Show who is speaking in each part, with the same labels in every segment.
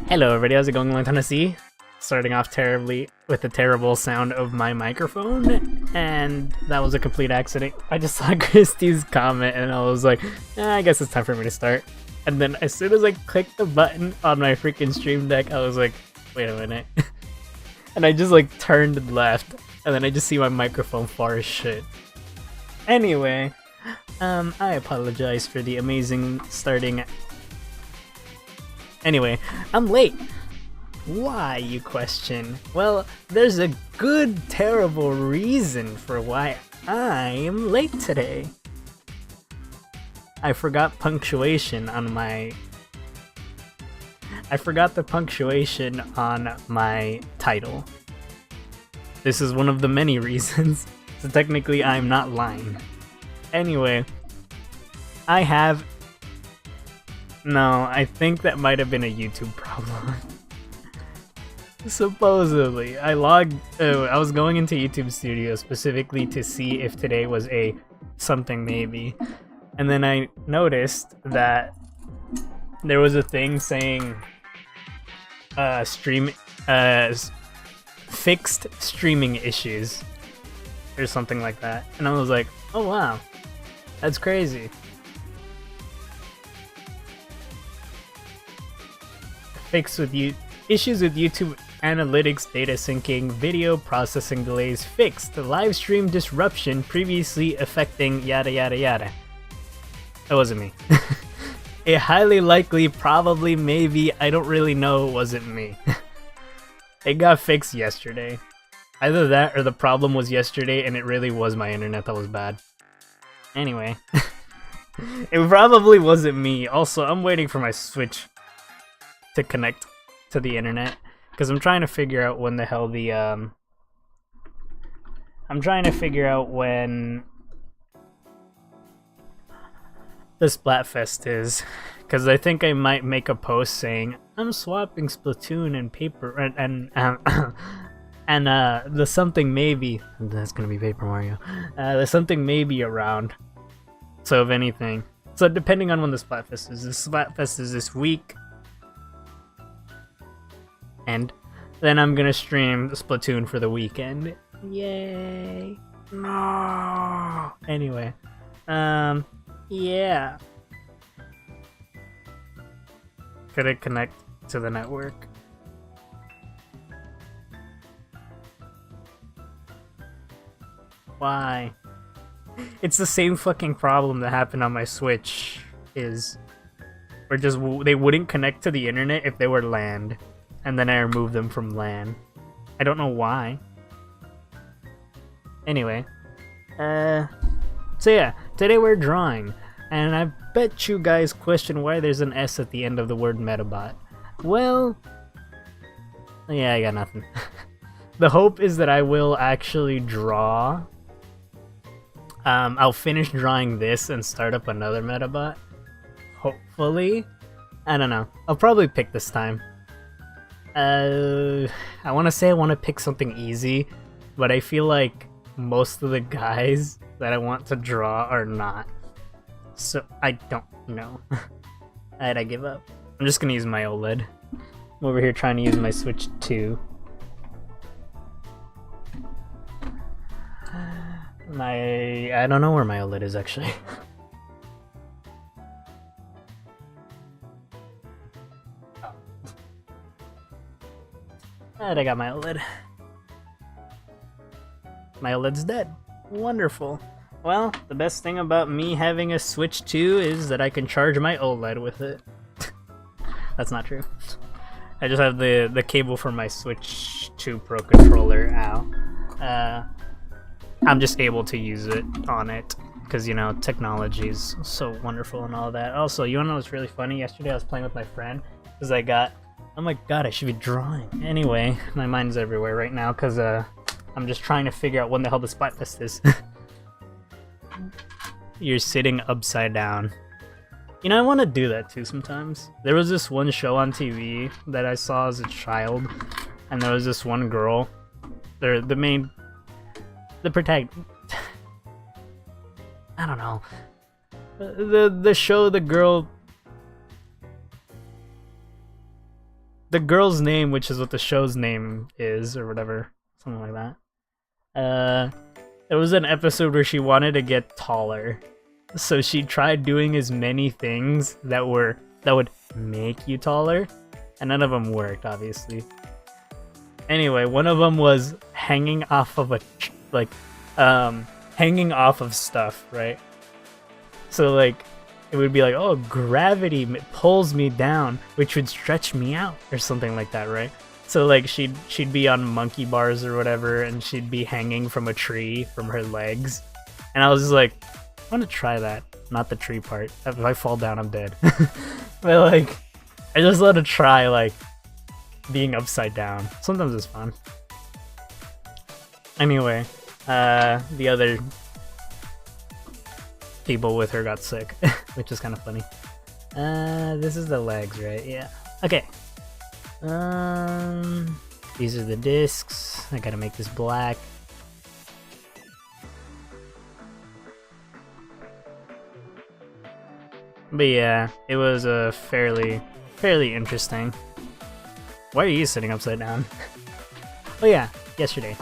Speaker 1: Hello everybody, how's it going? Long time to see. Starting off terribly with the terrible sound of my microphone, and that was a complete accident. I just saw Christy's comment and I was like, I guess it's time for me to start. And then as soon as I clicked the button on my freaking stream deck, I was like, wait a minute. And I just like turned left, and then I just see my microphone far as shit. Anyway, I apologize for the amazing starting. Anyway, I'm late. Why, you question? Well, there's a good, terrible reason for why I am late today. I forgot punctuation on my... I forgot the punctuation on my title. This is one of the many reasons, so technically I'm not lying. Anyway, I have... No, I think that might have been a YouTube problem. Supposedly, I was going into YouTube Studio specifically to see if today was a something maybe. And then I noticed that there was a thing saying fixed streaming issues or something like that. And I was like, oh wow, that's crazy. Issues with YouTube analytics, data syncing, video processing delays fixed. The live stream disruption previously affecting yada yada yada. That wasn't me. It highly likely, probably, maybe, I don't really know, wasn't me. It got fixed yesterday. Either that or the problem was yesterday and it really was my internet that was bad. Anyway. It probably wasn't me. Also, I'm waiting for my Switch to connect to the internet because I'm trying to figure out when the hell the I'm trying to figure out when the Splatfest is, because I think I might make a post saying I'm swapping Splatoon and Paper and the something maybe that's gonna be Paper Mario. The something maybe around. So if anything, so depending on when the Splatfest is, the Splatfest is this week. And then I'm gonna stream Splatoon for the weekend. Yay! No. Anyway, yeah. Could it connect to the network? Why? It's the same fucking problem that happened on my Switch. Or just they wouldn't connect to the internet if they were LAN. And then I removed them from LAN. I don't know why. Anyway. So yeah, today we're drawing. And I bet you guys question why there's an S at the end of the word Medabot. Well... yeah, I got nothing. The hope is that I will actually draw. I'll finish drawing this and start up another Medabot. Hopefully. I don't know. I'll probably pick this time. I want to say I want to pick something easy, but I feel like most of the guys that I want to draw are not. So I don't know. Alright, I give up. I'm just gonna use my OLED. I'm over here trying to use my Switch 2. I don't know where my OLED is actually. And I got my OLED. My OLED's dead. Wonderful. Well, the best thing about me having a Switch 2 is that I can charge my OLED with it. That's not true. I just have the cable for my Switch 2 Pro controller out. I'm just able to use it on it. because you know technology is so wonderful and all that. Also, you wanna know what's really funny? Yesterday I was playing with my friend because oh my god, I should be drawing. Anyway, my mind's everywhere right now because I'm just trying to figure out when the hell the spot fest is. You're sitting upside down. You know, I want to do that too sometimes. There was this one show on TV that I saw as a child, and there was this one girl. The protagonist. I don't know. The show, the girl's name, which is what the show's name is, or whatever, something like that. There was an episode where she wanted to get taller. So she tried doing as many things that would make you taller, and none of them worked, obviously. Anyway, one of them was hanging off of hanging off of stuff, right? So like, it would be like, oh, gravity pulls me down, which would stretch me out, or something like that, right? So like, she'd be on monkey bars or whatever, and she'd be hanging from a tree from her legs, and I was just like, I want to try that. Not the tree part. If I fall down, I'm dead. But like, I just want to try like being upside down. Sometimes it's fun. Anyway, the other people with her got sick, which is kind of funny. This is the legs, right? Yeah. Okay. These are the discs. I gotta make this black. But yeah, it was a fairly interesting. Why are you sitting upside down? Oh yeah, yesterday.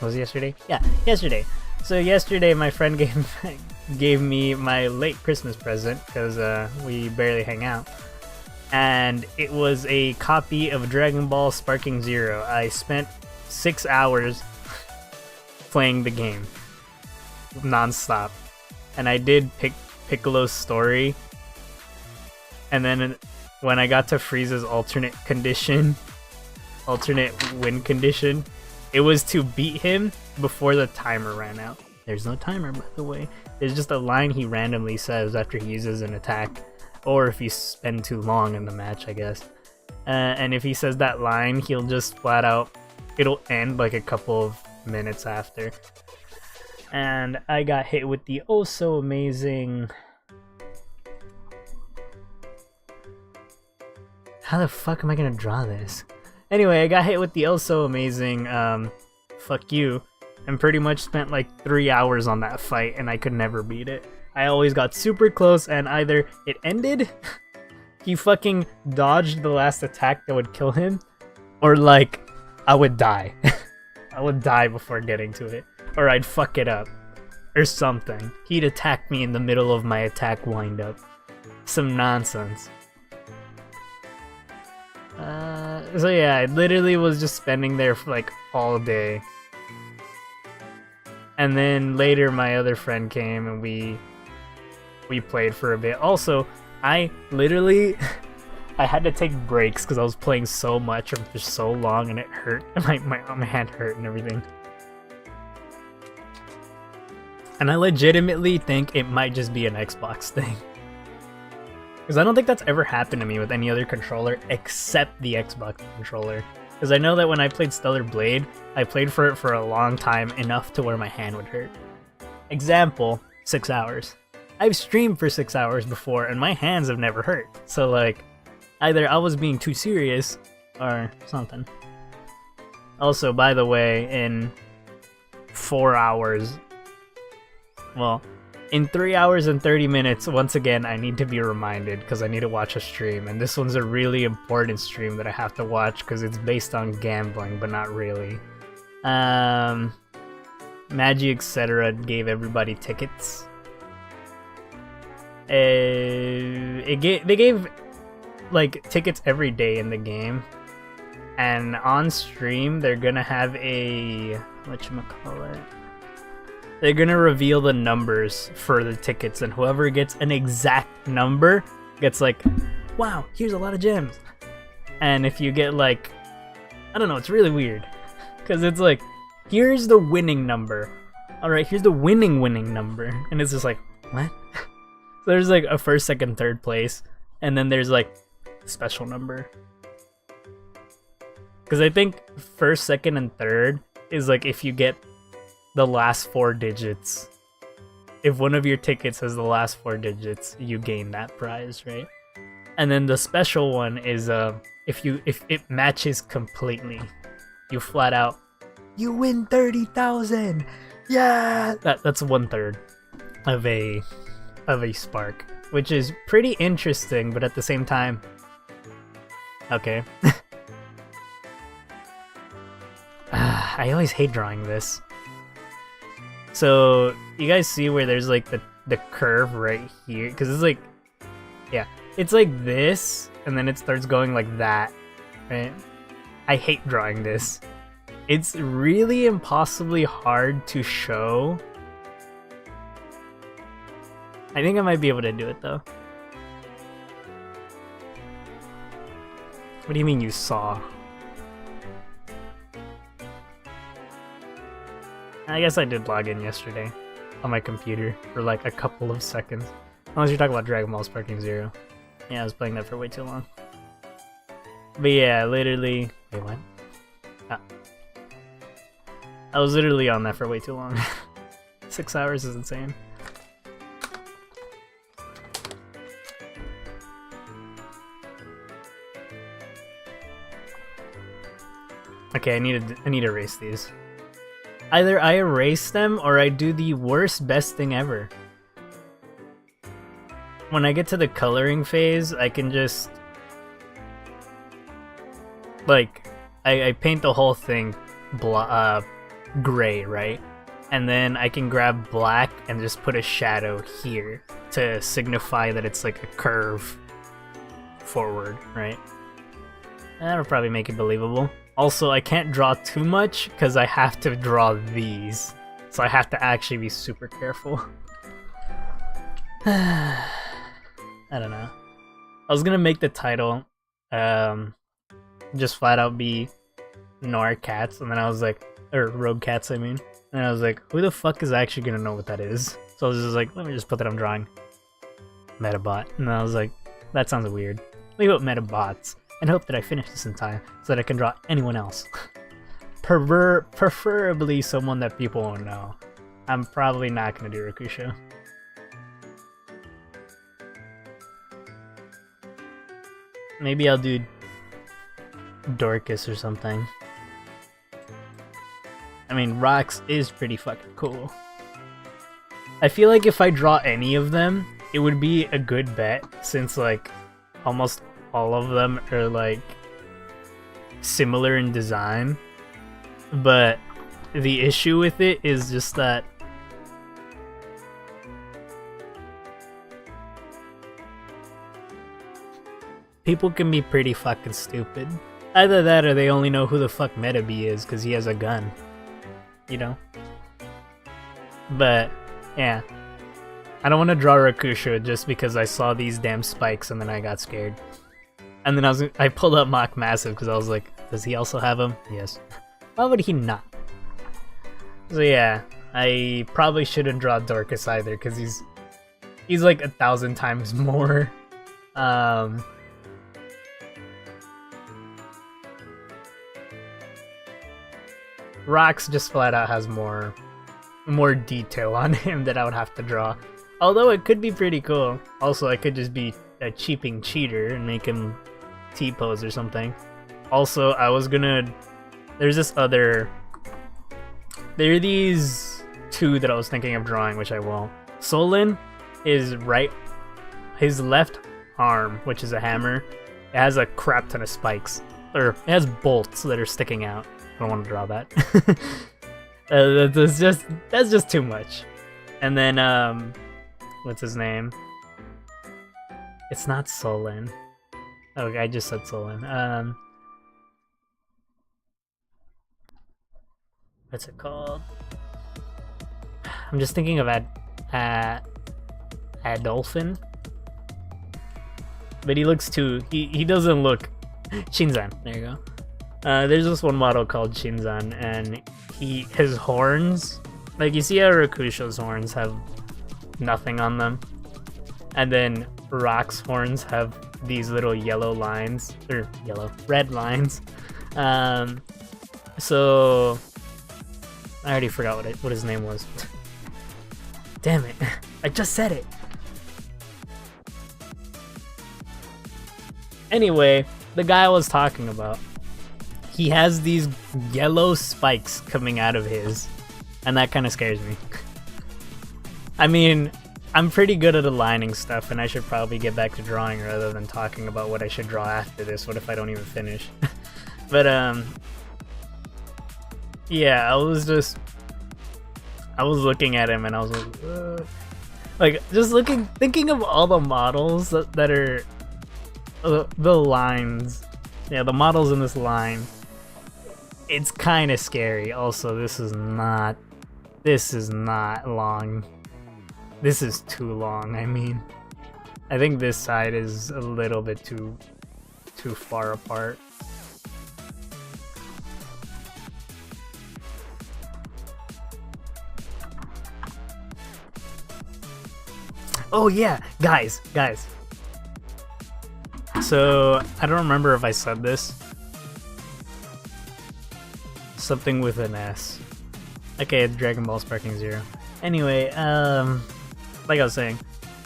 Speaker 1: Was it yesterday? Yeah, yesterday. So yesterday my friend gave me my late Christmas present because we barely hang out. And it was a copy of Dragon Ball Sparking Zero. I spent 6 hours playing the game non-stop. And I did Piccolo's story, and then when I got to Frieza's alternate win condition, it was to beat him before the timer ran out. There's no timer, by the way. There's just a line he randomly says after he uses an attack, or if you spend too long in the match, I guess. And if he says that line, he'll just flat out, it'll end like a couple of minutes after. And I got hit with the oh so amazing... How the fuck am I gonna draw this? Anyway, I got hit with the oh so amazing fuck you, and pretty much spent like 3 hours on that fight, and I could never beat it. I always got super close, and either it ended, he fucking dodged the last attack that would kill him, or like, I would die. I would die before getting to it. Or I'd fuck it up. Or something. He'd attack me in the middle of my attack windup. Some nonsense. So yeah, I literally was just spending there for like all day. And then later my other friend came and we played for a bit. Also, I literally... I had to take breaks because I was playing so much for so long and it hurt. My hand hurt and everything. And I legitimately think it might just be an Xbox thing. Because I don't think that's ever happened to me with any other controller except the Xbox controller. Because I know that when I played Stellar Blade, I played for it for a long time, enough to where my hand would hurt. Example, 6 hours. I've streamed for 6 hours before and my hands have never hurt. So like, either I was being too serious or something. Also, by the way, in 4 hours... Well, in 3 hours and 30 minutes, once again, I need to be reminded because I need to watch a stream. And this one's a really important stream that I have to watch because it's based on gambling, but not really. Magi Etc. gave everybody tickets. They gave like tickets every day in the game. And on stream, they're gonna have a... whatchamacallit? They're gonna reveal the numbers for the tickets, and whoever gets an exact number gets like, wow, here's a lot of gems. And if you get like, I don't know, it's really weird. Because it's like, here's the winning number. Alright, here's the winning number. And it's just like, what? So there's like a first, second, third place. And then there's like a special number. Because I think first, second, and third is like if you get the last 4 digits. If one of your tickets has the last 4 digits, you gain that prize, right? And then the special one is if it matches completely, you flat out, you win 30,000. Yeah, that's 1/3 of a spark, which is pretty interesting, but at the same time, okay. I always hate drawing this. So you guys see where there's like the curve right here, because it's like, yeah, it's like this, and then it starts going like that, right? I hate drawing this. It's really impossibly hard to show. I think I might be able to do it though. What do you mean you saw? I guess I did log in yesterday on my computer for like a couple of seconds. Unless you're talking about Dragon Ball Sparking Zero. Yeah, I was playing that for way too long. But yeah, literally... Wait, what? Ah. I was literally on that for way too long. 6 hours is insane. Okay, I need to erase these. Either I erase them or I do the worst best thing ever. When I get to the coloring phase, I can just... like, I paint the whole thing gray, right? And then I can grab black and just put a shadow here to signify that it's like a curve forward, right? That'll probably make it believable. Also, I can't draw too much because I have to draw these. So I have to actually be super careful. I don't know. I was gonna make the title just flat out be Noir Cats, and then I was like, or Rogue Cats, I mean. And I was like, who the fuck is actually gonna know what that is? So I was just like, let me just put that I'm drawing Medabot. And I was like, that sounds weird. Leave out Medabots. And hope that I finish this in time so that I can draw anyone else. Preferably someone that people won't know. I'm probably not gonna do Rakusho. Maybe I'll do Dorcas or something. I mean, Rox is pretty fucking cool. I feel like if I draw any of them, it would be a good bet since like almost all of them are like similar in design, but the issue with it is just that people can be pretty fucking stupid. Either that or they only know who the fuck Medabots is because he has a gun, you know? But yeah, I don't want to draw Rakusho just because I saw these damn spikes and then I got scared. And then I pulled up Mach Massive because I was like, does he also have them? Yes. Why would he not? So yeah, I probably shouldn't draw Dorcas either because he's like 1,000 times more. Rox just flat out has more detail on him that I would have to draw. Although it could be pretty cool. Also, I could just be a cheaping cheater and make him T-pose or something. Also, I was gonna... There's this other... There are these two that I was thinking of drawing, which I won't. Solin is right... His left arm, which is a hammer, it has a crap ton of spikes. Or, it has bolts that are sticking out. I don't want to draw that. That's just too much. And then, what's his name? It's not Solin. Okay, I just said Solin. What's it called? I'm just thinking of Adolphin. But he looks too... He doesn't look... Shinzan, there you go. There's this one model called Shinzan, and his horns... Like, you see how Rakusho's horns have nothing on them? And then Rock's horns have these little yellow lines, or red lines. So I already forgot what his name was. Damn it, I just said it. Anyway, the guy I was talking about, he has these yellow spikes coming out of his, and that kind of scares me. I mean, I'm pretty good at aligning stuff, and I should probably get back to drawing rather than talking about what I should draw after this. What if I don't even finish? But yeah, I was looking at him and I was like just thinking of all the models that are the lines. Yeah, the models in this line. It's kind of scary. Also, this is not long. This is too long. I mean, I think this side is a little bit too far apart. Oh yeah, guys. So, I don't remember if I said this. Something with an S. Okay, it's Dragon Ball Sparking Zero. Anyway, like I was saying,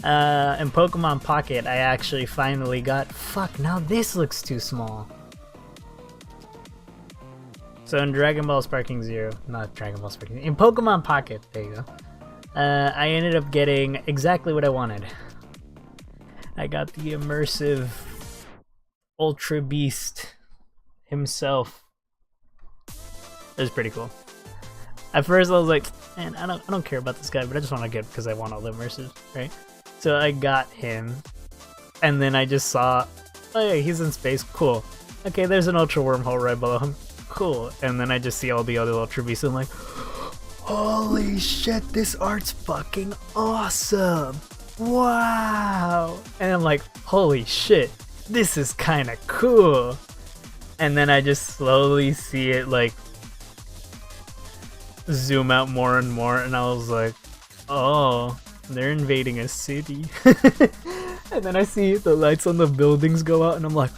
Speaker 1: in Pokemon Pocket, I actually finally got... Fuck, now this looks too small. So in Dragon Ball Sparking Zero, not Dragon Ball Sparking, in Pokemon Pocket, there you go. I ended up getting exactly what I wanted. I got the immersive Ultra Beast himself. It was pretty cool. At first I was like, man, I don't care about this guy, but I just want to get it because I want all the immersives, right? So I got him, and then I just saw, oh yeah, he's in space, cool. Okay, there's an Ultra Wormhole right below him, cool. And then I just see all the other Ultra Beasts, and I'm like, holy shit, this art's fucking awesome! Wow! And I'm like, holy shit, this is kinda cool! And then I just slowly see it like zoom out more and more, and I was like, oh, they're invading a city. And then I see the lights on the buildings go out, and I'm like,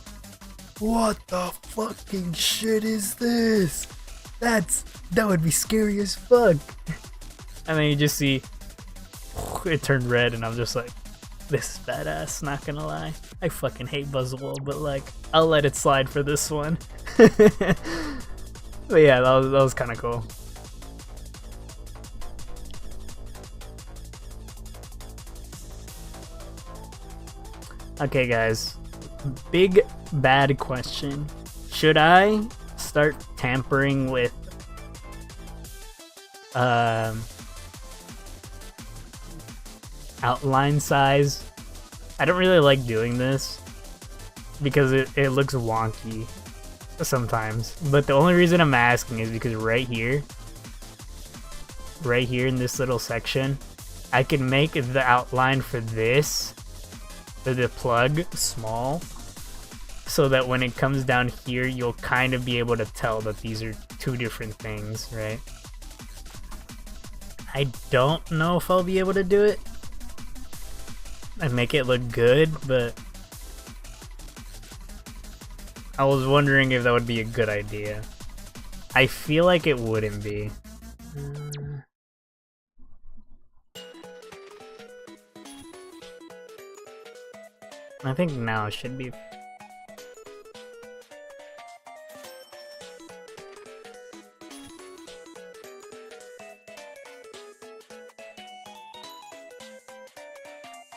Speaker 1: what the fucking shit is this? That would be scary as fuck. And then you just see it turned red, and I'm just like, this is badass, not gonna lie. I fucking hate Buzzwole, but like, I'll let it slide for this one. But yeah, that was kind of cool. Okay guys, big bad question. Should I start tampering with outline size? I don't really like doing this because it looks wonky sometimes, but the only reason I'm asking is because right here in this little section, I can make the outline for this, for the plug, small, so that when it comes down here, you'll kind of be able to tell that these are two different things, right? I don't know if I'll be able to do it and make it look good, but I was wondering if that would be a good idea. I feel like it wouldn't be. I think now it should be.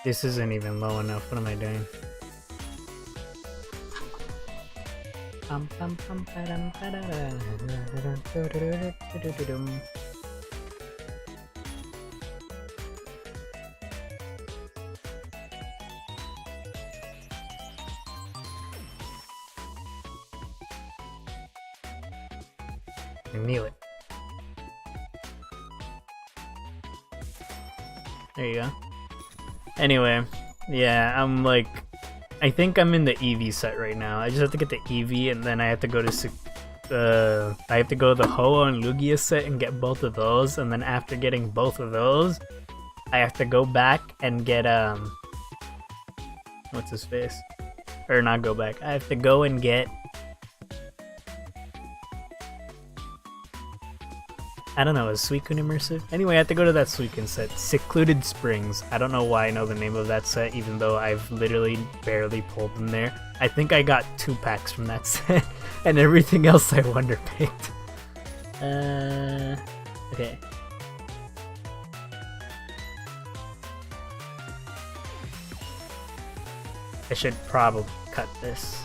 Speaker 1: This isn't even low enough. What am I doing? I knew it. There you go. Anyway, yeah, I'm like, I think I'm in the Eevee set right now. I just have to get the Eevee, and then I have to go to I have to go to the Ho and Lugia set and get both of those, and then after getting both of those, I have to go back and get what's his face? Or not go back. I have to go and get, I don't know, is Suicune immersive? Anyway, I have to go to that Suicune set. Secluded Springs. I don't know why I know the name of that set, even though I've literally barely pulled them there. I think I got 2 packs from that set, and everything else I wonder picked. Okay. I should probably cut this.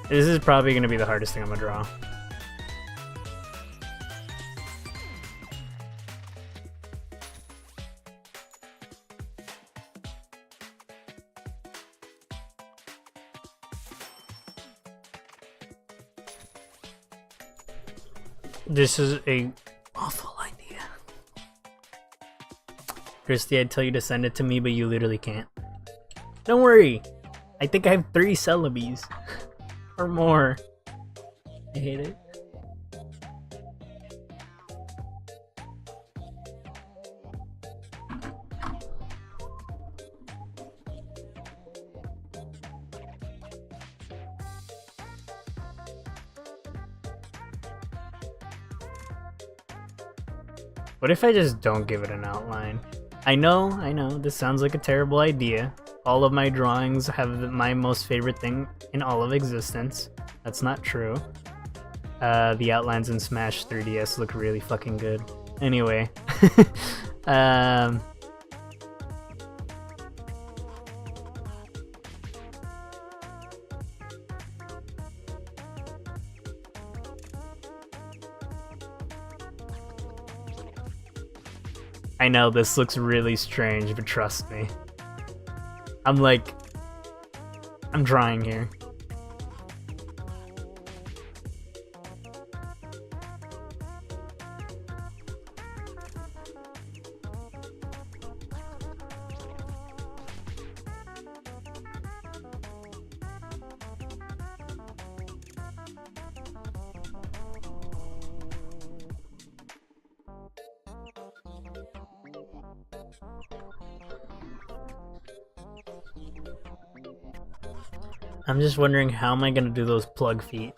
Speaker 1: This is probably going to be the hardest thing I'm going to draw. This is a awful idea. Christy, I'd tell you to send it to me, but you literally can't. Don't worry. I think I have 3 Celebies. Or more. I hate it. What if I just don't give it an outline? I know, this sounds like a terrible idea. All of my drawings have my most favorite thing in all of existence. That's not true. The outlines in Smash 3DS look really fucking good. Anyway. I know this looks really strange, but trust me. I'm trying here. I'm just wondering, how am I gonna do those plug feet?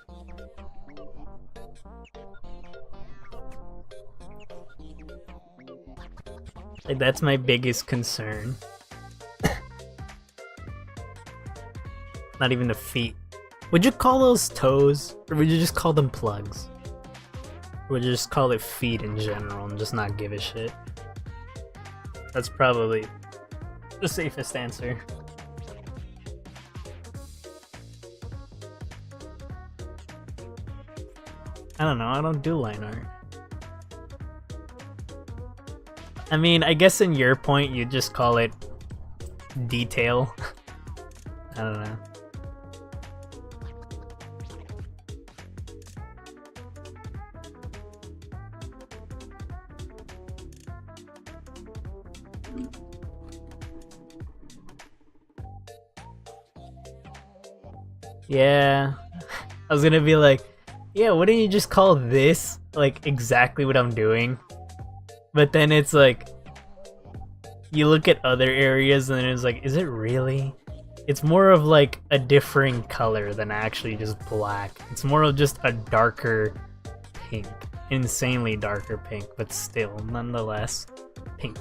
Speaker 1: Like, that's my biggest concern. Not even the feet. Would you call those toes? Or would you just call them plugs? Or would you just call it feet in general and just not give a shit? That's probably the safest answer. I don't know, I don't do line art. I mean, I guess in your point, you'd just call it detail. I don't know. Yeah, I was gonna be like, yeah, wouldn't you just call this like exactly what I'm doing? But then it's like, you look at other areas and it's like, is it really? It's more of like a differing color than actually just black. It's more of just a darker pink. Insanely darker pink, but still, nonetheless, pink.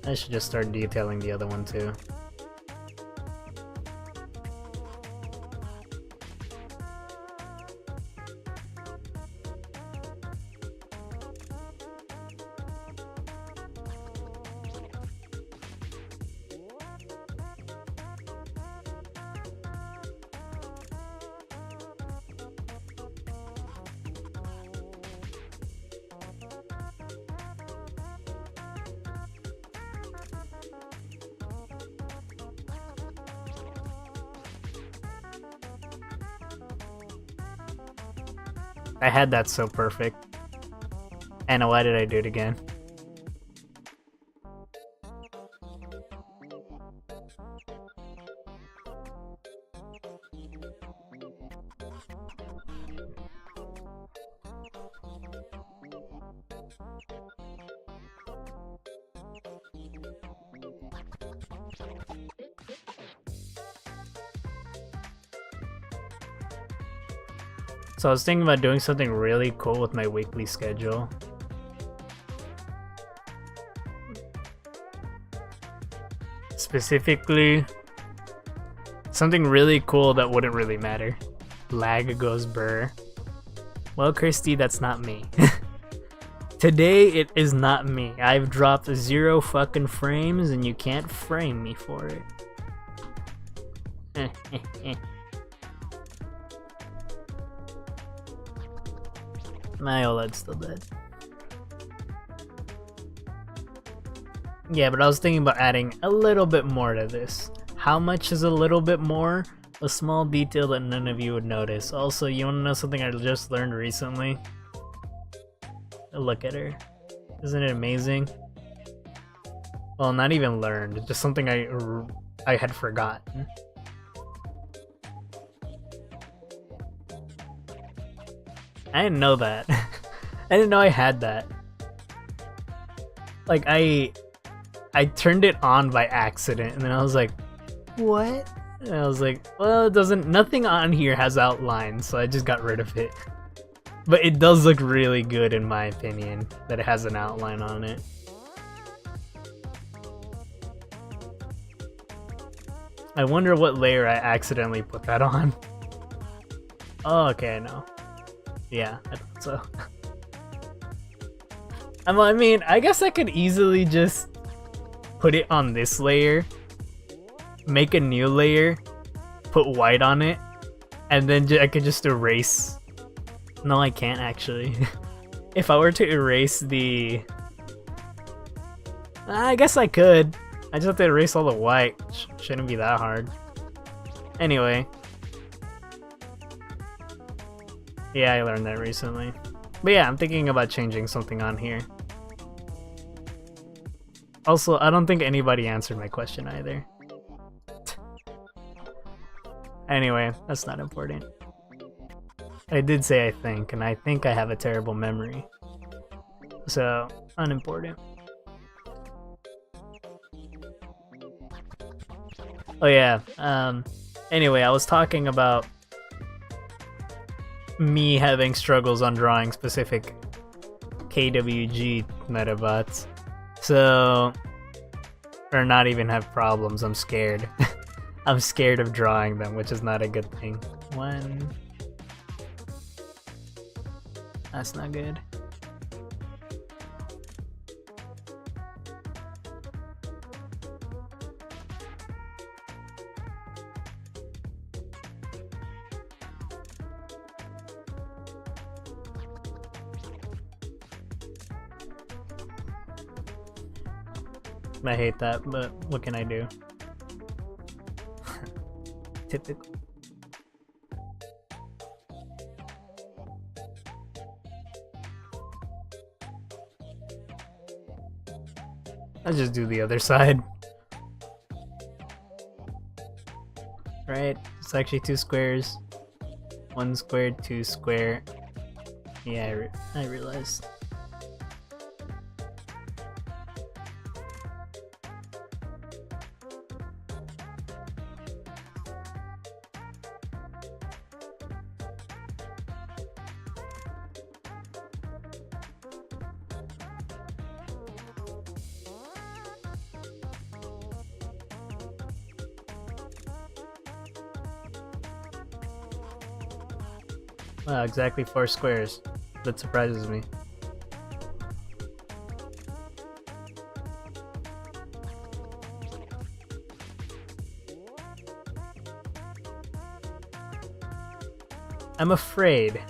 Speaker 1: I should just start detailing the other one too. I had that so perfect. And why did I do it again? So I was thinking about doing something really cool with my weekly schedule. Specifically, something really cool that wouldn't really matter. Lag goes burr. Well, Christy, that's not me. Today, it is not me. I've dropped 0 fucking frames and you can't frame me for it. My OLED's still dead. Yeah, but I was thinking about adding a little bit more to this. How much is a little bit more? A small detail that none of you would notice. Also, you wanna know something I just learned recently? Look at her. Isn't it amazing? Well, not even learned, just something I had forgotten. I didn't know that. I didn't know I had that. Like, I turned it on by accident, and then I was like, what? And I was like, well, nothing on here has outlines, so I just got rid of it. But it does look really good in my opinion, that it has an outline on it. I wonder what layer I accidentally put that on. Oh, okay, I know. Yeah, I thought so. I mean, I guess I could easily just put it on this layer, make a new layer, put white on it, and then I could just erase. No, I can't actually. If I were to erase the... I guess I could. I just have to erase all the white. Shouldn't be that hard. Anyway. Yeah, I learned that recently. But yeah, I'm thinking about changing something on here. Also, I don't think anybody answered my question either. Anyway, that's not important. I did say I think, and I think I have a terrible memory. So, unimportant. Oh yeah, anyway, I was talking about me having struggles on drawing specific KWG Medabots. So, or not even have problems, I'm scared. I'm scared of drawing them, which is not a good thing. One. That's not good. I hate that, but what can I do? Typical. I'll just do the other side. Right, it's actually 2 squares. 1 square, 2 square. Yeah, I realized. Wow, exactly 4 squares. That surprises me. I'm afraid.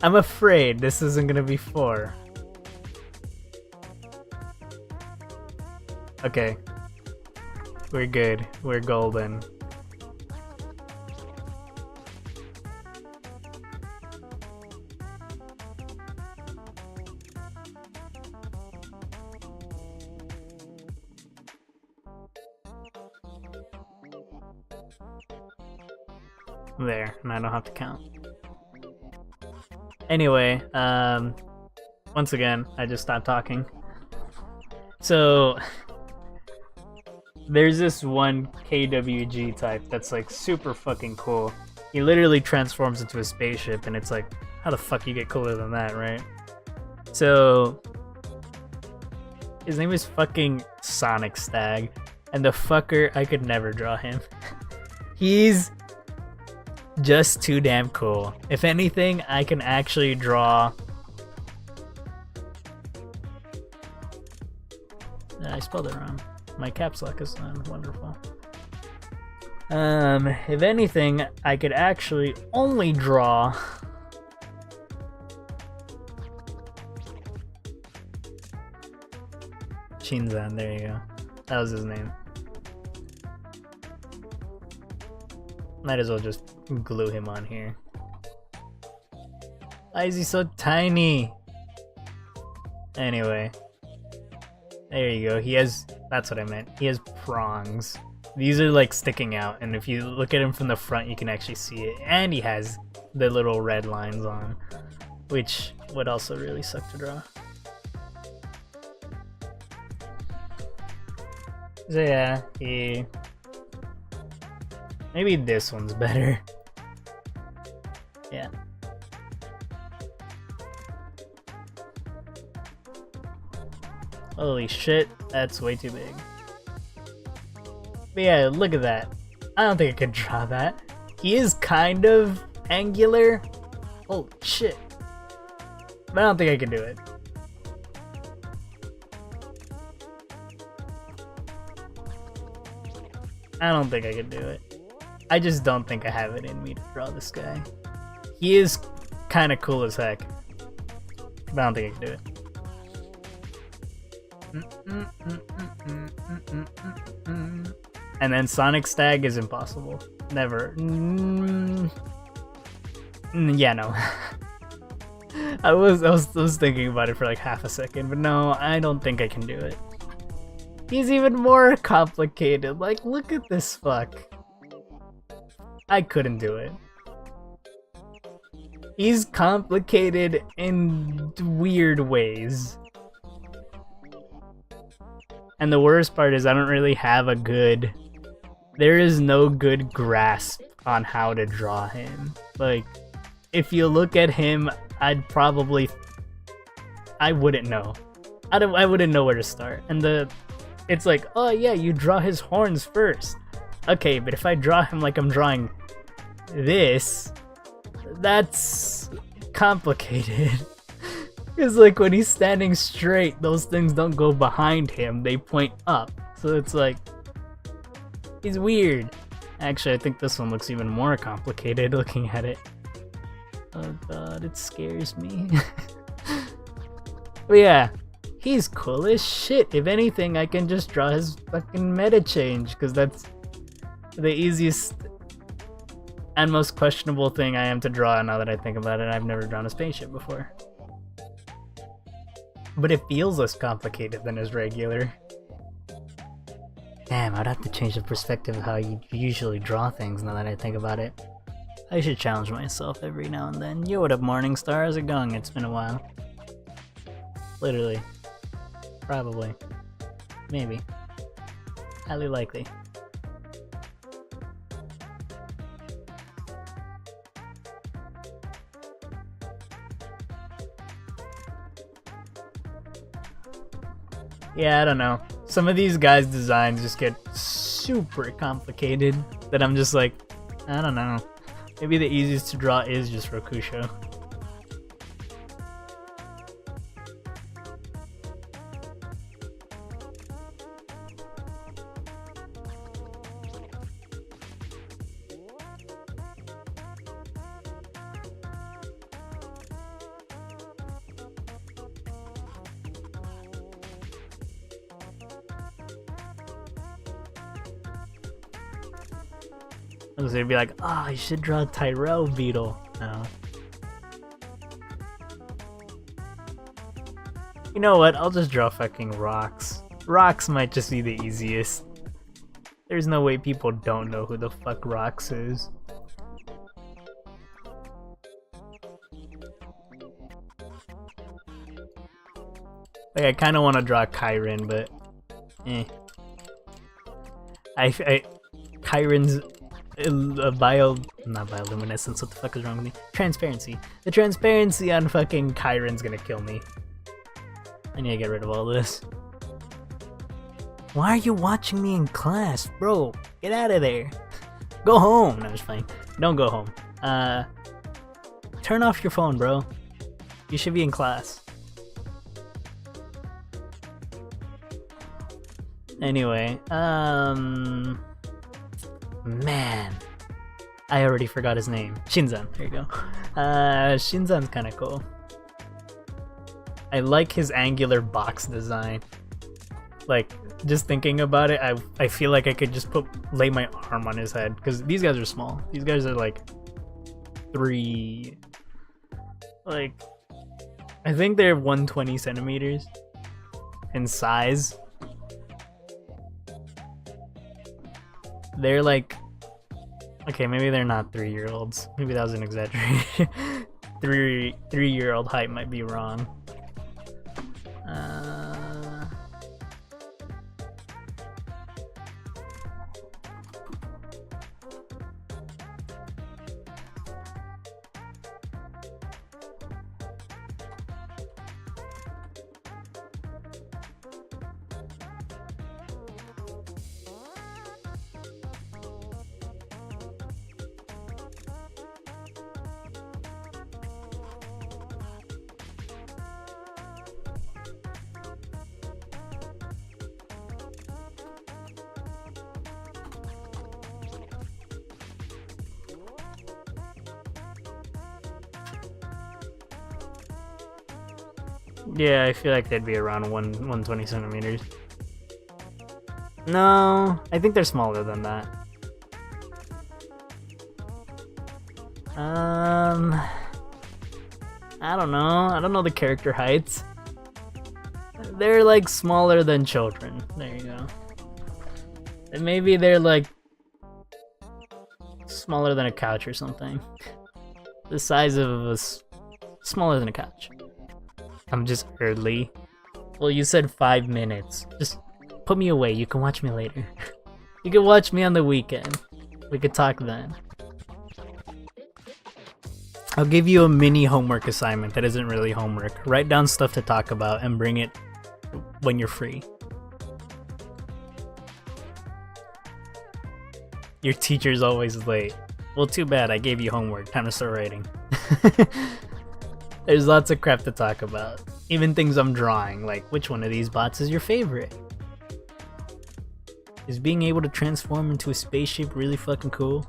Speaker 1: I'm afraid this isn't gonna be 4. Okay. We're good. We're golden. There, and I don't have to count. Anyway, once again, I just stopped talking. So, there's this one KWG type that's like super fucking cool. He literally transforms into a spaceship, and it's like, how the fuck you get cooler than that, right? So, his name is fucking Sonic Stag, and the fucker, I could never draw him. He's just too damn cool. If anything, I can actually draw... I spelled it wrong. My caps lock is wonderful. If anything, I could actually only draw... Shinzan, there you go. That was his name. Might as well just glue him on here. Why is he so tiny? Anyway. There you go. He has... That's what I meant. He has prongs. These are like sticking out, and if you look at him from the front, you can actually see it. And he has the little red lines on, which would also really suck to draw. So yeah, maybe this one's better. Yeah. Holy shit, that's way too big. But yeah, look at that. I don't think I could draw that. He is kind of angular. Oh shit. But I don't think I can do it. I don't think I can do it. I just don't think I have it in me to draw this guy. He is kind of cool as heck. But I don't think I can do it. And then Sonic Stag is impossible. Never. Yeah, no. I was thinking about it for like half a second, but no, I don't think I can do it. He's even more complicated. Like, look at this fuck. I couldn't do it. He's complicated in weird ways. And the worst part is I don't really have a good... There is no good grasp on how to draw him. Like, if you look at him, I'd probably... I wouldn't know. I wouldn't know where to start. And it's like, oh yeah, you draw his horns first. Okay, but if I draw him like I'm drawing this, that's complicated. Because like when he's standing straight, those things don't go behind him, they point up. So it's like, he's weird. Actually, I think this one looks even more complicated looking at it. Oh god, it scares me. But yeah. He's cool as shit. If anything, I can just draw his fucking meta change, because that's the easiest and most questionable thing I am to draw now that I think about it. I've never drawn a spaceship before. But it feels less complicated than his regular. Damn, I'd have to change the perspective of how you usually draw things now that I think about it. I should challenge myself every now and then. Yo, what up, Morningstar? How's it going? It's been a while. Literally. Probably. Maybe. Highly likely. Yeah, I don't know. Some of these guys' designs just get super complicated that I'm just like, I don't know. Maybe the easiest to draw is just Rokusho. They'd be like, oh, you should draw a Tyrell beetle. No. You know what? I'll just draw fucking rocks. Rocks might just be the easiest. There's no way people don't know who the fuck Rocks is. Like, I kind of want to draw Kyren, but eh. Kyren's not bioluminescence. What the fuck is wrong with me? Transparency. The transparency on fucking Kyren's gonna kill me. I need to get rid of all this. Why are you watching me in class, bro? Get out of there. Go home. No, I'm just playing. Don't go home. Turn off your phone, bro. You should be in class. Anyway, man, I already forgot his name. Shinzan. There you go. Shinzan's kind of cool. I like his angular box design. Like, just thinking about it, I feel like I could just lay my arm on his head, because these guys are small. These guys are like 3, like, I think they're 120 centimeters in size. They're like, okay, maybe they're not 3-year-olds. Maybe that was an exaggeration. 3-year-old height might be wrong. Yeah, I feel like they'd be around 120 centimeters. No, I think they're smaller than that. I don't know. I don't know the character heights. They're like smaller than children. There you go. And maybe they're like smaller than a couch or something. The size of smaller than a couch. I'm just early. Well, you said 5 minutes. Just put me away. You can watch me later. You can watch me on the weekend. We could talk then. I'll give you a mini homework assignment that isn't really homework. Write down stuff to talk about and bring it when you're free. Your teacher's always late. Well, too bad. I gave you homework. Time to start writing. There's lots of crap to talk about. Even things I'm drawing, like which one of these bots is your favorite? Is being able to transform into a spaceship really fucking cool?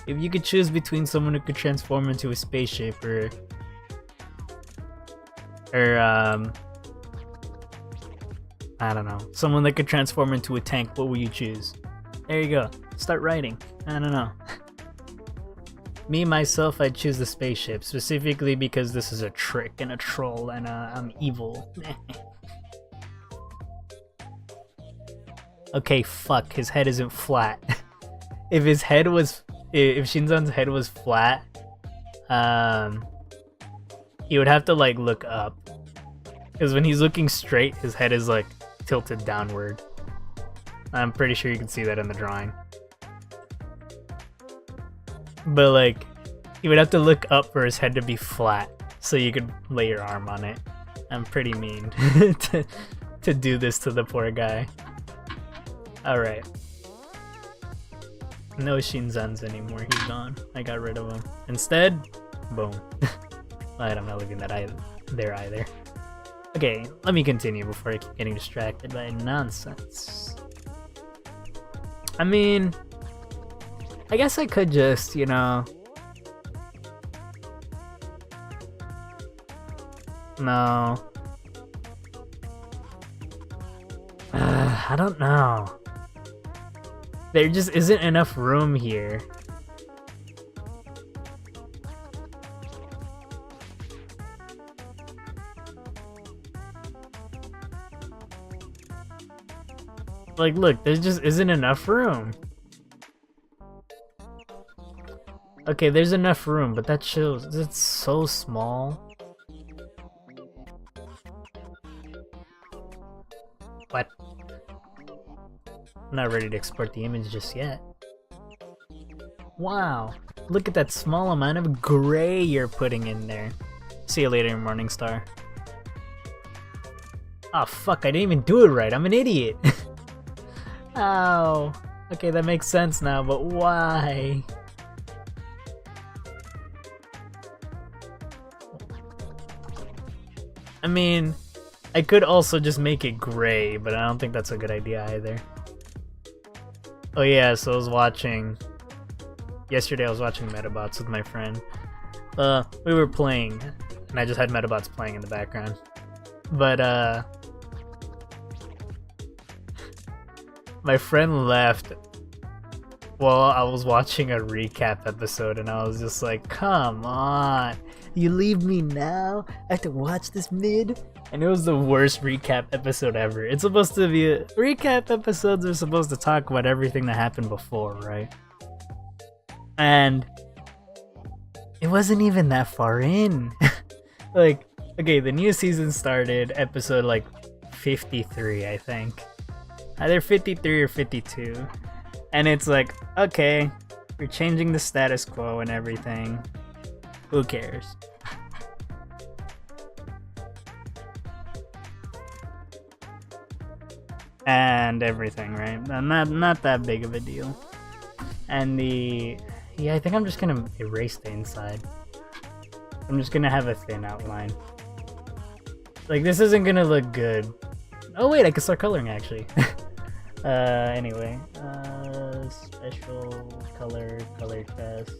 Speaker 1: If you could choose between someone who could transform into a spaceship or I don't know, someone that could transform into a tank, what would you choose? There you go. Start writing. I don't know. Me, myself, I'd choose the spaceship, specifically because this is a trick and a troll and I'm evil. Okay, fuck, his head isn't flat. If Shinzan's head was flat, he would have to like look up. Because when he's looking straight, his head is like tilted downward. I'm pretty sure you can see that in the drawing. But like, you would have to look up for his head to be flat, so you could lay your arm on it. I'm pretty mean to do this to the poor guy. Alright. No Shinzans anymore, he's gone. I got rid of him. Instead, boom. I'm not leaving that there either. Okay, let me continue before I keep getting distracted by nonsense. I mean, I guess I could just, you know... No. I don't know. There just isn't enough room here. Like, look, there just isn't enough room. Okay, there's enough room, but that shows it's so small. What? I'm not ready to export the image just yet. Wow, look at that small amount of gray you're putting in there. See you later, Morningstar. Oh fuck, I didn't even do it right, I'm an idiot. Ow. Okay, that makes sense now, but why? I mean, I could also just make it gray, but I don't think that's a good idea either. Oh yeah, so I was watching... Yesterday I was watching Medabots with my friend. We were playing, and I just had Medabots playing in the background. But, my friend left while I was watching a recap episode, and I was just like, come on, you leave me now? I have to watch this mid? And it was the worst recap episode ever. It's supposed to be recap episodes are supposed to talk about everything that happened before, right? And it wasn't even that far in. Like, okay, the new season started episode like 53, I think. Either 53 or 52. And it's like, okay, you're changing the status quo and everything. Who cares? And everything, right? Not that big of a deal. And yeah, I think I'm just gonna erase the inside. I'm just gonna have a thin outline. Like, this isn't gonna look good. Oh wait, I can start coloring actually. Anyway, special color test.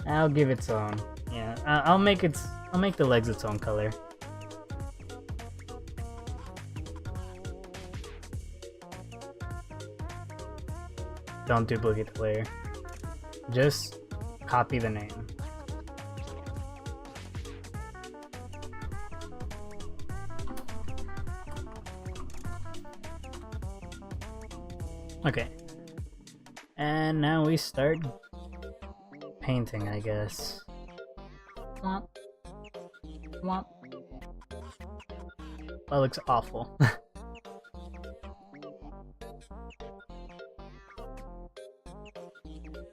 Speaker 1: I'll give its own. Yeah, I'll make the legs its own color. Don't duplicate the layer. Just copy the name. Okay. And now we start painting, I guess. Womp. Womp. That looks awful.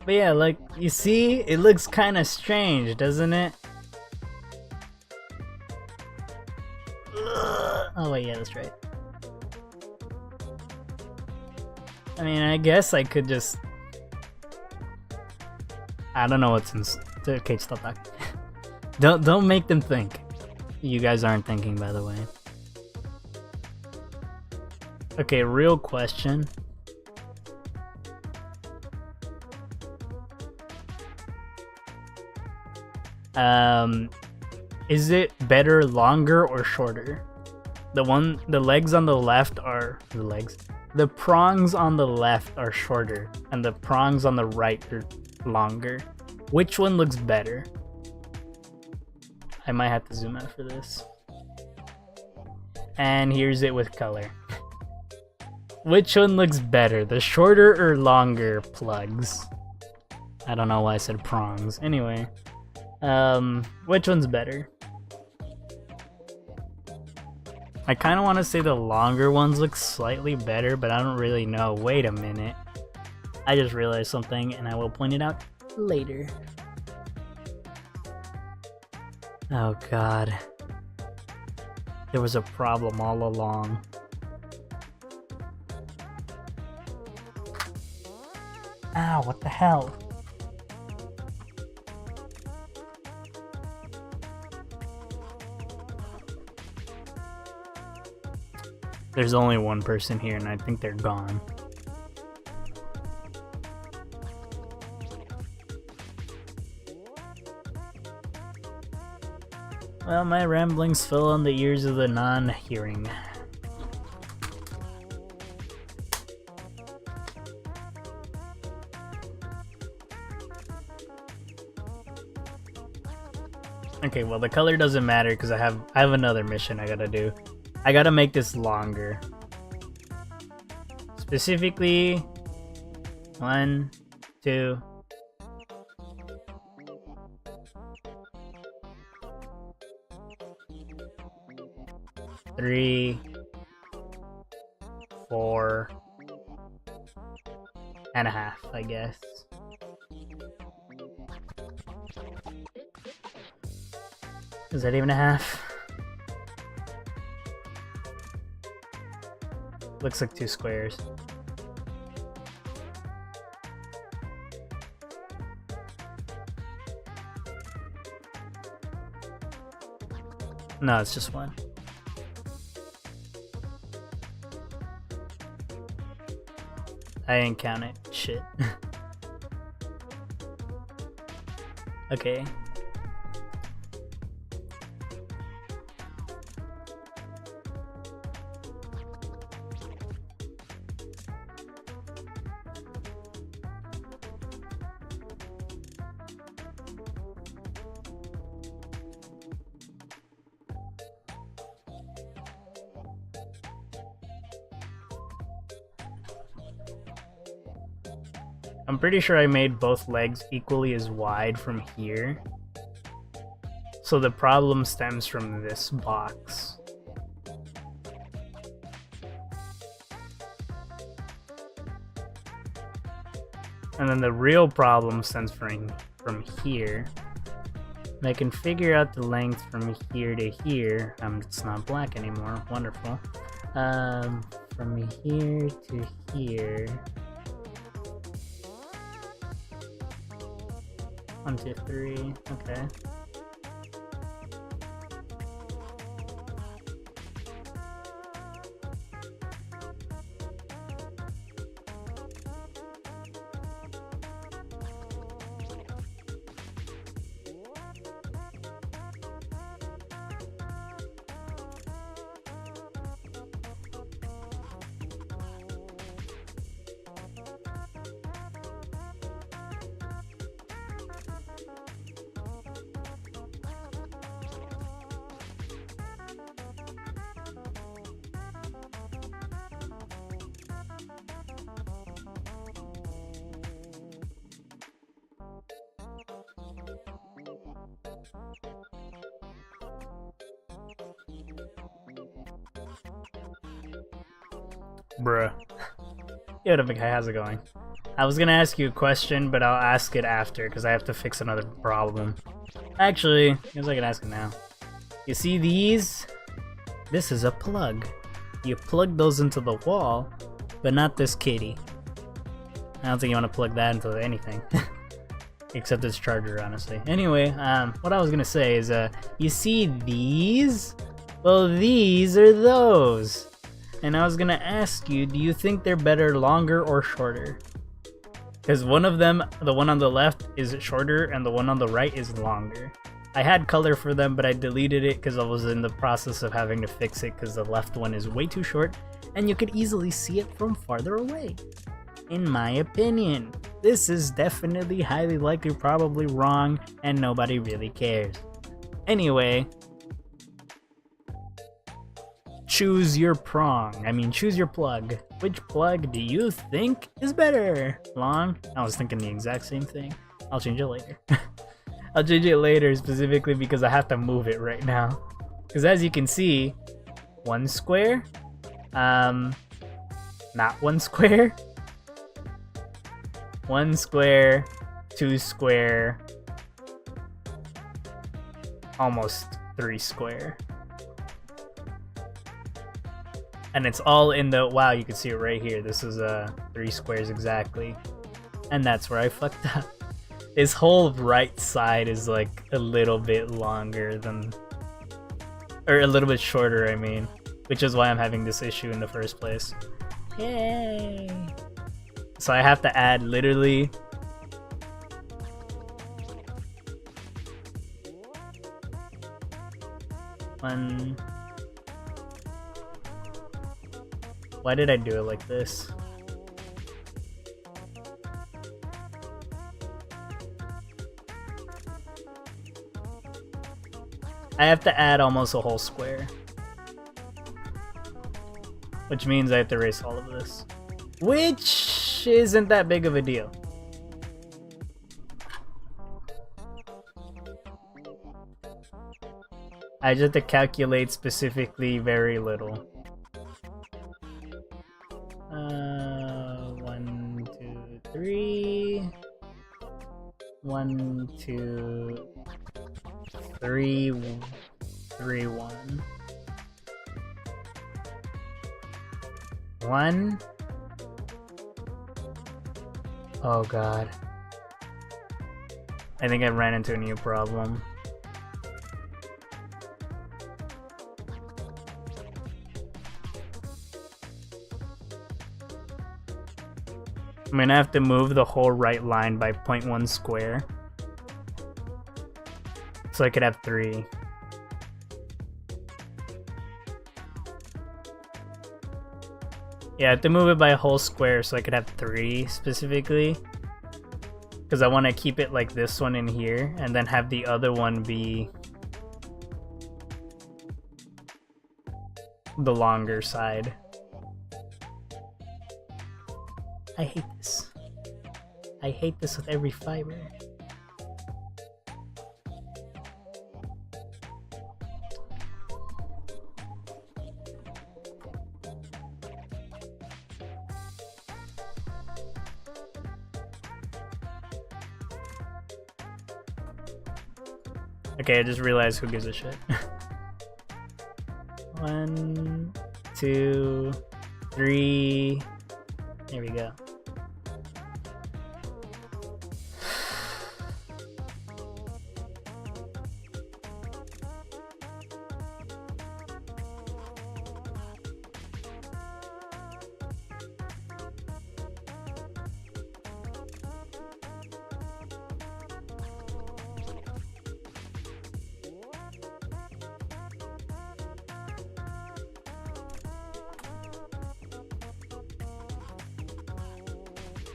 Speaker 1: But yeah, like, you see, it looks kind of strange, doesn't it? Oh wait, yeah, that's right. I mean, I guess I could just... I don't know what's in... Okay, stop talking. Don't make them think. You guys aren't thinking, by the way. Okay, real question. Is it better longer or shorter? The legs on the left are... The prongs on the left are shorter, and the prongs on the right are longer. Which one looks better? I might have to zoom out for this. And here's it with color. Which one looks better, the shorter or longer plugs? I don't know why I said prongs. Anyway, which one's better? I kind of want to say the longer ones look slightly better, but I don't really know. Wait a minute. I just realized something, and I will point it out later. Oh god. There was a problem all along. Ow, what the hell? There's only one person here, and I think they're gone. Well, my ramblings fell on the ears of the non-hearing. Okay, well the color doesn't matter because I have another mission I gotta do. I gotta make this longer. Specifically, 1, 2. Three, 4.5, I guess. Is that even a half? Looks like 2 squares. No, it's just 1. I didn't count it. Shit. Okay. I'm pretty sure I made both legs equally as wide from here. So the problem stems from this box. And then the real problem stems from here. And I can figure out the length from here to here. It's not black anymore. Wonderful. From here to here. 1, 2, 3. Okay. Bruh. Yo, the big guy, how's it going? I was gonna ask you a question, but I'll ask it after, because I have to fix another problem. Actually, I guess I can ask it now. You see these? This is a plug. You plug those into the wall, but not this kitty. I don't think you want to plug that into anything. Except this charger, honestly. Anyway, what I was gonna say is, you see these? Well, these are those. And I was gonna ask you, do you think they're better longer or shorter? Because one of them, the one on the left, is shorter and the one on the right is longer. I had color for them, but I deleted it because I was in the process of having to fix it because the left one is way too short and you could easily see it from farther away. In my opinion, this is definitely highly likely probably wrong and nobody really cares. Anyway, choose your choose your plug. Which plug do you think is better? Long? I was thinking the exact same thing. I'll change it later. I'll change it later specifically because I have to move it right now. Because as you can see, 1 square, not 1 square, 1 square, 2 square, almost 3 square. And it's all in the, wow, you can see it right here. This is 3 squares exactly. And that's where I fucked up. This whole right side is like a little bit longer than, or a little bit shorter, I mean. Which is why I'm having this issue in the first place. Yay! So I have to add literally one. Why did I do it like this? I have to add almost a whole square. Which means I have to erase all of this. Which isn't that big of a deal. I just have to calculate specifically very little. 2, 3, 3, 1. 1. Oh god. I think I ran into a new problem. I'm gonna have to move the whole right line by 0.1 square. So I could have 3. Yeah, I have to move it by a whole square so I could have 3 specifically. Because I want to keep it like this one in here and then have the other one be the longer side. I hate this. I hate this with every fiber. Okay, I just realized who gives a shit. 1, 2, 3. There we go.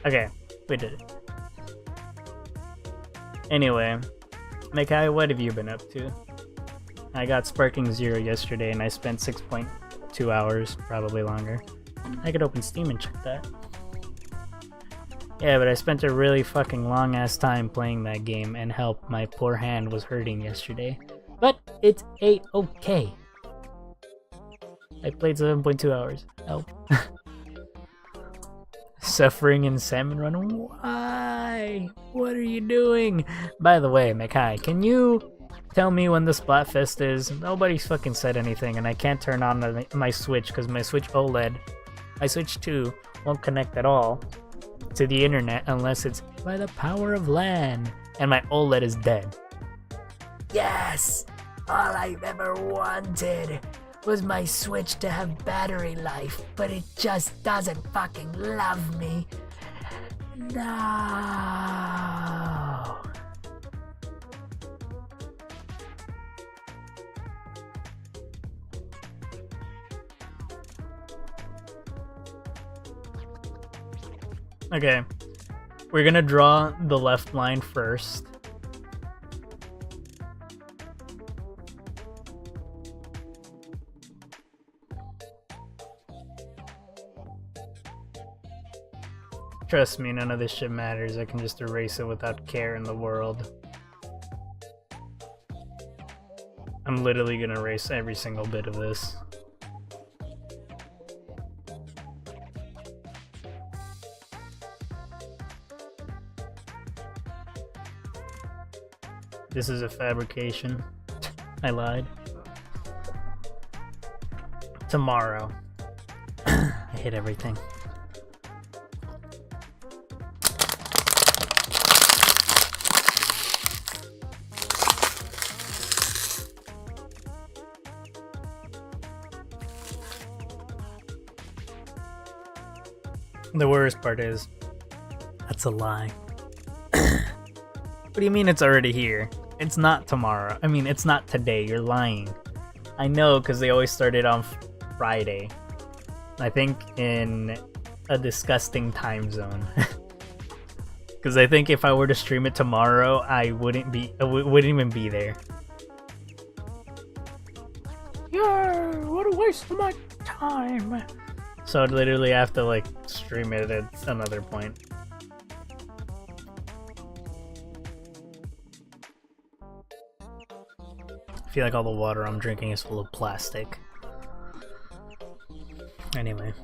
Speaker 1: Okay, we did it. Anyway, Mekai, what have you been up to? I got Sparking 0 yesterday and I spent 6.2 hours, probably longer. I could open Steam and check that. Yeah, but I spent a really fucking long ass time playing that game, and help, my poor hand was hurting yesterday. But it's a-okay. I played 7.2 hours. Help. Suffering in Salmon Run? Why? What are you doing? By the way, Mekai, can you tell me when the Splatfest is? Nobody's fucking said anything, and I can't turn on my Switch because my Switch OLED, my Switch 2, won't connect at all to the internet unless it's by the power of LAN, and my OLED is dead. Yes! All I've ever wanted was my Switch to have battery life, but it just doesn't fucking love me. No. Okay, we're gonna draw the left line first. Trust me, none of this shit matters. I can just erase it without care in the world. I'm literally gonna erase every single bit of this. This is a fabrication. I lied. Tomorrow. I hate everything. The worst part is, that's a lie. What do you mean it's already here? It's not tomorrow. I mean, it's not today. You're lying. I know, because they always started on Friday. I think in a disgusting time zone. Because I think if I were to stream it tomorrow, I wouldn't even be there. Yeah, what a waste of my time. So I'd literally have to like stream it at another point. I feel like all the water I'm drinking is full of plastic. Anyway.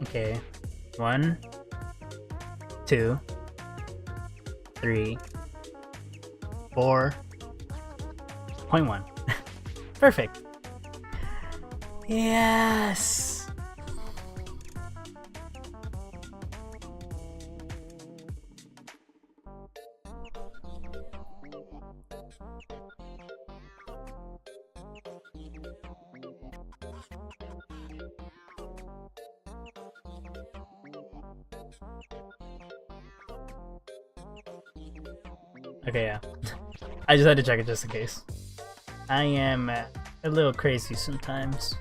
Speaker 1: Okay. 1, 2, 3, 4.1. Perfect. Yes. Okay, yeah. I just had to check it just in case. I am a little crazy sometimes.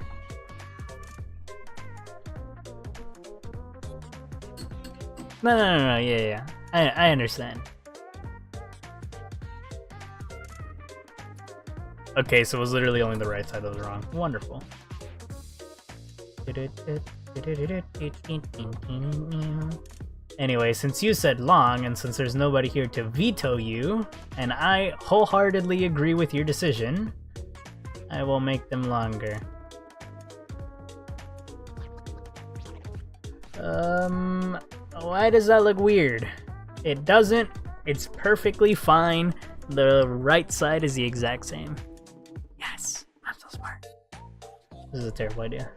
Speaker 1: No, yeah. I understand. Okay, so it was literally only the right side that was wrong. Wonderful. Anyway, since you said long, and since there's nobody here to veto you, and I wholeheartedly agree with your decision, I will make them longer. Why does that look weird? It doesn't. It's perfectly fine. The right side is the exact same. Yes, I'm so smart. This is a terrible idea.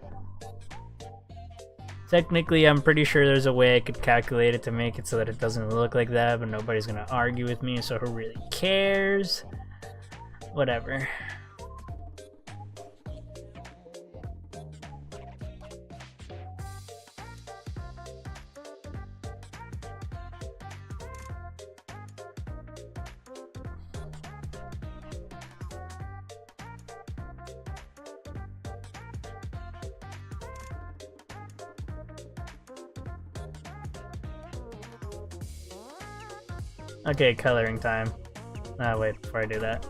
Speaker 1: Technically, I'm pretty sure there's a way I could calculate it to make it so that it doesn't look like that, but nobody's gonna argue with me, so who really cares? Whatever. Okay, coloring time. Wait, before I do that.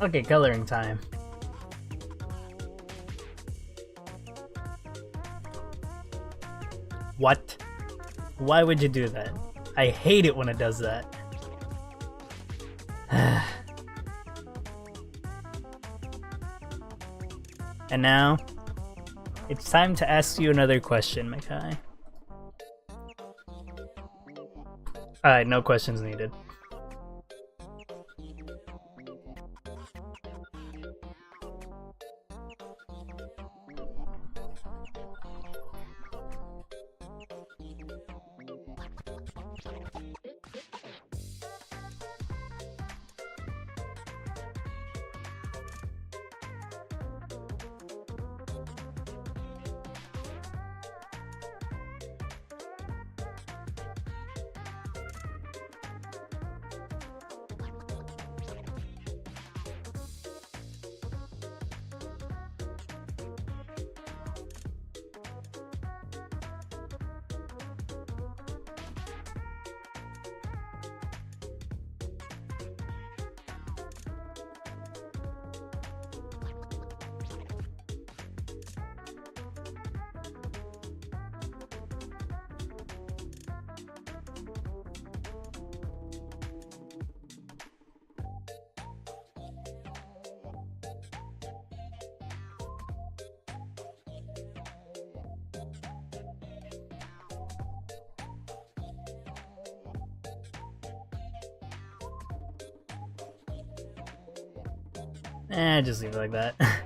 Speaker 1: Okay, coloring time. What? Why would you do that? I hate it when it does that. And now, it's time to ask you another question, Makai. Alright, no questions needed. Just leave it like that. I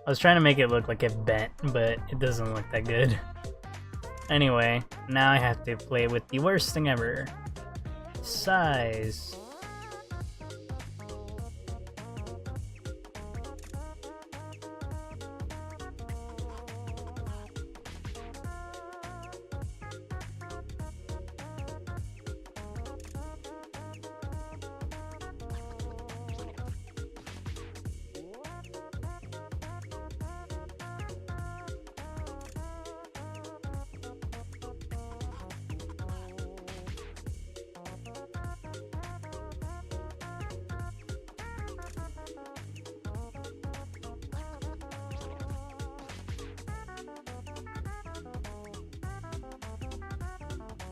Speaker 1: was trying to make it look like it bent, but it doesn't look that good. Anyway, now I have to play with the worst thing ever. Size.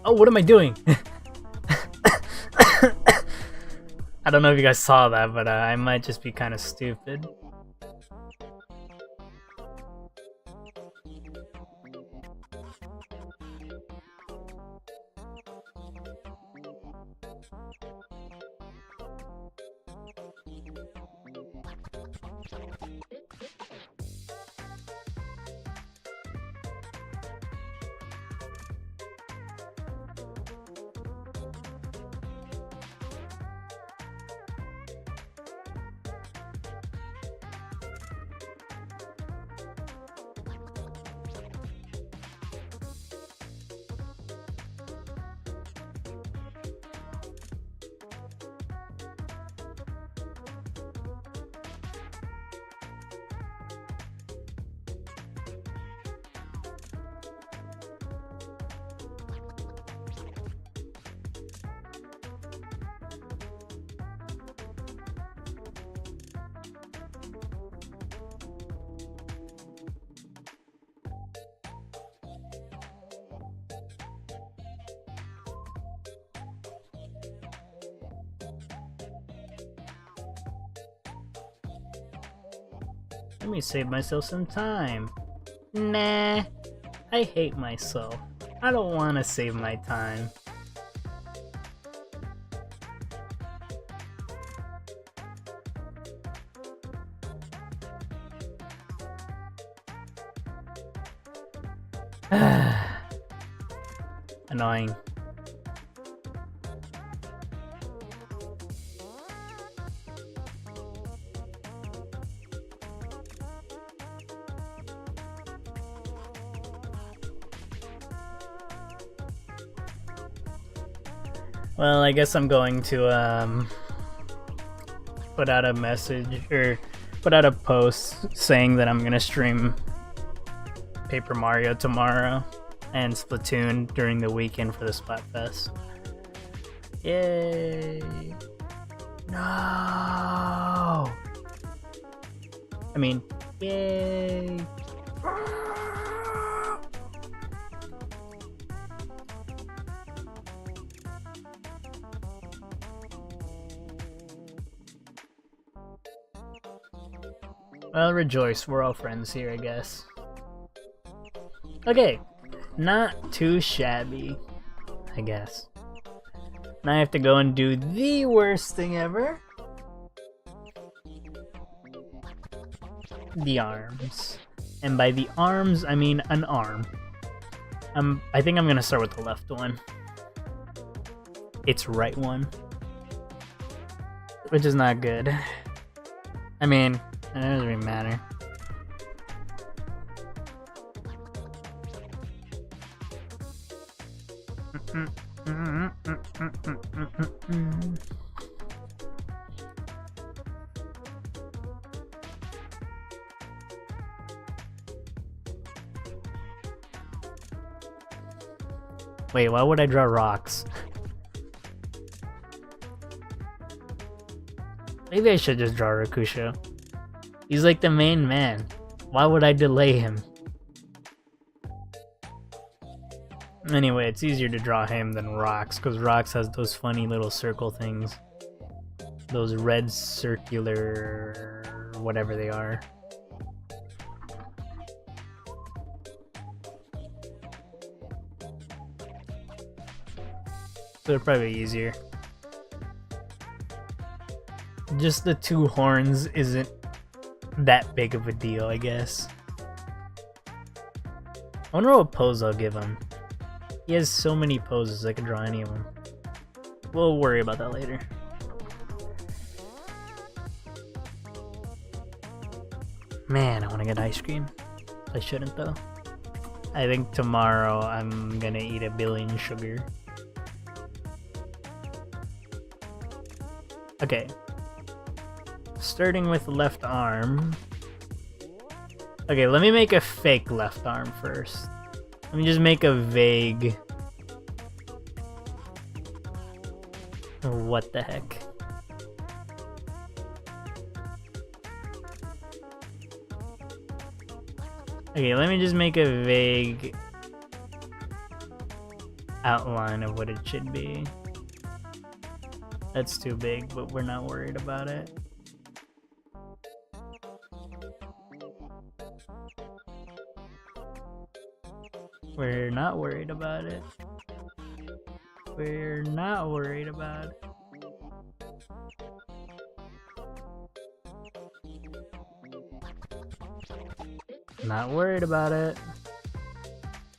Speaker 1: Oh, what am I doing? I don't know if you guys saw that, but I might just be kind of stupid. Let me save myself some time. Nah, I hate myself. I don't want to save my time. Annoying. Well, I guess I'm going to put out a message or put out a post saying that I'm gonna stream Paper Mario tomorrow and Splatoon during the weekend for the Splatfest. Yay! No! I mean, yay! Well, rejoice, we're all friends here, I guess. Okay, not too shabby, I guess. Now I have to go and do the worst thing ever. The arms. And by the arms, I mean an arm. I think I'm gonna start with the left one. It's right one. Which is not good. I mean, it doesn't really matter. Wait, why would I draw rocks? Maybe I should just draw Rakusho. He's like the main man. Why would I delay him? Anyway, it's easier to draw him than Rocks, because Rocks has those funny little circle things. Those red circular... whatever they are. So they're probably easier. Just the two horns isn't that big of a deal, I guess. I wonder what pose I'll give him. He has so many poses, I could draw any of them. We'll worry about that later. Man, I want to get ice cream. I shouldn't though. I think tomorrow I'm gonna eat 1 billion sugar. Okay. Starting with left arm. Okay, let me make a fake left arm first. Let me just make a vague... What the heck? Okay, let me just make a vague... outline of what it should be. That's too big, but we're not worried about it. We're not worried about it. We're not worried about it. Not worried about it.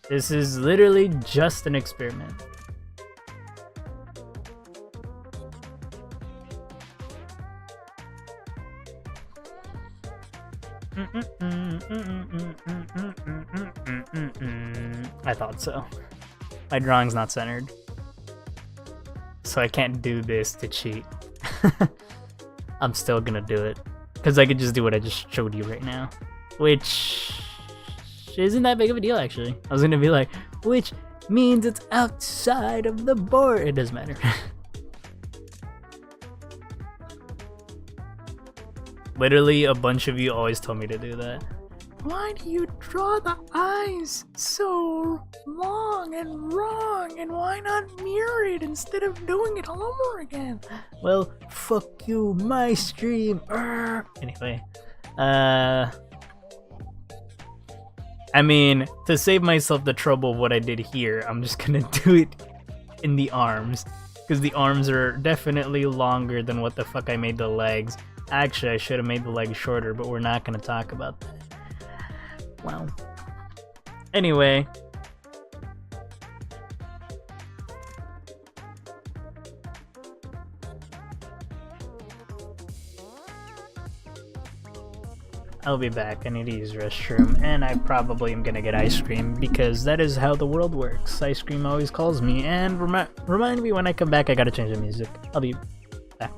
Speaker 1: This is literally just an experiment. I thought so. My drawing's not centered, so I can't do this to cheat. I'm still gonna do it, because I could just do what I just showed you right now, which isn't that big of a deal, actually. I was gonna be like, which means it's outside of the board. It doesn't matter. Literally, a bunch of you always told me to do that. Why do you draw the eyes so long and wrong? And why not mirror it instead of doing it all over again? Well, fuck you, my stream. Anyway, I mean, to save myself the trouble of what I did here, I'm just gonna do it in the arms, because the arms are definitely longer than what the fuck I made the legs. Actually, I should have made the legs shorter, but we're not gonna talk about that. Wow. Anyway. I'll be back. I need to use the restroom, and I probably am gonna get ice cream, because that is how the world works. Ice cream always calls me, and remind me when I come back I gotta change the music. I'll be back.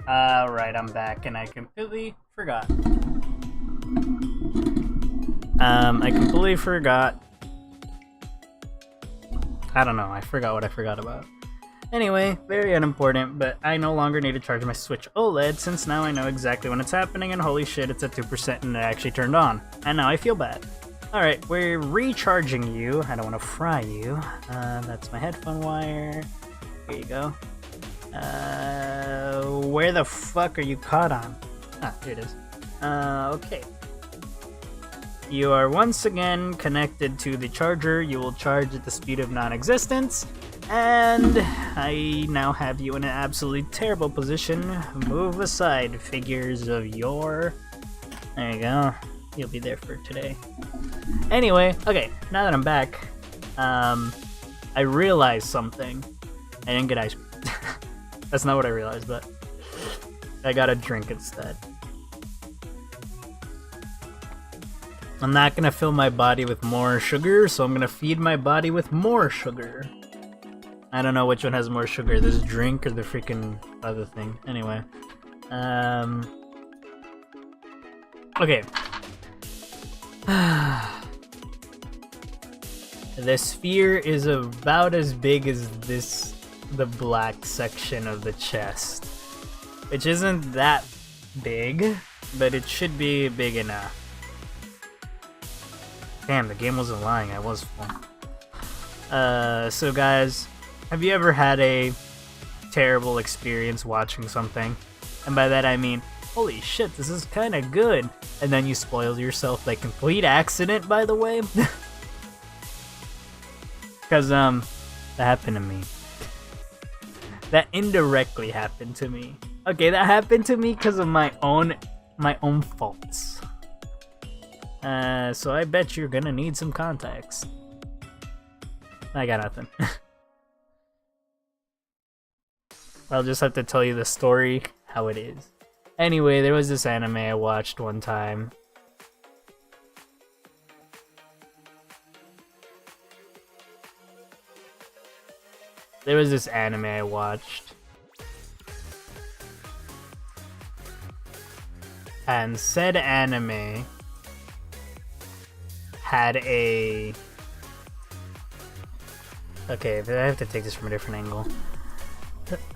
Speaker 1: Alright, I'm back, and I completely forgot. I completely forgot. I don't know, I forgot what I forgot about. Anyway, very unimportant, but I no longer need to charge my Switch OLED since now I know exactly when it's happening, and holy shit, it's at 2% and it actually turned on. And now I feel bad. Alright, we're recharging you. I don't want to fry you. That's my headphone wire. Here you go. Where the fuck are you caught on? Ah, here it is. Okay. You are once again connected to the charger. You will charge at the speed of non-existence. And I now have you in an absolutely terrible position. Move aside, figures of your... There you go. You'll be there for today. Anyway, okay, now that I'm back, I realized something. I didn't get ice cream. That's not what I realized, but I got a drink instead. I'm not gonna fill my body with more sugar, so I'm gonna feed my body with more sugar. I don't know which one has more sugar, this drink or the freaking other thing. Anyway. Okay. The sphere is about as big as the black section of the chest. Which isn't that big, but it should be big enough. Damn, the game wasn't lying, I was full. So guys, have you ever had a terrible experience watching something? And by that I mean, holy shit, this is kinda good. And then you spoil yourself by complete accident, by the way. Because, that happened to me. That indirectly happened to me. Okay, that happened to me because of my own faults. So I bet you're gonna need some context. I got nothing. I'll just have to tell you the story how it is. Anyway, there was this anime I watched one time. And said anime had a... Okay, I have to take this from a different angle.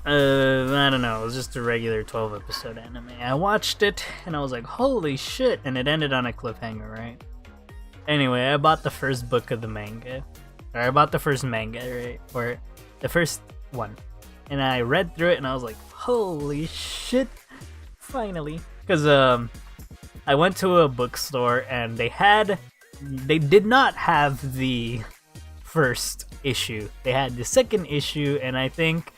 Speaker 1: I don't know, it was just a regular 12 episode anime. I watched it and I was like, holy shit, and it ended on a cliffhanger, right? Anyway, I bought the first book of the manga. Or I bought the first manga, right? Or the first one. And I read through it and I was like, holy shit, finally. Because I went to a bookstore and they did not have the first issue. They had the second issue and I think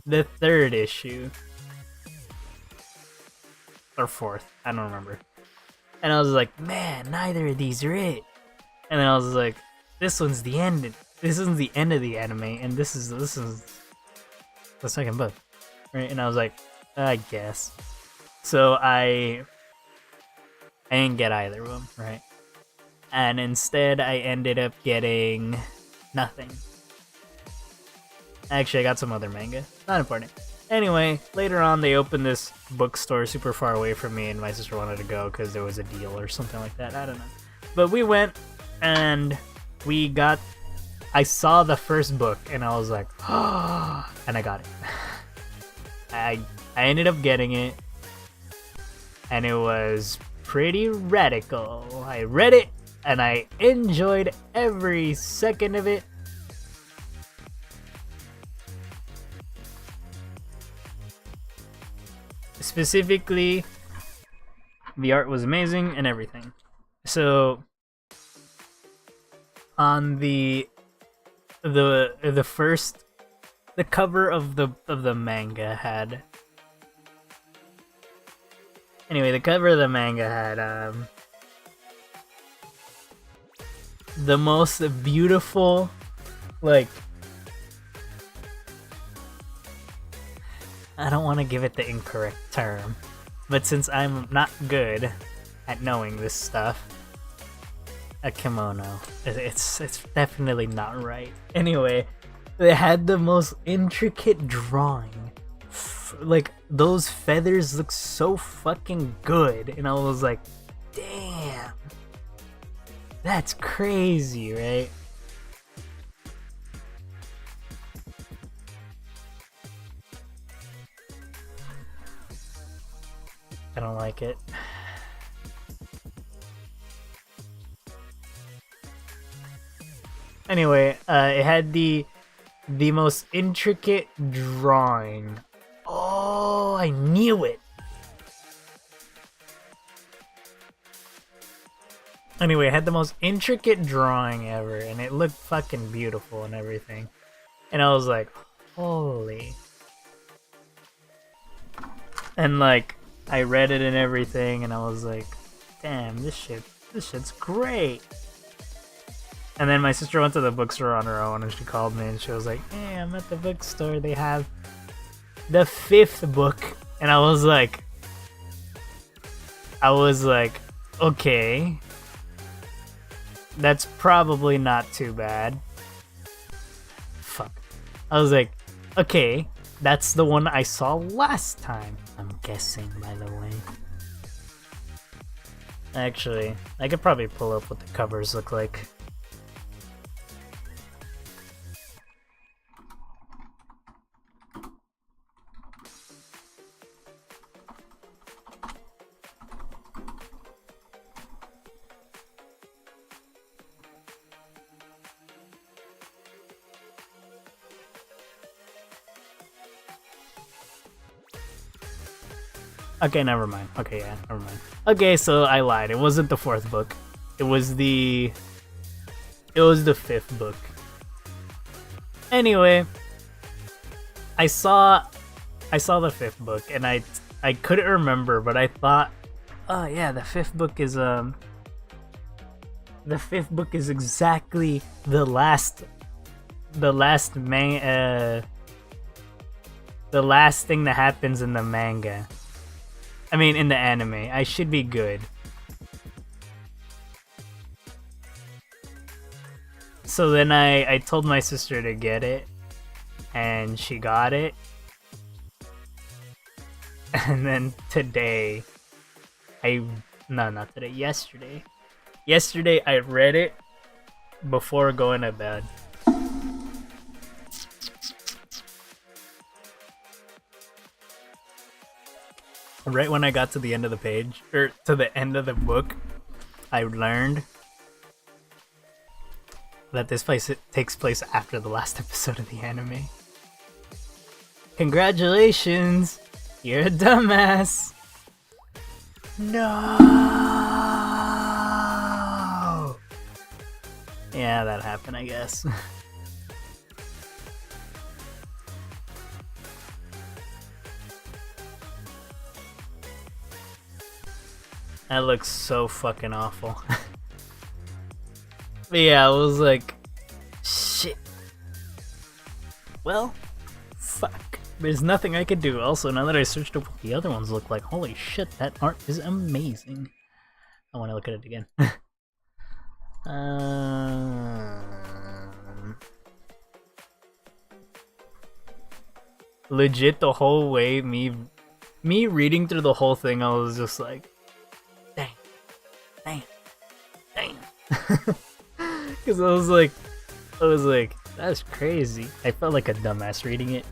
Speaker 1: the third issue. Or fourth, I don't remember. And I was like, man, neither of these are it. And then I was like, this one's the end. This isn't the end of the anime, and this is the second book, right? And I was like, I guess. So I didn't get either of them, right? And instead, I ended up getting nothing. Actually, I got some other manga. Not important. Anyway, later on, they opened this bookstore super far away from me, and my sister wanted to go because there was a deal or something like that. I don't know. But we went, and I saw the first book, and I was like, oh, and I got it. I ended up getting it, and it was pretty radical. I read it, and I enjoyed every second of it. Specifically, the art was amazing and everything. So on the cover of the manga had, anyway, the cover of the manga had the most beautiful, like, I don't want to give it the incorrect term, but since I'm not good at knowing this stuff, a kimono. It's definitely not right. Anyway, they had the most intricate drawing. Like, those feathers look so fucking good, and I was like, damn, that's crazy, right? I don't like it. Anyway, it had the most intricate drawing. Oh, I knew it. Anyway, it had the most intricate drawing ever, and it looked fucking beautiful and everything. And I was like, holy. And like, I read it and everything, and I was like, damn, this shit's great. And then my sister went to the bookstore on her own, and she called me, and she was like, hey, I'm at the bookstore, they have the 5th book. And I was like, okay, that's probably not too bad. Fuck. I was like, okay, that's the one I saw last time. I'm guessing, by the way. Actually, I could probably pull up what the covers look like. Okay, never mind. Okay, yeah, never mind. Okay, so I lied. It wasn't the 4th book. It was the 5th book. Anyway, I saw the 5th book, and I couldn't remember, but I thought, oh yeah, the 5th book is exactly the last the last thing that happens in the manga. I mean, in the anime. I should be good. So then I told my sister to get it, and she got it. And then today, not today, yesterday. Yesterday I read it before going to bed. Right when I got to the end of the page, or to the end of the book, I learned that this place takes place after the last episode of the anime. Congratulations! You're a dumbass! No! Yeah, that happened, I guess. That looks so fucking awful. But yeah, I was like, shit. Well, fuck. There's nothing I could do. Also, now that I searched up what the other ones look like, holy shit, that art is amazing. I want to look at it again. Legit, the whole way, me reading through the whole thing, I was just like, damn. Because I was like, that's crazy. I felt like a dumbass reading it.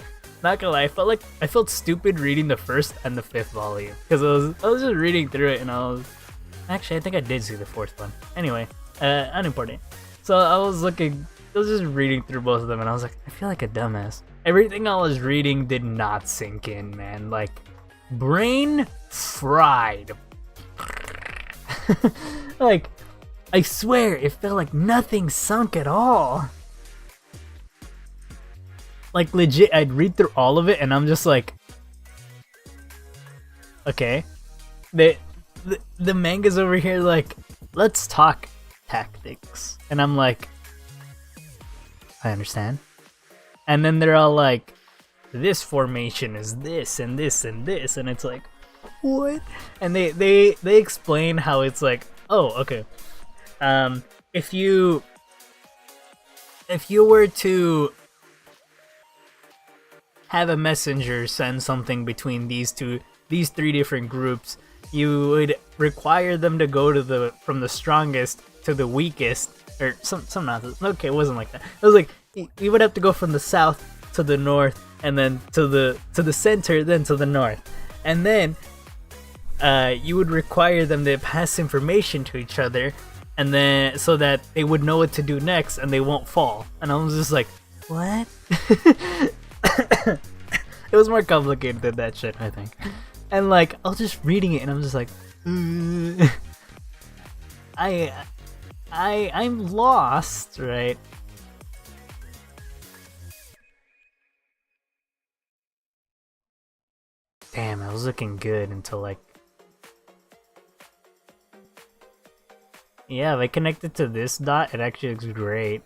Speaker 1: Not gonna lie, I felt stupid reading the first and the fifth volume. Because I was just reading through it, and actually, I think I did see the fourth one. Anyway, unimportant. So I was just reading through both of them, and I was like, I feel like a dumbass. Everything I was reading did not sink in, man. Like, brain fried. Like, I swear, it felt like nothing sunk at all. Like, legit, I'd read through all of it, and I'm just like, okay. The manga's over here like, let's talk tactics. And I'm like, I understand. And then they're all like, this formation is this, and this, and this. And it's like, what? And they explain how it's like, oh, okay. If you were to have a messenger send something between these three different groups, you would require them to go to from the strongest to the weakest, or some nonsense. Okay, it wasn't like that. It was like you would have to go from the south to the north, and then to the center, then to the north, and then you would require them to pass information to each other, and then so that they would know what to do next and they won't fall. And I was just like, what? It was more complicated than that shit, I think. And like, I was just reading it and I'm just like, I'm lost, right? Damn, I was looking good until like, yeah, if I connect it to this dot, it actually looks great.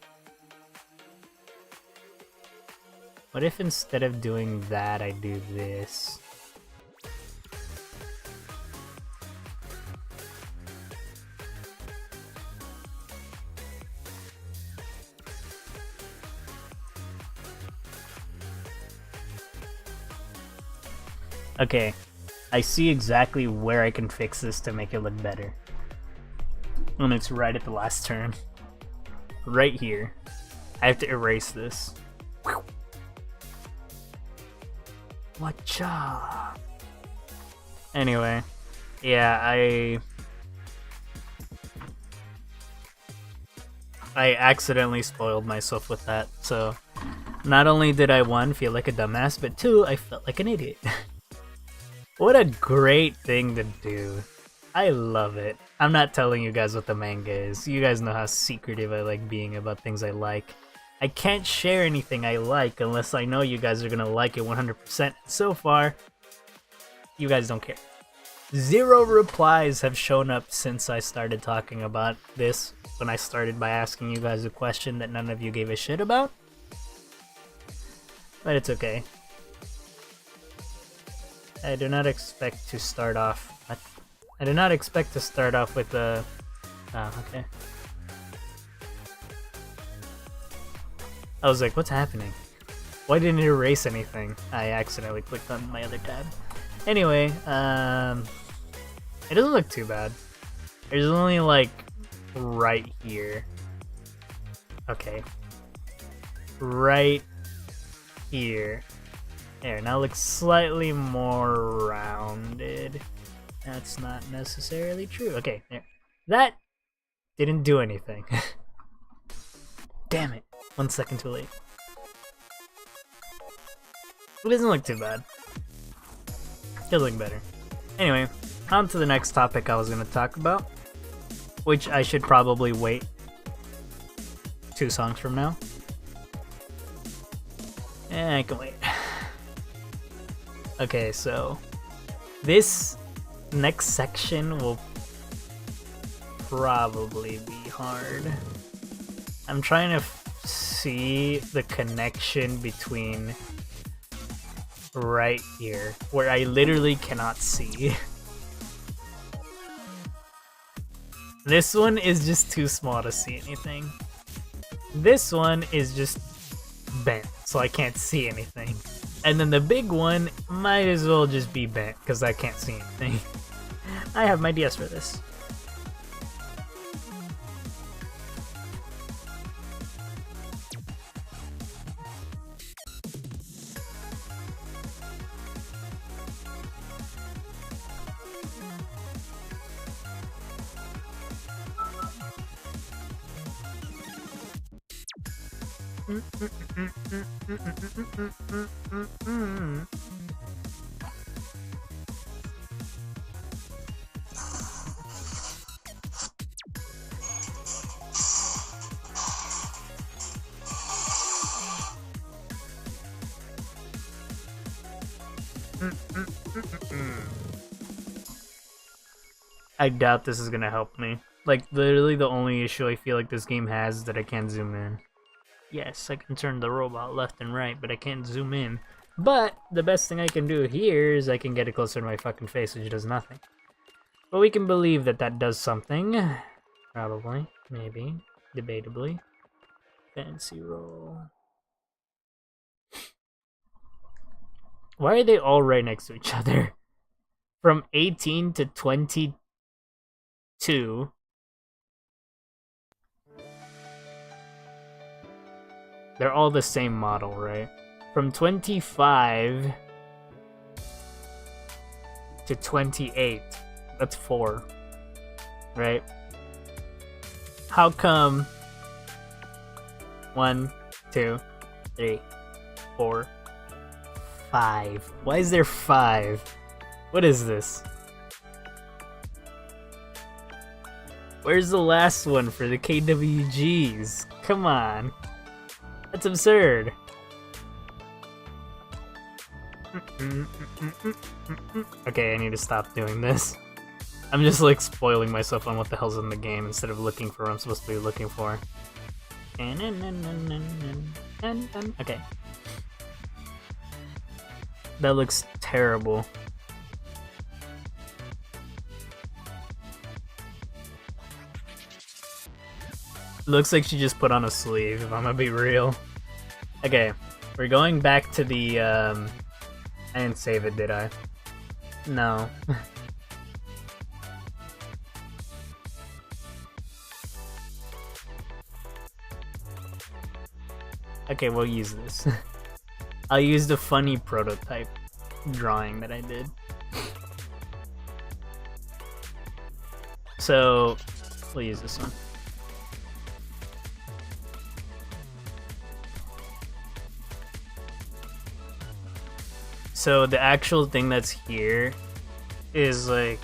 Speaker 1: What if instead of doing that, I do this? Okay, I see exactly where I can fix this to make it look better. And it's right at the last turn. Right here. I have to erase this. Whatcha? Anyway, yeah, I accidentally spoiled myself with that, so not only did I, one, feel like a dumbass, but two, I felt like an idiot. What a great thing to do. I love it. I'm not telling you guys what the manga is. You guys know how secretive I like being about things I like. I can't share anything I like unless I know you guys are gonna like it 100%. So far, you guys don't care. 0 replies have shown up since I started talking about this, when I started by asking you guys a question that none of you gave a shit about. But it's okay. I do not expect to start off. I do not expect to start off with a. Oh, okay. I was like, what's happening? Why didn't it erase anything? I accidentally clicked on my other tab. Anyway, it doesn't look too bad. There's only like right here. Okay. Right here. There, now it looks slightly more rounded. That's not necessarily true. Okay, there. That didn't do anything. Damn it. 1 second too late. It doesn't look too bad. Could look better. Anyway, on to the next topic I was going to talk about, which I should probably wait 2 songs from now. I can wait. Okay, so this next section will probably be hard. I'm trying to see the connection between right here, where I literally cannot see. This one is just too small to see anything. This one is just bent, so I can't see anything. And then the big one might as well just be bent, because I can't see anything. I have my DS for this. I doubt this is gonna help me. Like, literally the only issue I feel like this game has is that I can't zoom in. Yes, I can turn the robot left and right, but I can't zoom in. But the best thing I can do here is I can get it closer to my fucking face, which does nothing. But we can believe that that does something. Probably. Maybe. Debatably. Fancy roll. Why are they all right next to each other? From 18 to 22. They're all the same model, right? From 25 to 28. That's 4. Right? How come 1, 2, 3, 4, 5? Why is there 5? What is this? Where's the last one for the KWGs? Come on. That's absurd. Okay, I need to stop doing this. I'm just like spoiling myself on what the hell's in the game instead of looking for what I'm supposed to be looking for. Okay. That looks terrible. Looks like she just put on a sleeve, if I'm gonna be real. Okay, we're going back to the, I didn't save it, did I? No. Okay, we'll use this. I'll use the funny prototype drawing that I did. So, we'll use this one. So the actual thing that's here is like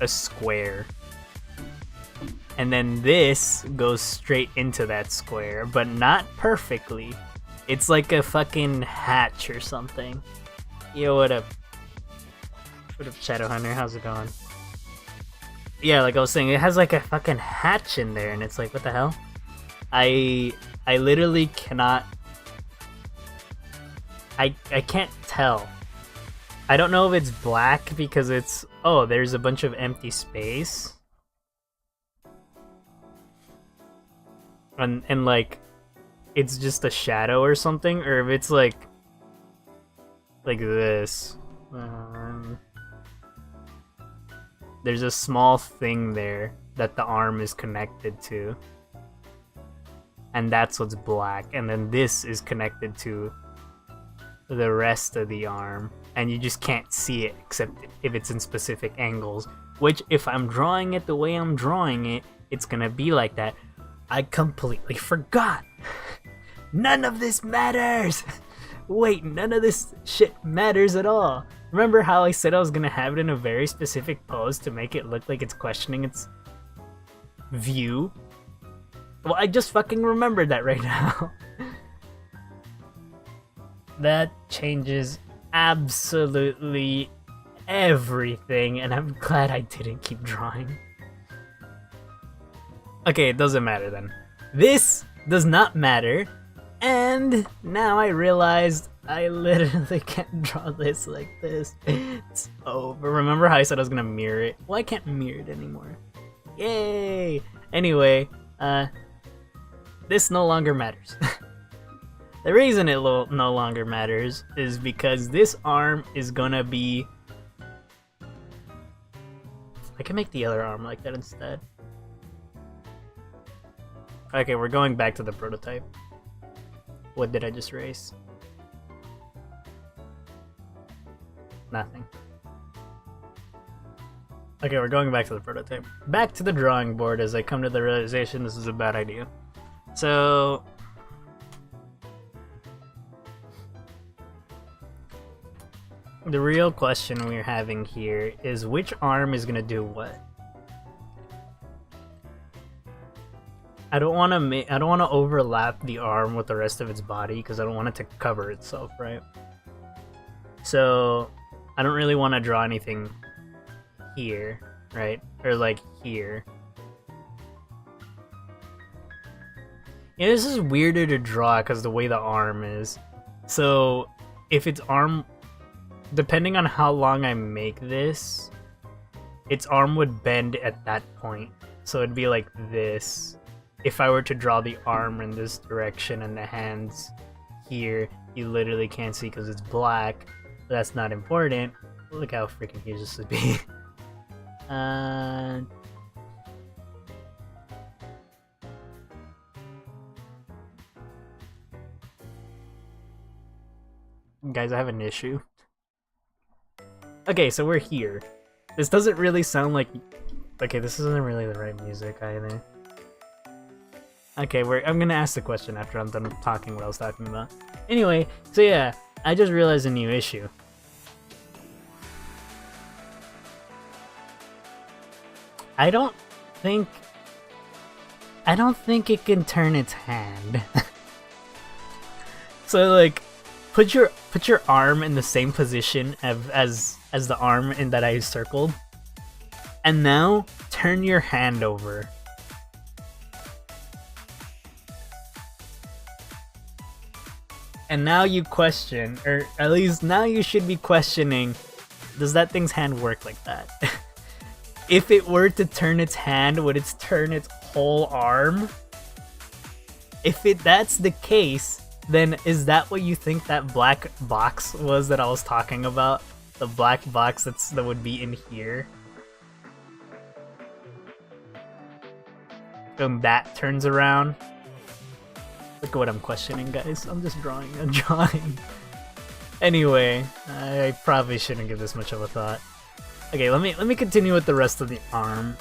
Speaker 1: a square. And then this goes straight into that square, but not perfectly. It's like a fucking hatch or something. Yo, what up? What up, Shadowhunter? How's it going? Yeah, like I was saying, it has like a fucking hatch in there, and it's like, what the hell? I literally cannot I can't tell. I don't know if it's black because it's... Oh, there's a bunch of empty space. And like, it's just a shadow or something, or if it's like this. There's a small thing there that the arm is connected to. And that's what's black. And then this is connected to the rest of the arm. And you just can't see it except if it's in specific angles. Which, if I'm drawing it the way I'm drawing it, it's gonna be like that. I completely forgot! None of this matters! Wait, none of this shit matters at all. Remember how I said I was gonna have it in a very specific pose to make it look like it's questioning its view? Well, I just fucking remembered that right now. That changes absolutely everything, and I'm glad I didn't keep drawing. Okay, it doesn't matter then. This does not matter, and now I realized I literally can't draw this like this. It's over. Remember how I said I was gonna mirror it? Well, I can't mirror it anymore. Yay! Anyway, this no longer matters. The reason it no longer matters is because this arm is gonna be... I can make the other arm like that instead. Okay, we're going back to the prototype. What did I just erase? Nothing. Okay, we're going back to the prototype. Back to the drawing board as I come to the realization this is a bad idea. So... the real question we're having here is which arm is gonna do what? I don't want to overlap the arm with the rest of its body because I don't want it to cover itself, right? So I don't really want to draw anything here, right? Or like here. Yeah, this is weirder to draw because the way the arm is. So if its arm, depending on how long I make this, its arm would bend at that point. So it'd be like this. If I were to draw the arm in this direction and the hands here, you literally can't see because it's black. But that's not important. Look how freaking huge this would be. Guys, I have an issue. Okay, so we're here. This doesn't really sound like... Okay, this isn't really the right music either. Okay, I'm gonna ask the question after I'm done talking what I was talking about. Anyway, so yeah, I just realized a new issue. I don't think it can turn its hand. So like, put your arm in the same position as the arm in that I circled, and now turn your hand over. And now you question, or at least now you should be questioning, does that thing's hand work like that? If it were to turn its hand, would it turn its whole arm? If that's the case, then is that what you think that black box was that I was talking about? The black box that would be in here? And that turns around? Look at what I'm questioning, guys. I'm just drawing a drawing. Anyway, I probably shouldn't give this much of a thought. Okay, let me continue with the rest of the arm.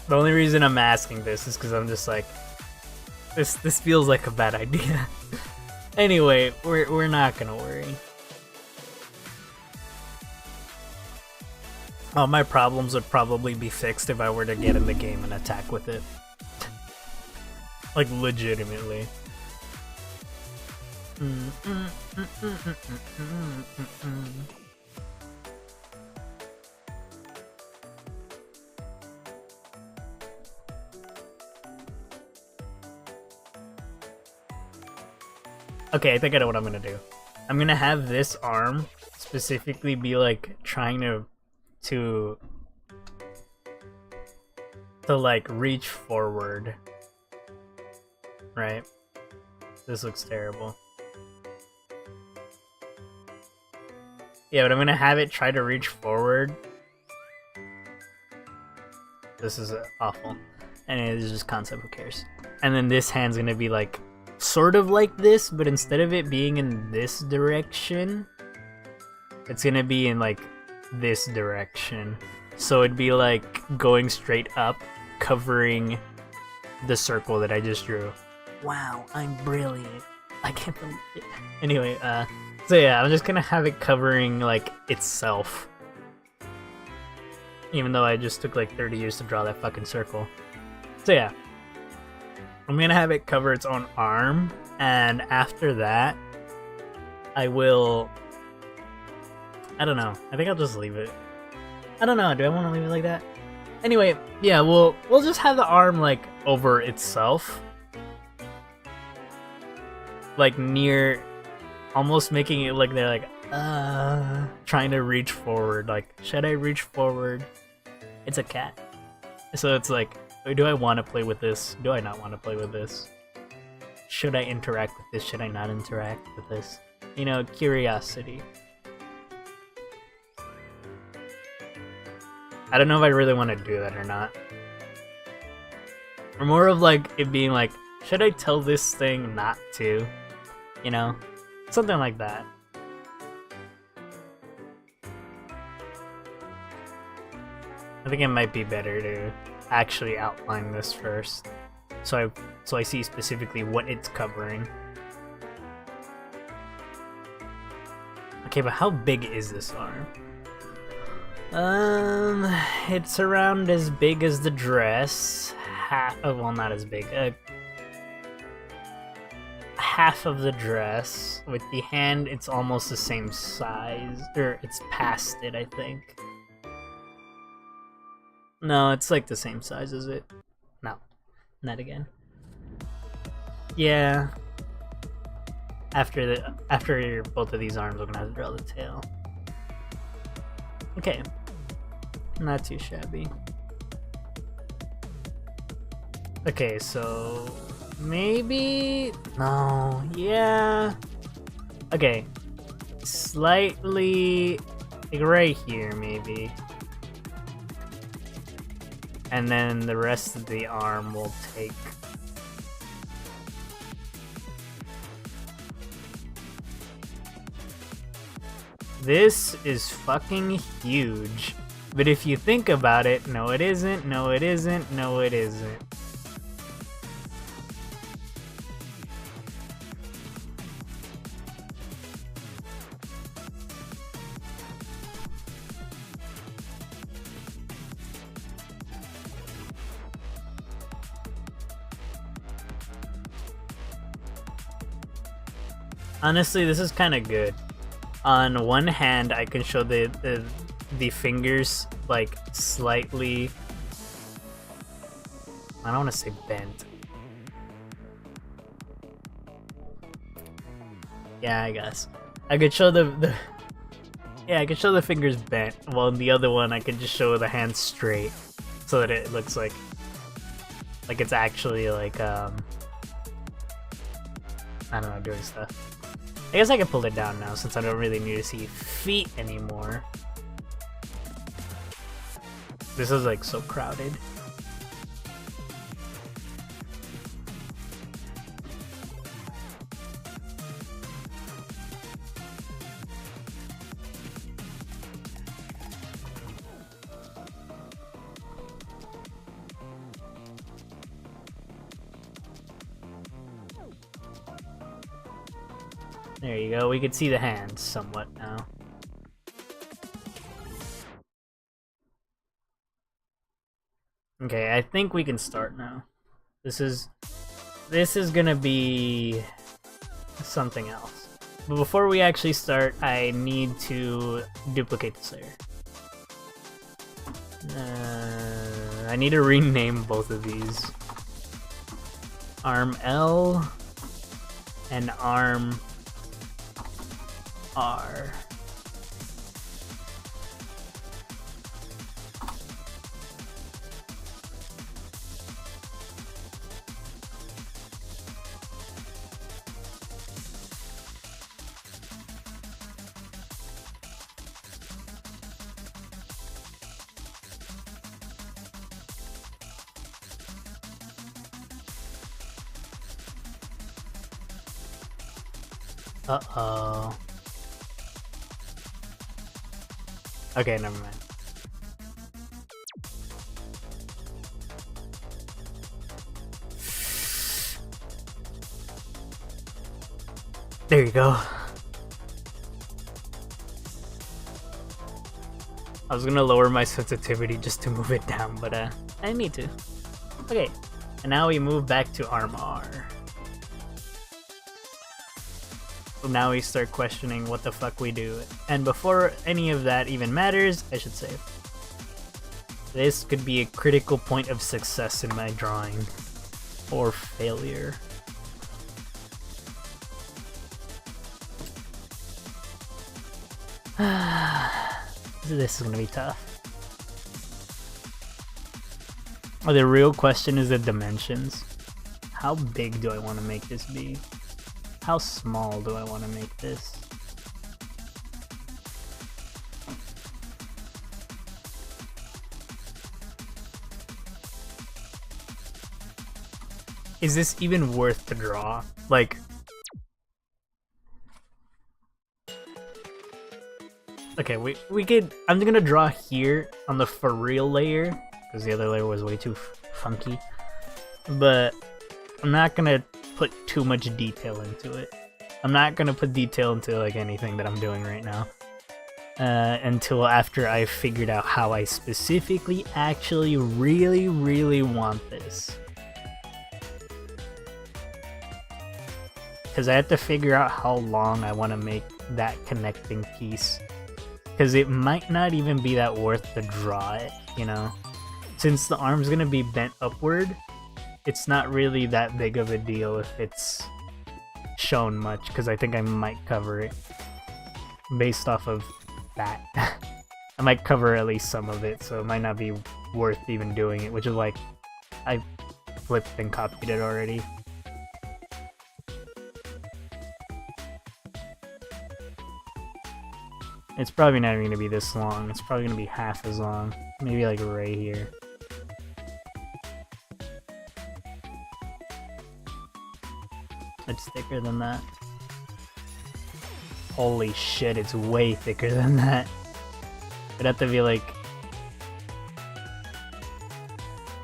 Speaker 1: The only reason I'm asking this is because I'm just like, this feels like a bad idea. Anyway, we're not gonna worry. All my problems would probably be fixed if I were to get in the game and attack with it. Like, legitimately. Okay, I think I know what I'm gonna do. I'm gonna have this arm specifically be like trying to like reach forward. Right? This looks terrible. Yeah, but I'm gonna have it try to reach forward. This is awful. And it is just concept, who cares? And then this hand's gonna be like, sort of like this, but instead of it being in this direction, it's gonna be in like this direction. So it'd be like going straight up, covering the circle that I just drew. Wow, I'm brilliant. I can't believe it. Anyway, so yeah, I'm just gonna have it covering like itself. Even though I just took like 30 years to draw that fucking circle. So yeah, I'm gonna have it cover its own arm, and after that, I will... I don't know. I think I'll just leave it. I don't know. Do I want to leave it like that? Anyway, yeah, we'll just have the arm like over itself, like near, almost making it like they're like trying to reach forward. Like, should I reach forward? It's a cat, so it's like, do I want to play with this? Do I not want to play with this? Should I interact with this? Should I not interact with this? You know, curiosity. I don't know if I really want to do that or not. Or more of like it being like, should I tell this thing not to? You know? Something like that. I think it might be better to actually outline this first. So I see specifically what it's covering. Okay, but how big is this arm? It's around as big as the dress. Well, not as big. Half of the dress. With the hand, it's almost the same size. Or it's past it, I think. No, it's like the same size as it. No, not again. Yeah. After both of these arms, we're gonna have to draw the tail. Okay. Not too shabby. Okay, so maybe... No, yeah. Okay. Slightly like right here, maybe. And then the rest of the arm will take... This is fucking huge. But if you think about it, no it isn't, no it isn't, no it isn't. Honestly, this is kind of good. On one hand, I can show the fingers like slightly, I don't want to say bent. Yeah, I guess I could show I could show the fingers bent, while in the other one I could just show the hand straight, so that it looks like it's actually like I don't know, doing stuff. I guess I can pull it down now since I don't really need to see feet anymore. This is like so crowded. There you go, we can see the hands somewhat now. Okay, I think we can start now. This is gonna be something else. But before we actually start, I need to duplicate this layer. I need to rename both of these. Arm L. and arm R. Uh-oh. Okay, never mind. There you go. I was gonna lower my sensitivity just to move it down, but I need to. Okay, and now we move back to arm R. So now we start questioning what the fuck we do. And before any of that even matters, I should say, this could be a critical point of success in my drawing. Or failure. This is gonna be tough. Oh, the real question is the dimensions. How big do I want to make this be? How small do I want to make this? Is this even worth to draw? Like, okay, we could. I'm gonna draw here on the for real layer because the other layer was way too funky. But I'm not gonna put too much detail into it. I'm not gonna put detail into like anything that I'm doing right now until after I've figured out how I specifically actually really want this. Because I have to figure out how long I want to make that connecting piece. Because it might not even be that worth to draw it, you know? Since the arm's gonna be bent upward, it's not really that big of a deal if it's shown much, because I think I might cover it based off of that. I might cover at least some of it, so it might not be worth even doing it, which is like, I flipped and copied it already. It's probably not even going to be this long, it's probably going to be half as long, maybe like right here. It's thicker than that. Holy shit, it's way thicker than that. It'd have to be like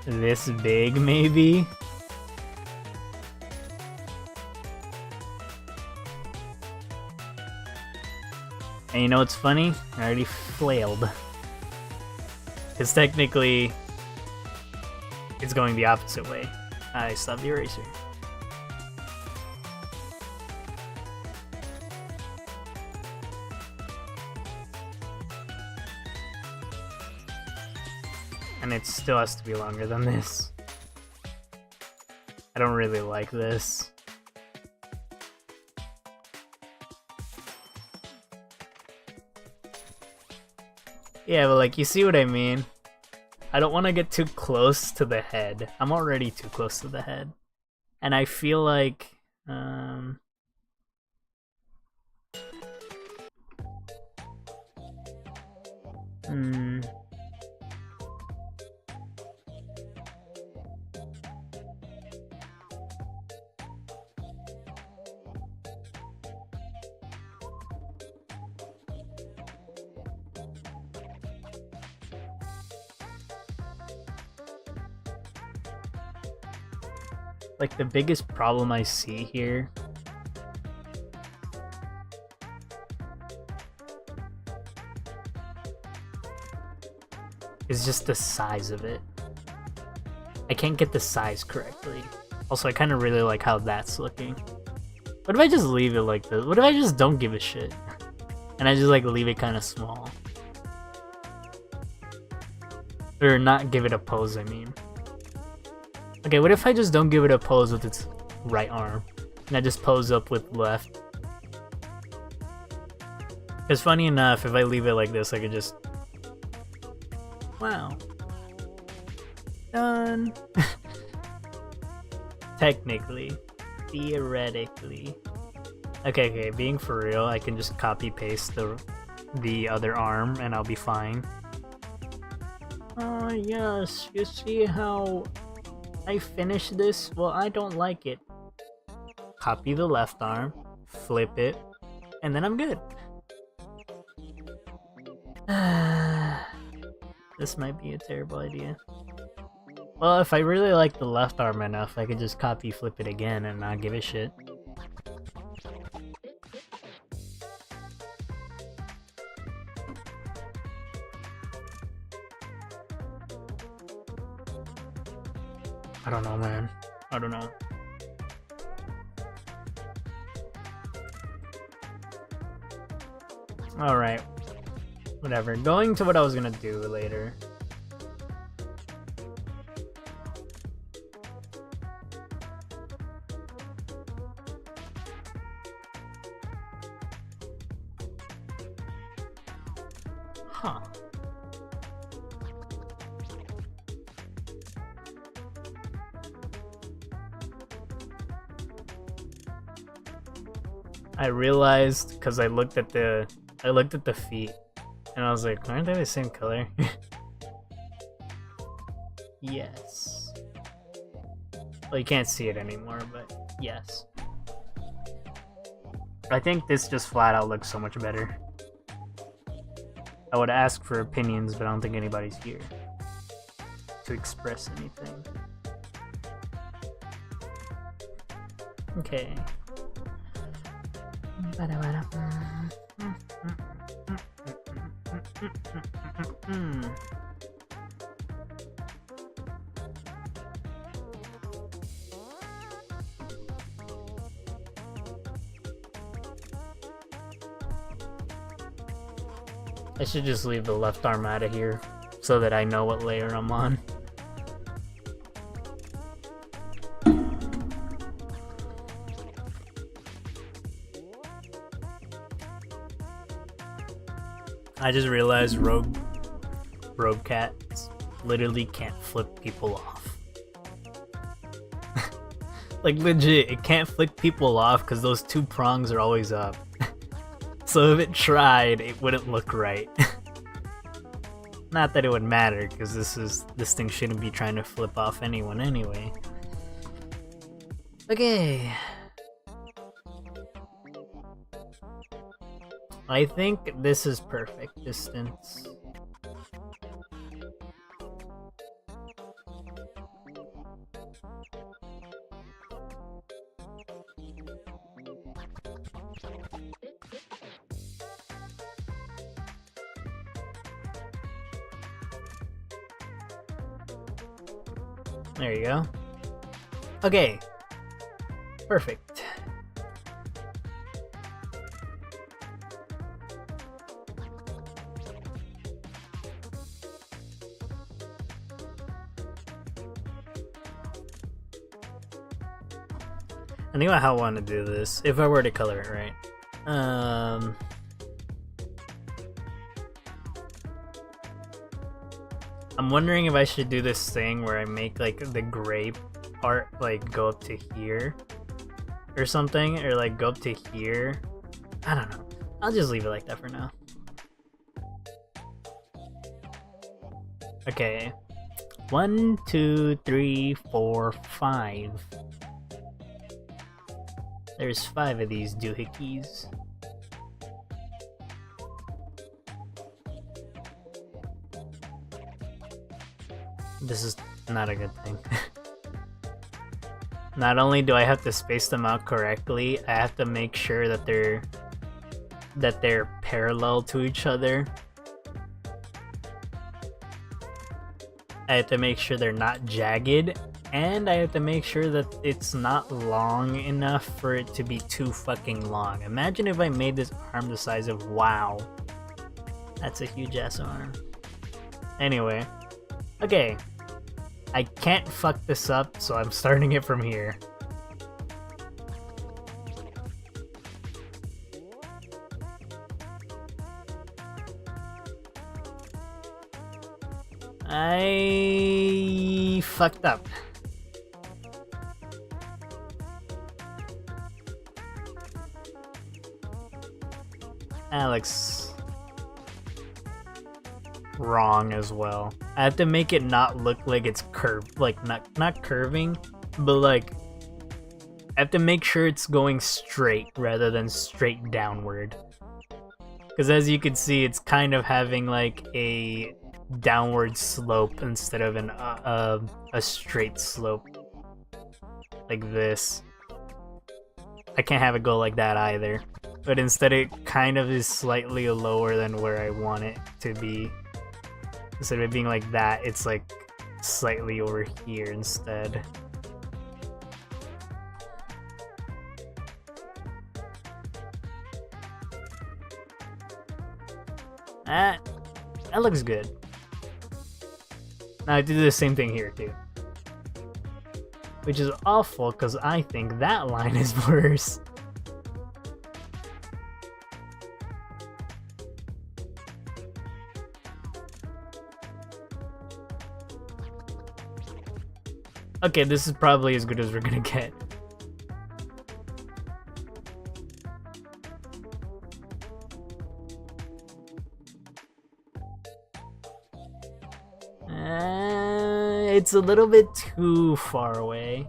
Speaker 1: this big, maybe? And you know what's funny? I already flailed. Because technically, it's going the opposite way. I stopped the eraser. And it still has to be longer than this. I don't really like this. Yeah, but like, you see what I mean? I don't want to get too close to the head. I'm already too close to the head. And I feel like... like, the biggest problem I see here is just the size of it. I can't get the size correctly. Also, I kind of really like how that's looking. What if I just leave it like this? What if I just don't give a shit? And I just like leave it kind of small? Or not give it a pose, I mean. Okay, what if I just don't give it a pose with its right arm? And I just pose up with left. Because funny enough, if I leave it like this, I could just... Wow. Done. Technically. Theoretically. Okay, being for real, I can just copy paste the other arm and I'll be fine. Oh yes, you see how I finished this? Well, I don't like it. Copy the left arm, flip it, and then I'm good. This might be a terrible idea. Well, if I really like the left arm enough, I could just copy flip it again and not give a shit. I don't know, man. I don't know. Alright. Whatever. Going to what I was gonna do later. Huh. I realized because I looked at the feet and I was like, aren't they the same color? Yes. Well, you can't see it anymore, but yes. I think this just flat out looks so much better. I would ask for opinions, but I don't think anybody's here to express anything. Okay. I should just leave the left arm out of here so that I know what layer I'm on. I just realized BlobbyCat literally can't flip people off. Like legit, it can't flick people off because those two prongs are always up. So if it tried, it wouldn't look right. Not that it would matter, because this thing shouldn't be trying to flip off anyone anyway. Okay. I think this is perfect distance. There you go. Okay. Perfect. I think about how I want to do this, if I were to color it right. I'm wondering if I should do this thing where I make like the gray part like go up to here or something, or like go up to here. I don't know. I'll just leave it like that for now. Okay. 1, 2, 3, 4, 5. There's 5 of these doohickeys. This is not a good thing. Not only do I have to space them out correctly, I have to make sure that they're parallel to each other. I have to make sure they're not jagged, and I have to make sure that it's not long enough for it to be too fucking long. Imagine if I made this arm the size of WoW. That's a huge ass arm. Anyway, okay. I can't fuck this up, so I'm starting it from here. I fucked up. That looks wrong as well. I have to make it not look like it's curved, like not curving, but like I have to make sure it's going straight rather than straight downward. Because as you can see, it's kind of having like a downward slope instead of a straight slope like this. I can't have it go like that either. But instead it kind of is slightly lower than where I want it to be. Instead of it being like that, it's like slightly over here instead. That looks good. Now I do the same thing here too. Which is awful because I think that line is worse. Okay, this is probably as good as we're gonna get. It's a little bit too far away.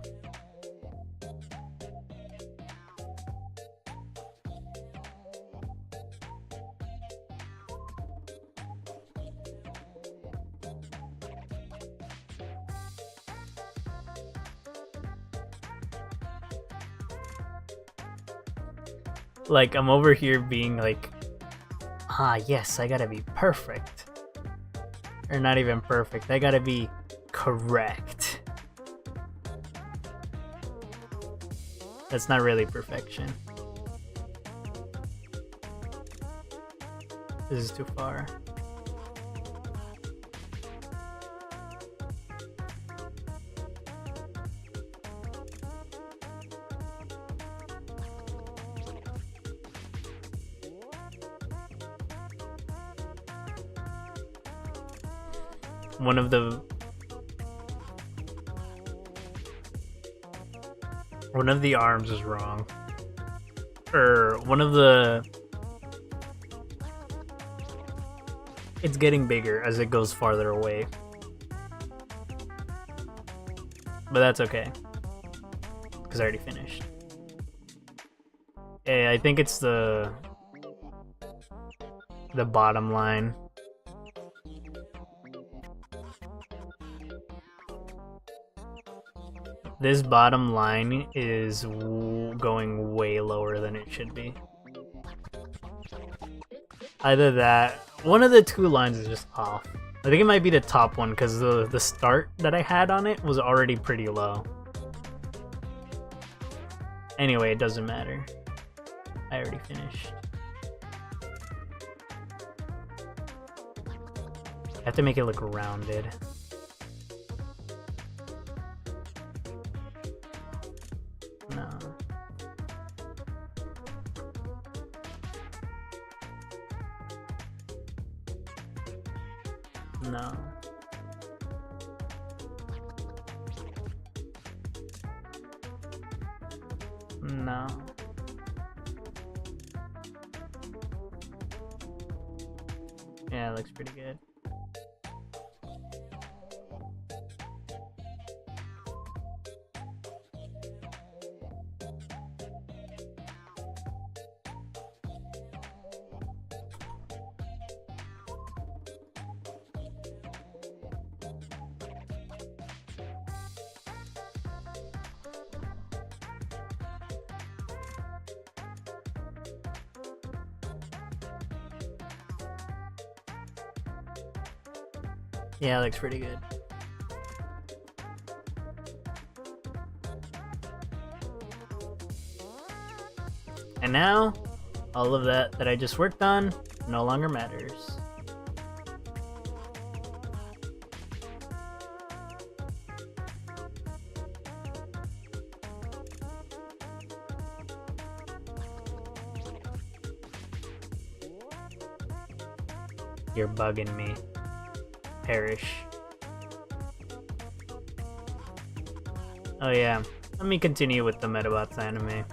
Speaker 1: Like, I'm over here being like, ah, yes, I gotta be perfect. Or not even perfect, I gotta be correct. That's not really perfection. This is too far. One of the arms is wrong. Or one of the... It's getting bigger as it goes farther away. But that's okay. Because I already finished. Hey, I think it's the bottom line. This bottom line is going way lower than it should be. Either that, one of the two lines is just off. I think it might be the top one because the start that I had on it was already pretty low. Anyway, it doesn't matter. I already finished. I have to make it look rounded. No. No. No. Yeah, it looks pretty good. Yeah, it looks pretty good. And now, all of that I just worked on no longer matters. You're bugging me. Perish. Oh yeah, let me continue with the Medabots anime.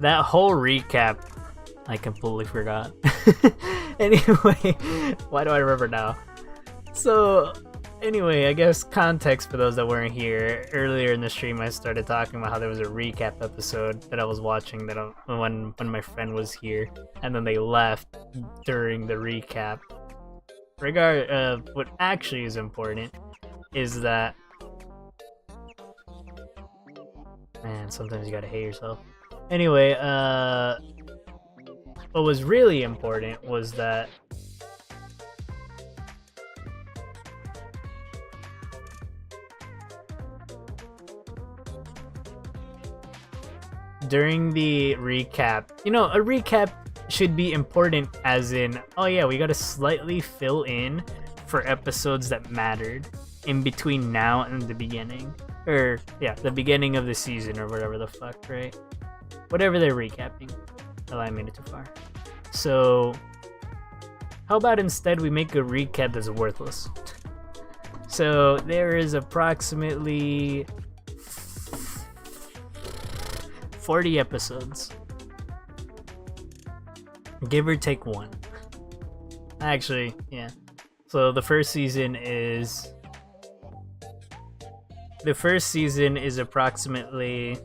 Speaker 1: That whole recap, I completely forgot. Anyway, why do I remember now? So, anyway, I guess context for those that weren't here. Earlier in the stream, I started talking about how there was a recap episode that I was watching when my friend was here, and then they left during the recap. What actually is important is that, man, sometimes you gotta hate yourself. Anyway, what was really important was that during the recap, you know, a recap should be important as in, oh yeah, we gotta slightly fill in for episodes that mattered in between now and the beginning. Or, yeah, the beginning of the season or whatever the fuck, right? Whatever they're recapping. Oh, I made it too far. So, how about instead we make a recap that's worthless? So, there is approximately 40 episodes. Give or take one. Actually, yeah. So the first season is approximately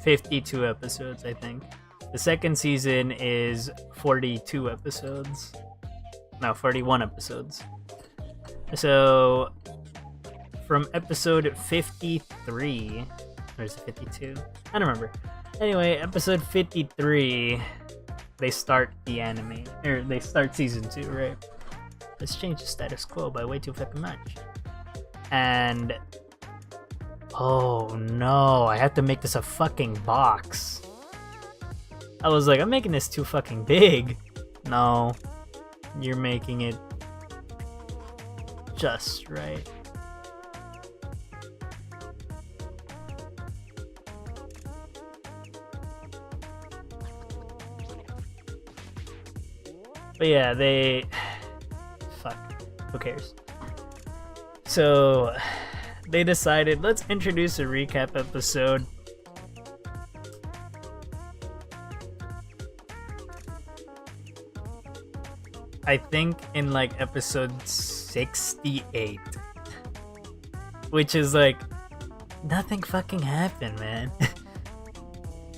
Speaker 1: 52 episodes, I think. The second season is 42 episodes. No, 41 episodes. So from episode 53, or is it 52? I don't remember. Anyway, episode 53, they start the anime, or they start season 2, right? Let's change the status quo by way too fucking much. And oh no, I have to make this a fucking box. I was like, I'm making this too fucking big. No, you're making it just right. But yeah, fuck, who cares? So they decided, let's introduce a recap episode. I think in like episode 68, which is like, nothing fucking happened, man.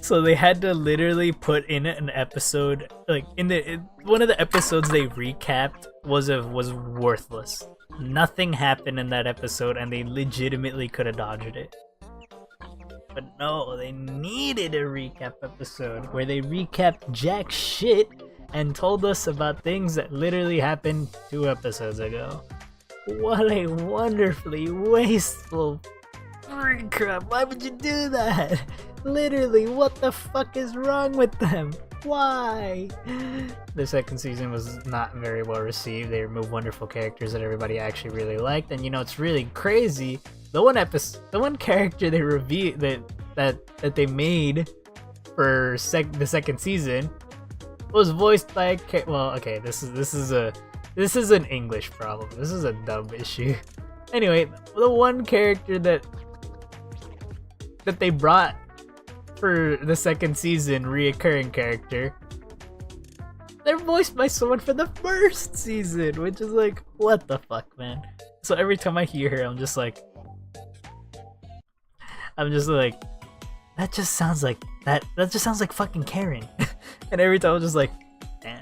Speaker 1: So they had to literally put in an episode, like one of the episodes they recapped was worthless. Nothing happened in that episode, and they legitimately could have dodged it. But no, they needed a recap episode where they recapped jack shit and told us about things that literally happened 2 episodes ago. What a wonderfully wasteful recap! Why would you do that? Literally, what the fuck is wrong with them? Why? The second season was not very well received. They removed wonderful characters that everybody actually really liked, and you know it's really crazy. The one character they reviewed that they made for the second season was voiced by this is an English problem. This is a dub issue. Anyway, the one character that they brought for the second season, reoccurring character, they're voiced by someone for the first season, which is like, what the fuck, man? So every time I hear her, I'm just like, that just sounds like fucking Karen. And every time I'm just like, eh.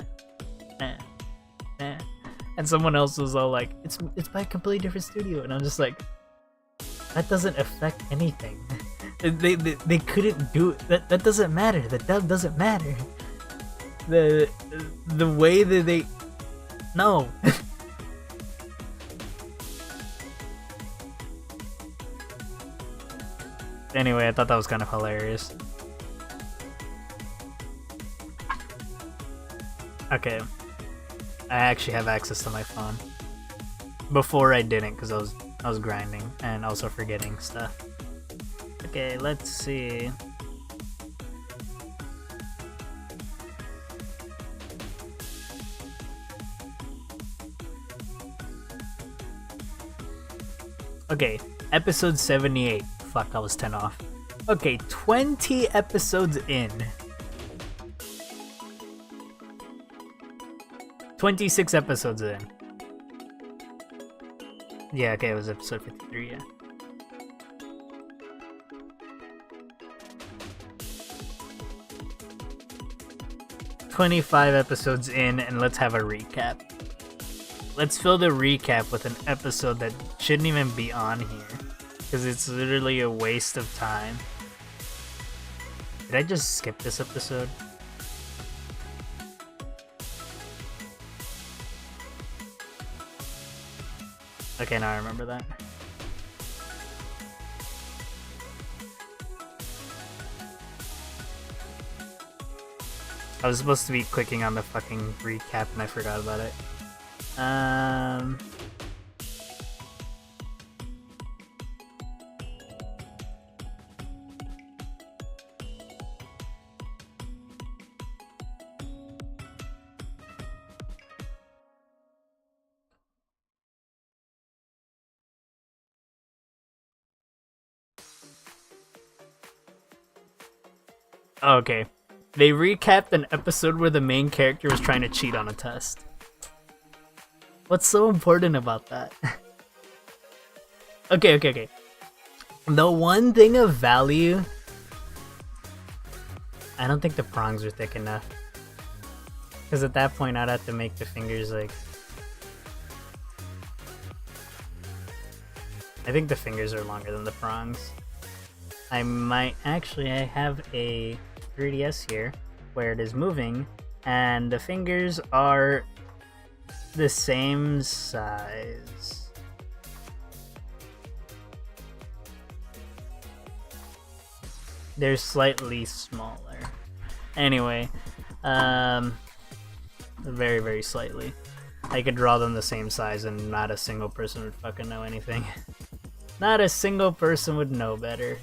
Speaker 1: And someone else was all like, it's by a completely different studio, and I'm just like, that doesn't affect anything. They couldn't do it. That doesn't matter. The dub doesn't matter. The way that they no. Anyway, I thought that was kind of hilarious. Okay, I actually have access to my phone. Before I didn't, because I was grinding and also forgetting stuff. Okay, let's see. Okay, episode 78, fuck, I was 10 off. Okay, 20 episodes in. 26 episodes in. Yeah, okay, it was episode 53, yeah. "25 episodes in, and let's have a recap. Let's fill the recap with an episode that shouldn't even be on here, because it's literally a waste of time." Did I just skip this episode? Okay, now I remember that. I was supposed to be clicking on the fucking recap and I forgot about it. Okay. They recapped an episode where the main character was trying to cheat on a test. What's so important about that? Okay. The one thing of value... I don't think the prongs are thick enough. Because at that point, I'd have to make the fingers like... I think the fingers are longer than the prongs. I have a 3DS here where it is moving, and the fingers are the same size. They're slightly smaller. Anyway, very, very slightly. I could draw them the same size and not a single person would fucking know anything. Not a single person would know better.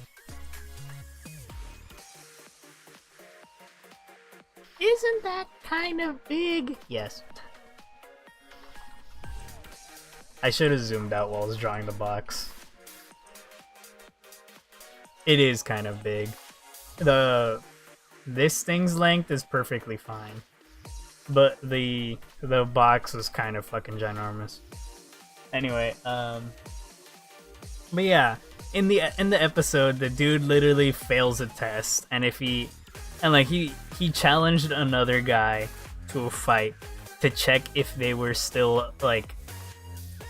Speaker 1: Isn't that kind of big? Yes. I should have zoomed out while I was drawing the box. It is kind of big. This thing's length is perfectly fine, but the box is kind of fucking ginormous. Anyway, but yeah, in the episode, the dude literally fails a test, and he challenged another guy to a fight to check if they were still like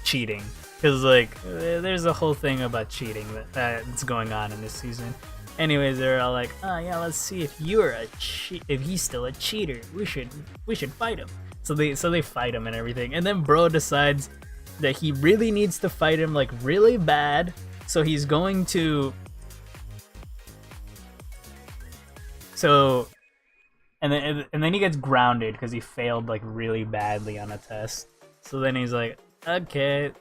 Speaker 1: cheating, because like there's a whole thing about cheating that's going on in this season. Anyways, they're all like, "Oh yeah, let's see if if he's still a cheater. We should fight him." So they fight him and everything, and then bro decides that he really needs to fight him like really bad, so he's going to. And then he gets grounded because he failed like really badly on a test. So then he's like, "Okay,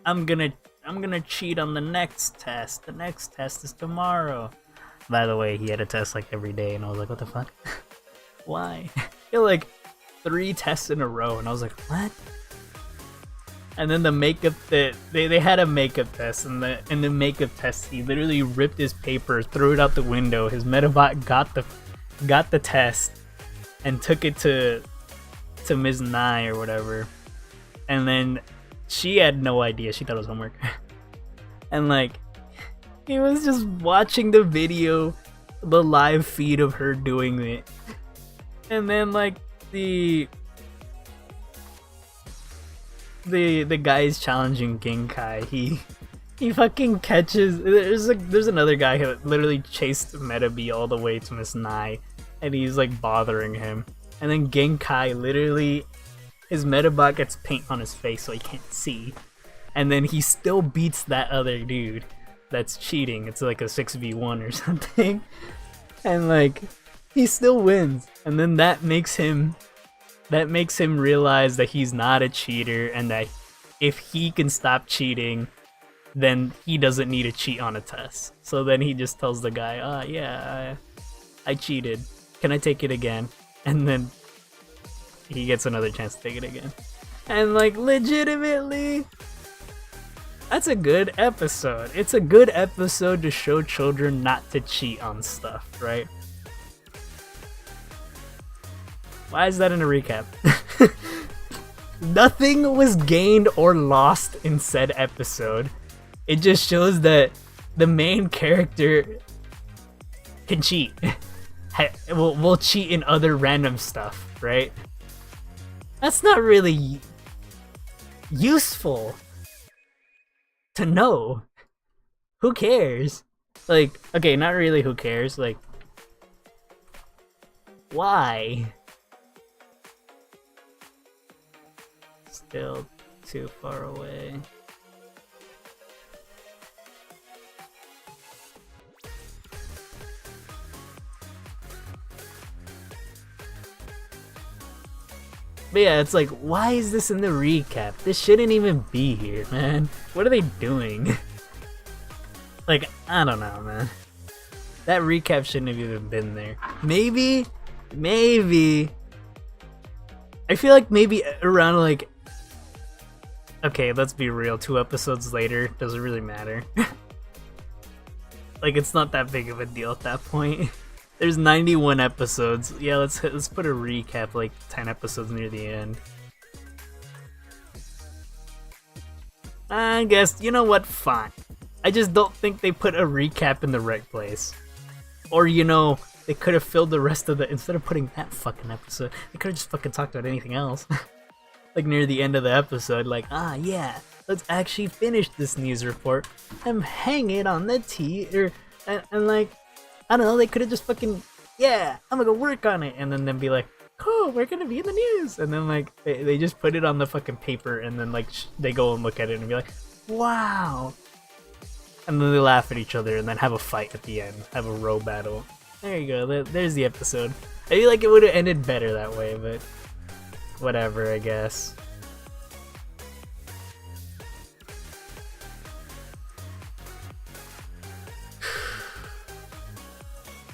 Speaker 1: I'm gonna cheat on the next test. The next test is tomorrow." By the way, he had a test like every day, and I was like, "What the fuck? Why?" He had like 3 tests in a row, and I was like, "What?" And then the makeup they had a makeup test, and in the makeup test he literally ripped his paper, threw it out the window. His Medabot got the test and took it to Ms. Nye or whatever, and then she had no idea. She thought it was homework. And like he was just watching the video, the live feed of her doing it, and then like the guy's challenging Genkai. He fucking catches. There's another guy who literally chased Medabots all the way to Miss Nye, and he's like bothering him. And then Genkai literally, his Medabot gets paint on his face so he can't see, and then he still beats that other dude that's cheating. It's like a 6v1 or something, and like he still wins. And then that makes him realize that he's not a cheater, and that if he can stop cheating, then he doesn't need to cheat on a test. So then he just tells the guy, "Oh yeah, I cheated. Can I take it again?" And then he gets another chance to take it again. And like legitimately, That's a good episode. It's a good episode to show children not to cheat on stuff, right? Why is that in a recap? Nothing was gained or lost in said episode. It just shows that the main character can cheat. Will cheat in other random stuff, right? That's not really useful to know. Who cares? Like, okay, not really who cares, like, why? Still too far away. But yeah, it's like, why is this in the recap? This shouldn't even be here, man. What are they doing? Like, I don't know, man. That recap shouldn't have even been there. Maybe. I feel like maybe around like, okay, let's be real, 2 episodes later, doesn't really matter. Like, it's not that big of a deal at that point. There's 91 episodes. Yeah, let's put a recap like 10 episodes near the end. I guess, you know what, fine. I just don't think they put a recap in the right place. Or, you know, they could have filled the rest of the, instead of putting that fucking episode, they could have just fucking talked about anything else. Like near the end of the episode, like, ah yeah, let's actually finish this news report and hang it on the and like, I don't know, they could have just fucking, yeah, I'm gonna go work on it, and then be like, cool, we're gonna be in the news, and then like, they just put it on the fucking paper, and then like, they go and look at it and be like, wow, and then they laugh at each other, and then have a fight at the end, have a row battle. There you go, there's the episode. I feel like it would have ended better that way, but whatever, I guess.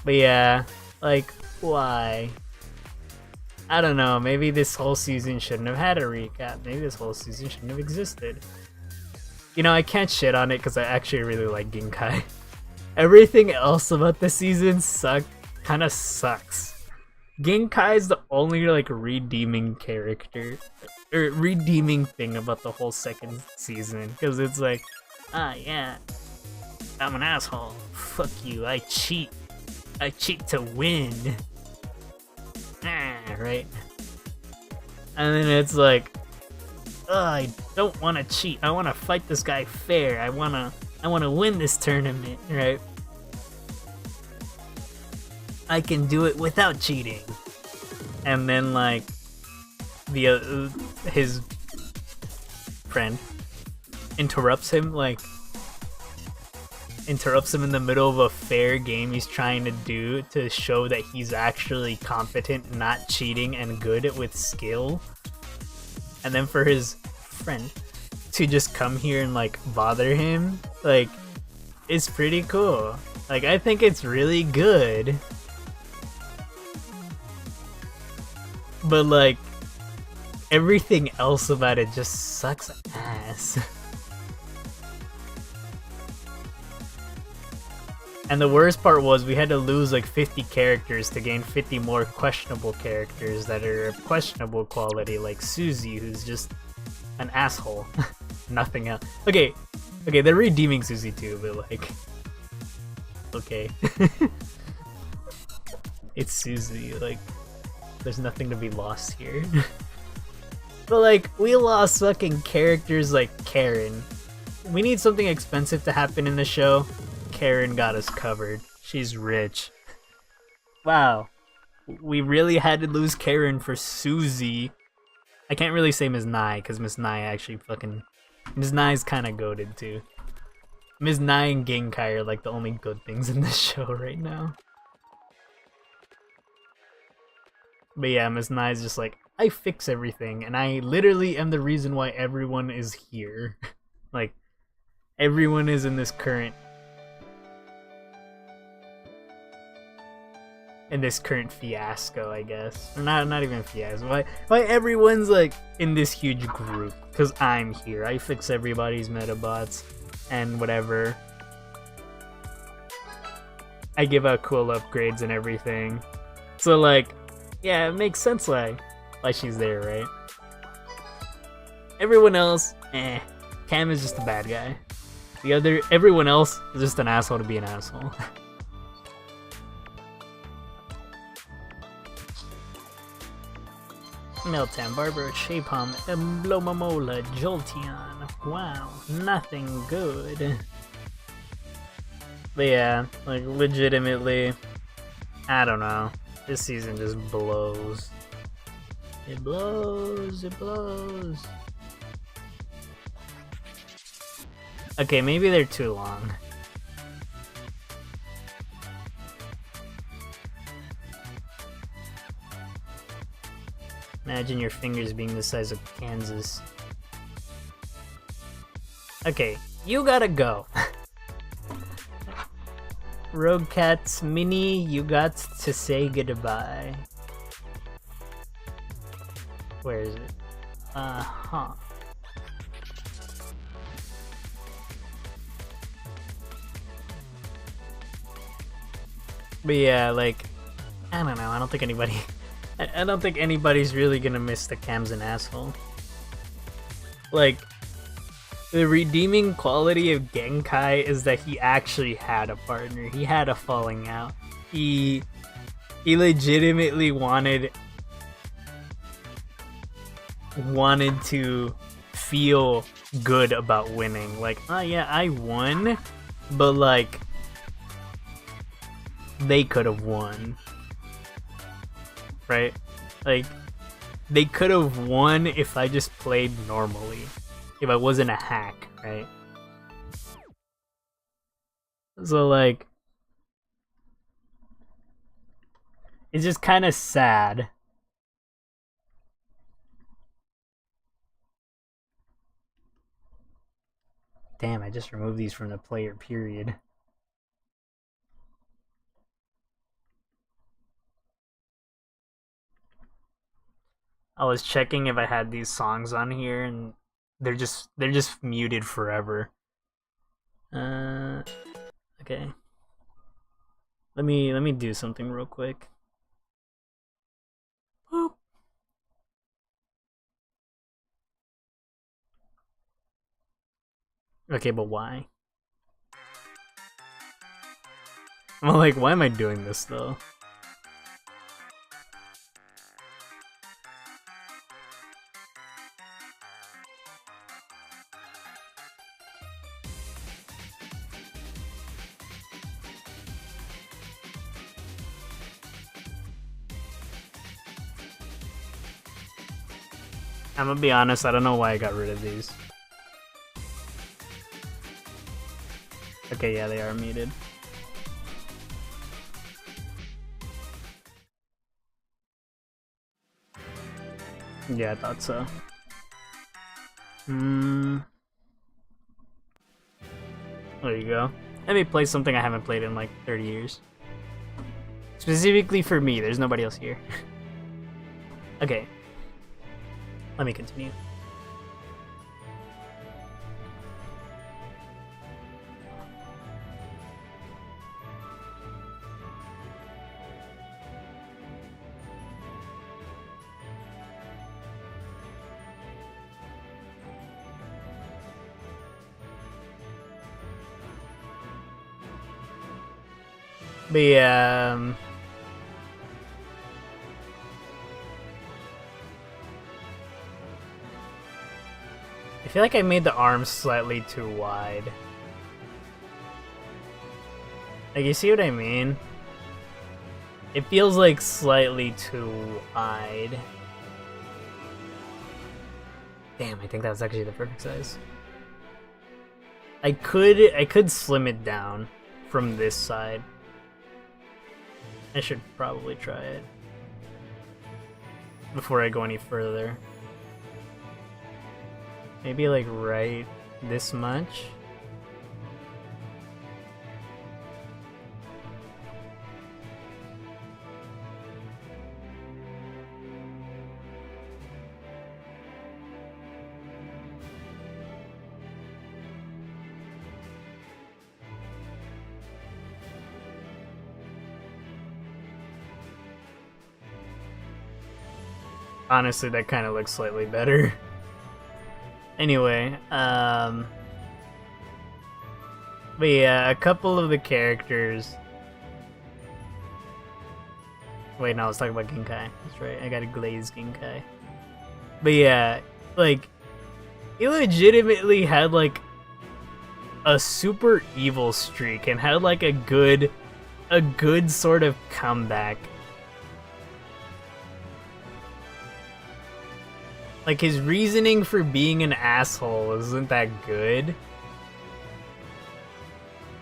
Speaker 1: But yeah, like, why? I don't know, maybe this whole season shouldn't have had a recap. Maybe this whole season shouldn't have existed. You know, I can't shit on it because I actually really like Ginkai. Everything else about the season kinda sucks. Ginkai is the only, like, redeeming character, or redeeming thing about the whole second season, because it's like, ah, yeah, I'm an asshole. Fuck you, I cheat to win. Right? And then it's like, oh, I don't want to cheat. I want to fight this guy fair. I want to win this tournament, right? I can do it without cheating. And then like his friend interrupts him in the middle of a fair game he's trying to do to show that he's actually competent, not cheating, and good with skill. And then for his friend to just come here and like bother him, like, it's pretty cool. Like, I think it's really good. But like, everything else about it just sucks ass. And the worst part was we had to lose like 50 characters to gain 50 more questionable characters that are of questionable quality, like Susie, who's just an asshole. Nothing else. Okay, they're redeeming Susie too, but like, okay. It's Susie, like, there's nothing to be lost here. But like, we lost fucking characters like Karen. We need something expensive to happen in the show. Karen got us covered. She's rich. Wow. We really had to lose Karen for Susie. I can't really say Ms. Nye, because Ms. Nye actually fucking... Ms. Nye's kinda goated too. Ms. Nye and Ginkai are like the only good things in this show right now. But yeah, Ms. Nye's just like, I fix everything, and I literally am the reason why everyone is here. Like, everyone is in this current in this current fiasco, I guess. Or not even fiasco. Why everyone's like in this huge group? Because I'm here. I fix everybody's Medabots and whatever. I give out cool upgrades and everything. So like, yeah, it makes sense why she's there, right? Everyone else, Cam is just a bad guy. Everyone else is just an asshole to be an asshole. Meltan, Barber, Shapehom, Emblomamola, Jolteon. Wow, nothing good. But yeah, like legitimately, I don't know. This season just blows. It blows, it blows. Okay, maybe they're too long. Imagine your fingers being the size of Kansas. Okay, you gotta go. Rogue Cats Mini, you got to say goodbye. Where is it? Huh. But yeah, like, I don't know. I don't think anybody. I don't think anybody's really gonna miss the Cam's an asshole. Like, the redeeming quality of Genkai is that he actually had a partner. He had a falling out. He legitimately wanted to feel good about winning. Like, oh yeah, I won, but like, they could have won. Right? Like, they could have won if I just played normally. If I wasn't a hack, right? So, like, it's just kind of sad. Damn, I just removed these from the player, period. I was checking if I had these songs on here, and they're just muted forever. Okay. Let me do something real quick. Boop. Okay, but why? I'm like, why am I doing this though? I'm gonna be honest, I don't know why I got rid of these. Okay, yeah, they are muted. Yeah, I thought so. There you go. Let me play something I haven't played in like 30 years. Specifically for me, there's nobody else here. Okay. Let me continue. But yeah, I feel like I made the arms slightly too wide. Like, you see what I mean? It feels like slightly too wide. Damn, I think that was actually the perfect size. I could slim it down from this side. I should probably try it before I go any further. Maybe like right this much. Honestly, that kind of looks slightly better. Anyway, but yeah, a couple of the characters. Wait, no, I was talking about Genkai. That's right, I got a glazed Genkai. But yeah, like, he legitimately had like a super evil streak and had like a good sort of comeback. Like, his reasoning for being an asshole isn't that good.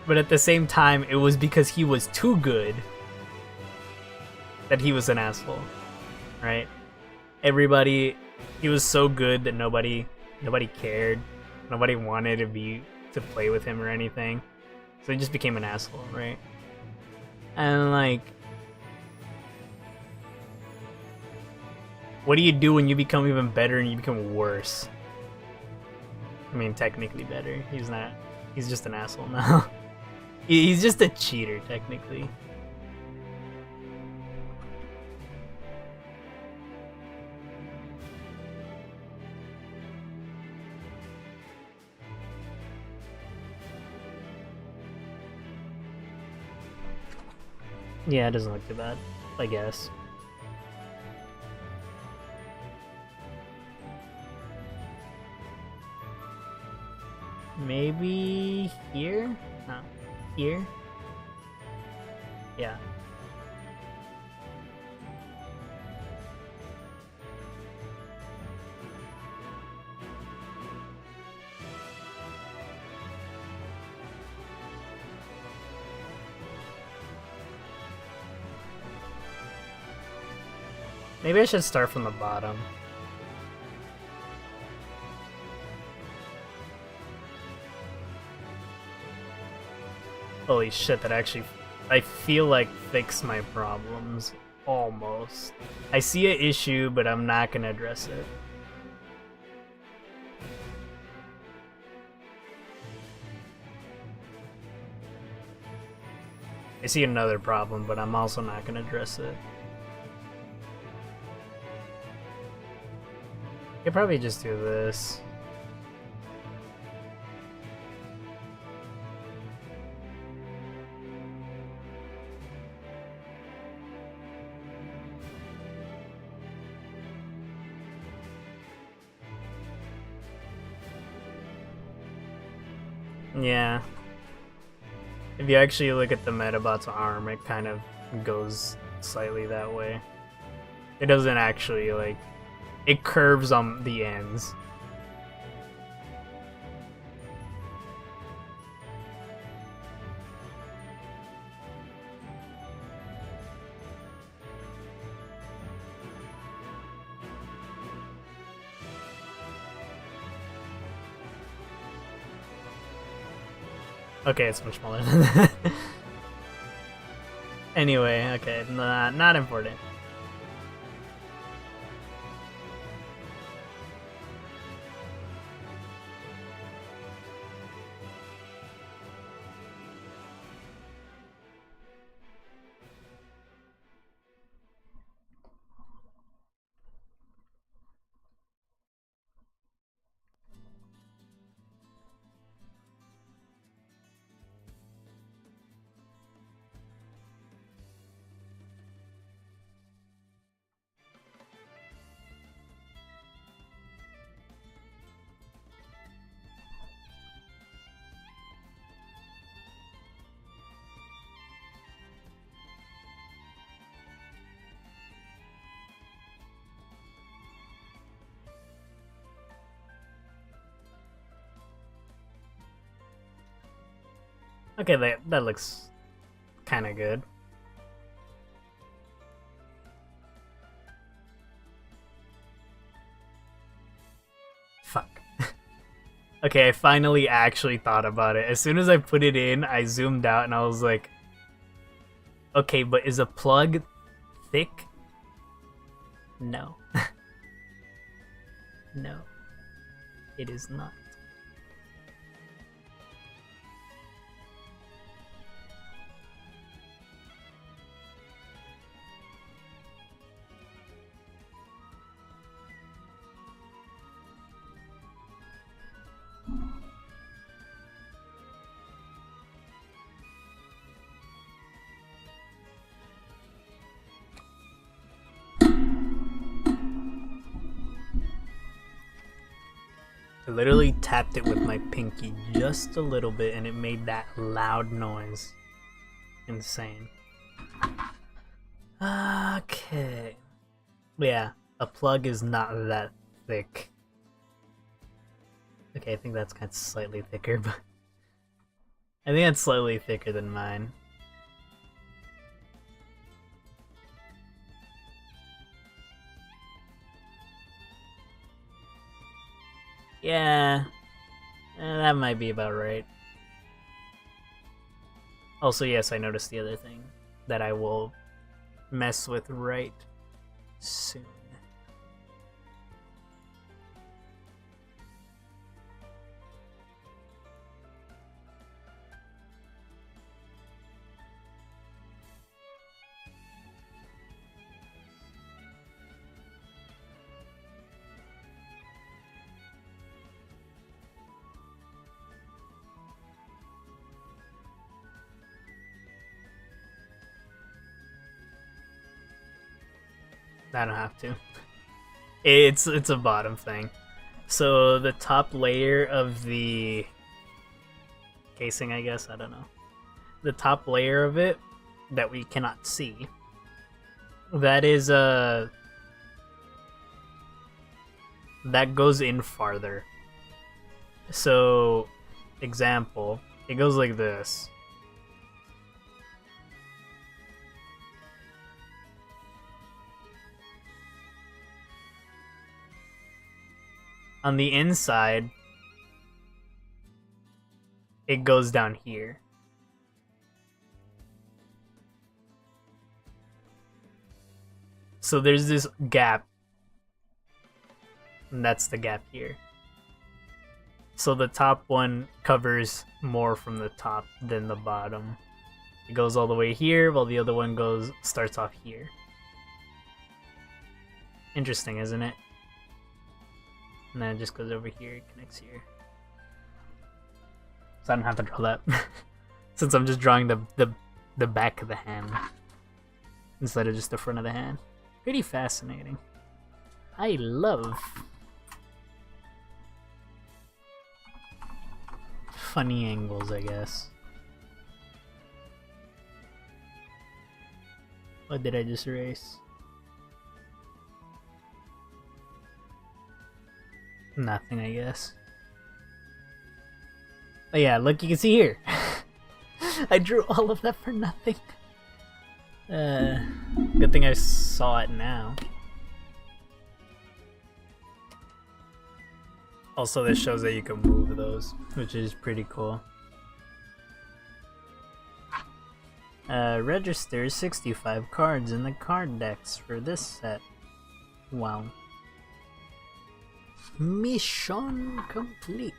Speaker 1: But at the same time, it was because he was too good that he was an asshole, right? Everybody, he was so good that nobody cared. Nobody wanted to play with him or anything. So he just became an asshole, right? And like, what do you do when you become even better and you become worse? I mean, technically better. He's not. He's just an asshole now. He's just a cheater, technically. Yeah, it doesn't look too bad, I guess. Maybe here? No. Here? Yeah. Maybe I should start from the bottom. Holy shit, that actually, I feel like fixed my problems. Almost. I see an issue, but I'm not gonna address it. I see another problem, but I'm also not gonna address it. I could probably just do this. Yeah. If you actually look at the Medabots arm, it kind of goes slightly that way. It doesn't actually, like, it curves on the ends. Okay, it's much smaller than that. Anyway, okay, not important. Okay, that looks kind of good. Fuck. Okay, I finally actually thought about it. As soon as I put it in, I zoomed out and I was like, okay, but is a plug thick? No. No. It is not. I literally tapped it with my pinky just a little bit and it made that loud noise. Insane. Okay. Yeah, a plug is not that thick. Okay, I think that's kind of slightly thicker, but I think it's slightly thicker than mine. Yeah, that might be about right. Also, yes, I noticed the other thing that I will mess with right soon. I don't have to. It's a bottom thing. So the top layer of the casing, I guess, I don't know. The top layer of it that we cannot see. That is that goes in farther. So example, it goes like this. On the inside, it goes down here. So there's this gap, and that's the gap here. So the top one covers more from the top than the bottom. It goes all the way here, while the other one starts off here. Interesting, isn't it? And then it just goes over here, connects here. So I don't have to draw that. Since I'm just drawing the back of the hand. Instead of just the front of the hand. Pretty fascinating. I love funny angles, I guess. What did I just erase? Nothing, I guess. Oh yeah, look, you can see here. I drew all of that for nothing. Good thing I saw it now. Also, this shows that you can move those, which is pretty cool. Register 65 cards in the card decks for this set. Wow. Mission complete.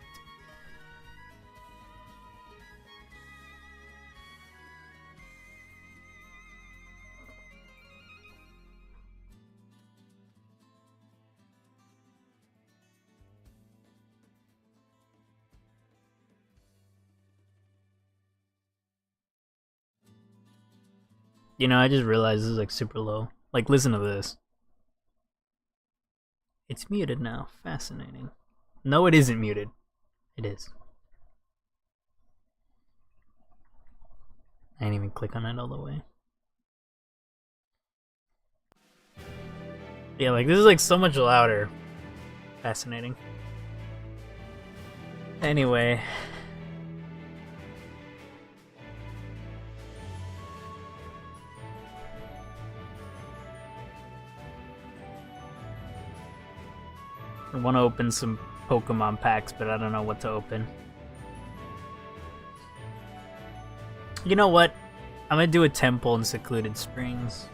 Speaker 1: You know, I just realized this is like super low. Like, listen to this. It's muted now. Fascinating. No, it isn't muted. It is. I didn't even click on it all the way. Yeah, like, this is like so much louder. Fascinating. Anyway. I want to open some Pokemon packs, but I don't know what to open. You know what? I'm gonna do a temple in Secluded Springs.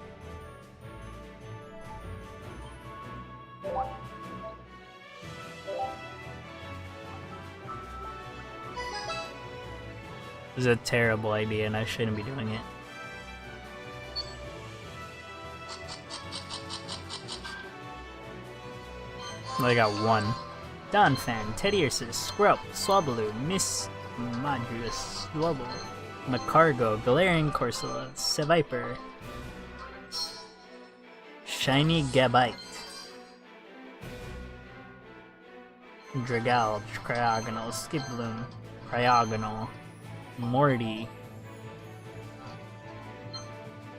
Speaker 1: This is a terrible idea and I shouldn't be doing it. I got one. Donphan, Teddiursus, Squirrel, Swablu, Miss Madrus, Swablu, Macargo, Galarian Corsola, Seviper, Shiny Gabite. Dragalge, Cryogonal, Skiploom, Cryogonal, Morty,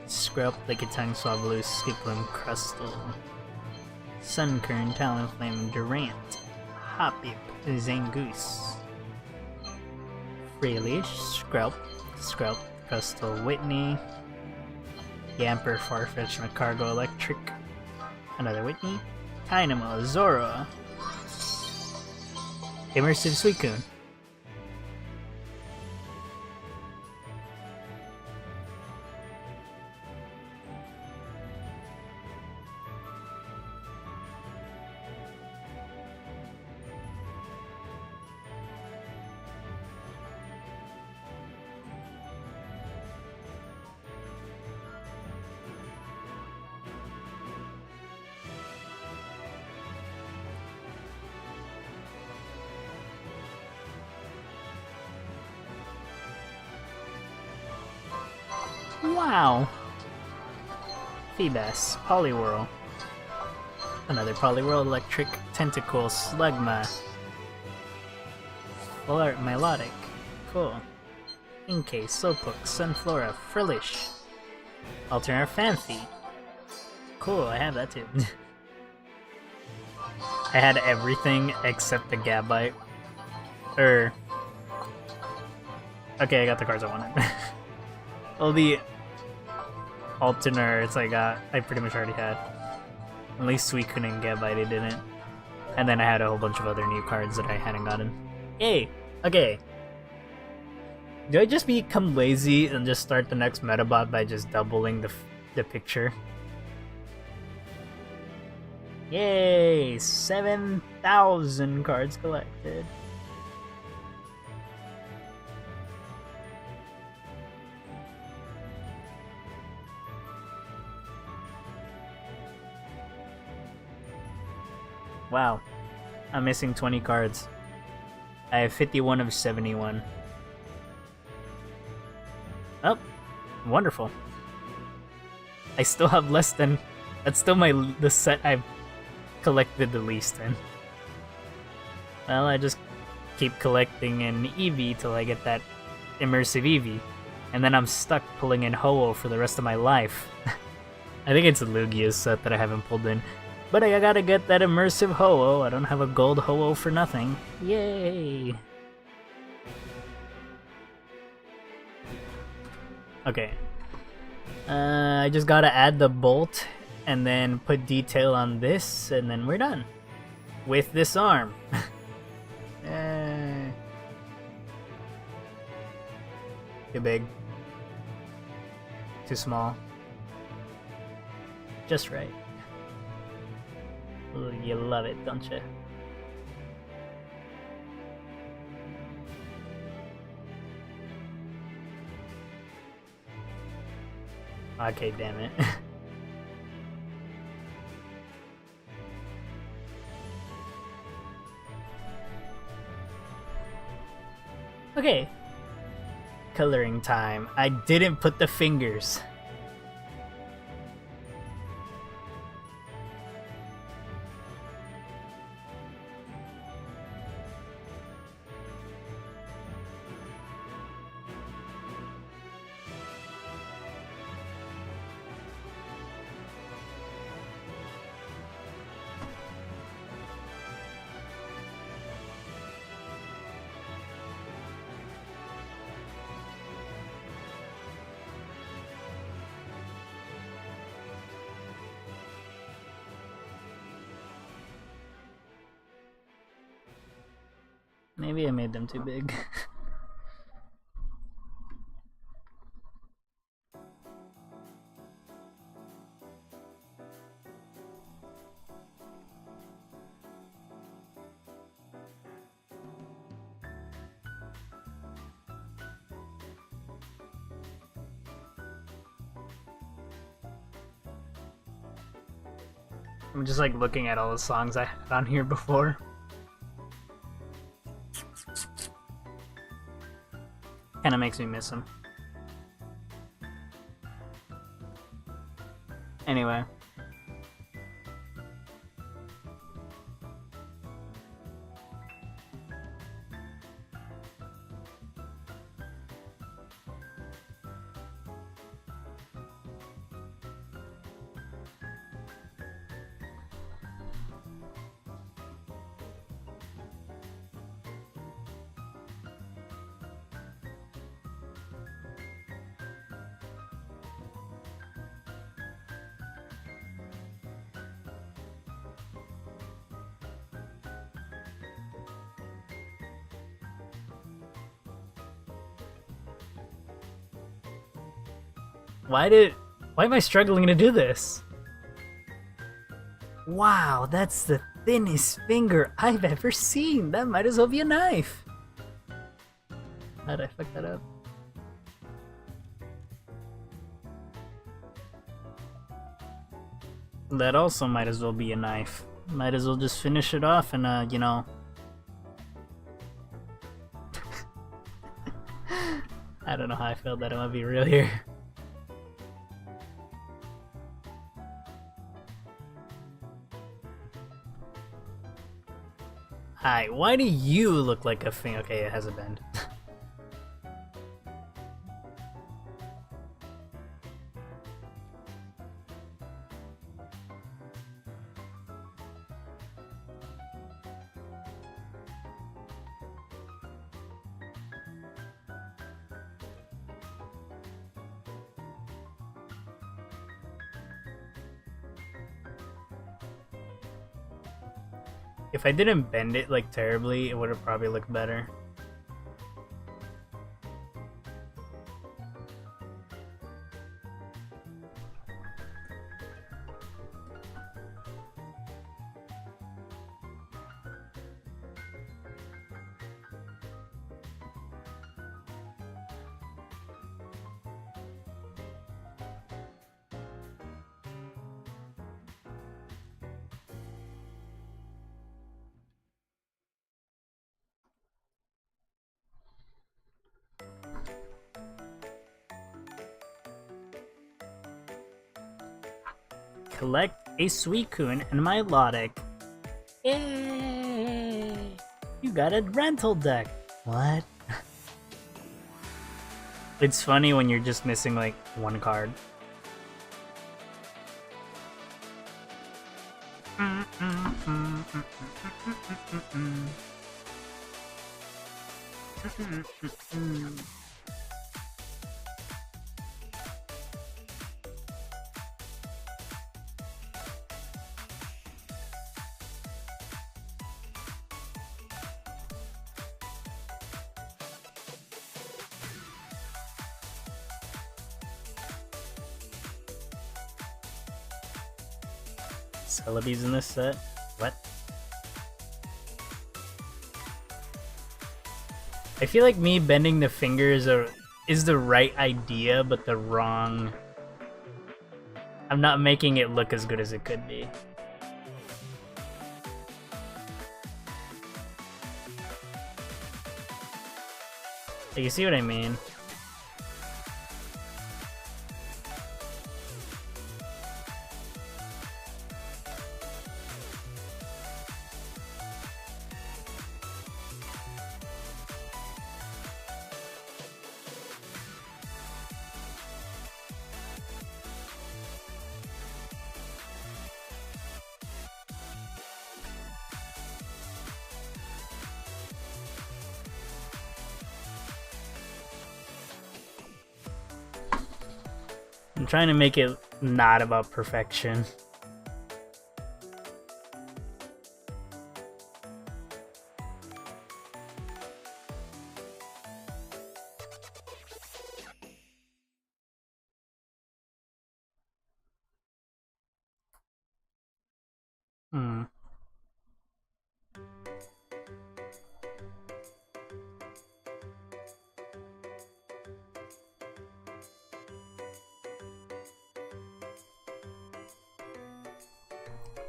Speaker 1: Scrub, Lickitung, Swablu, Skiploom, Crustle, Sunkern, Talonflame, Durant, Hoppip, Zangoose, Freelish, Scrub, Crustle, Whitney, Yamper, Farfetch, Macargo, Electric, another Whitney, Dynamo, Zora, Immersive Suicune. Wow! Feebas, Poliwhirl. Another Poliwhirl, Electric, Tentacle, Slugma. Milotic. Cool. Inkay, Slowpoke, Sunflora, Frillish. Alternate Phanpy. Cool, I have that too. I had everything except the Gabite. Okay, I got the cards I wanted. All the alternates I pretty much already had. At least Suicune and Gabite I didn't. And then I had a whole bunch of other new cards that I hadn't gotten. Yay! Okay. Do I just become lazy and just start the next Medabot by just doubling the picture? Yay! 7,000 cards collected. Wow, I'm missing 20 cards. I have 51 of 71. Oh, wonderful. I still have less than... That's still the set I've collected the least in. Well, I just keep collecting an Eevee till I get that immersive Eevee. And then I'm stuck pulling in Ho-Oh for the rest of my life. I think it's a Lugia's set that I haven't pulled in. But I gotta get that immersive Ho-Oh. I don't have a gold Ho-Oh for nothing. Yay! Okay. I just gotta add the bolt and then put detail on this, and then we're done. With this arm. Too big. Too small. Just right. Ooh, you love it, don't you? Okay, damn it. Okay. Coloring time. I didn't put the fingers. Maybe I made them too big. I'm just like looking at all the songs I had on here before. Kinda makes me miss them. Anyway. Why am I struggling to do this? Wow, that's the thinnest finger I've ever seen. That might as well be a knife. How'd I fuck that up? That also might as well be a knife. Might as well just finish it off and, you know... I don't know how I felt that, I'm gonna be real here. Hi, why do you look like a thing? Okay, it has a bend. If I didn't bend it like terribly, it would have probably looked better. Collect a Suicune and Milotic. Yay! You got a rental deck. What? It's funny when you're just missing like one card. Celebi's in this set? What? I feel like me bending the fingers is the right idea, but the wrong... I'm not making it look as good as it could be. You see what I mean? I'm trying to make it not about perfection.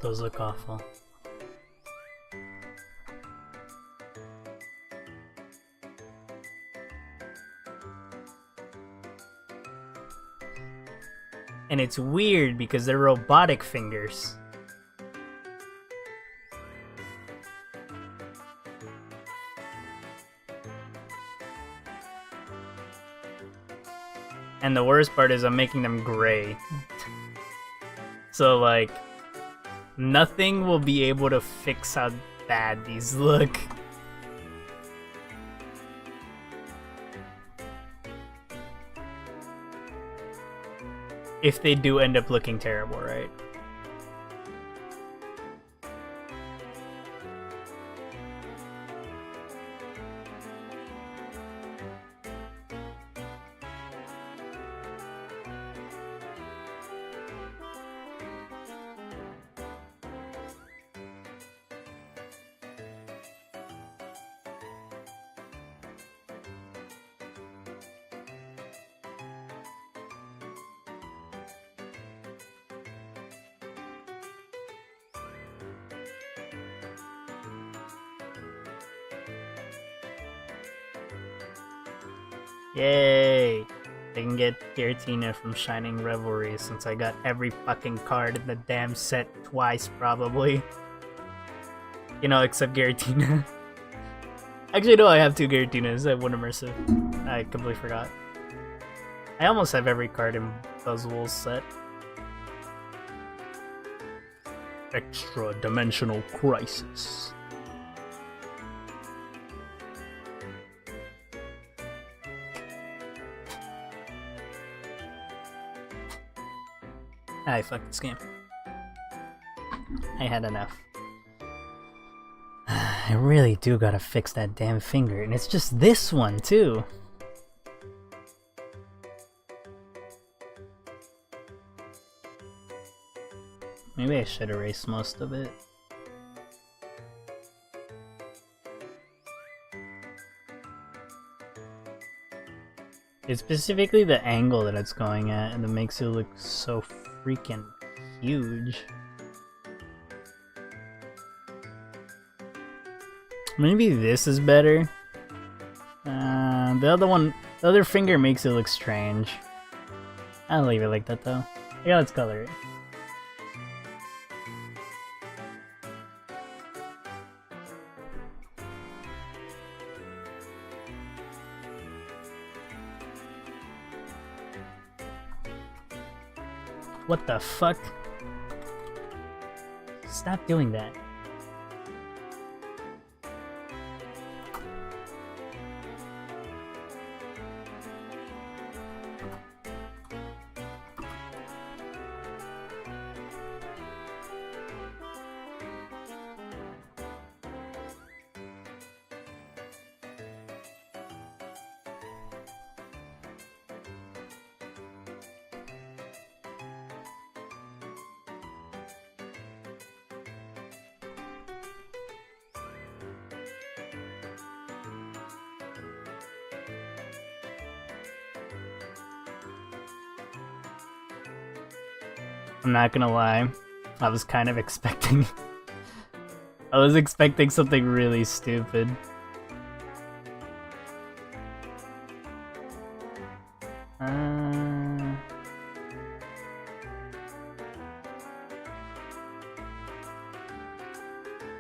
Speaker 1: Those look awful. And it's weird because they're robotic fingers. And the worst part is I'm making them gray. So like, nothing will be able to fix how bad these look. If they do end up looking terrible, right? Yay! I can get Giratina from Shining Revelry since I got every fucking card in the damn set twice, probably. You know, except Giratina. Actually, no, I have 2 Giratinas. I have 1 Immersive. I completely forgot. I almost have every card in Buzzwole's set. Extra Dimensional Crisis. I fucked this game. I had enough. I really do gotta fix that damn finger, and it's just this one, too. Maybe I should erase most of it. It's specifically the angle that it's going at, and that makes it look so freaking huge. Maybe this is better. The other finger makes it look strange. I'll leave it like that though. Yeah, let's color it. What the fuck? Stop doing that. I'm not gonna lie, I was kind of expecting... I was expecting something really stupid.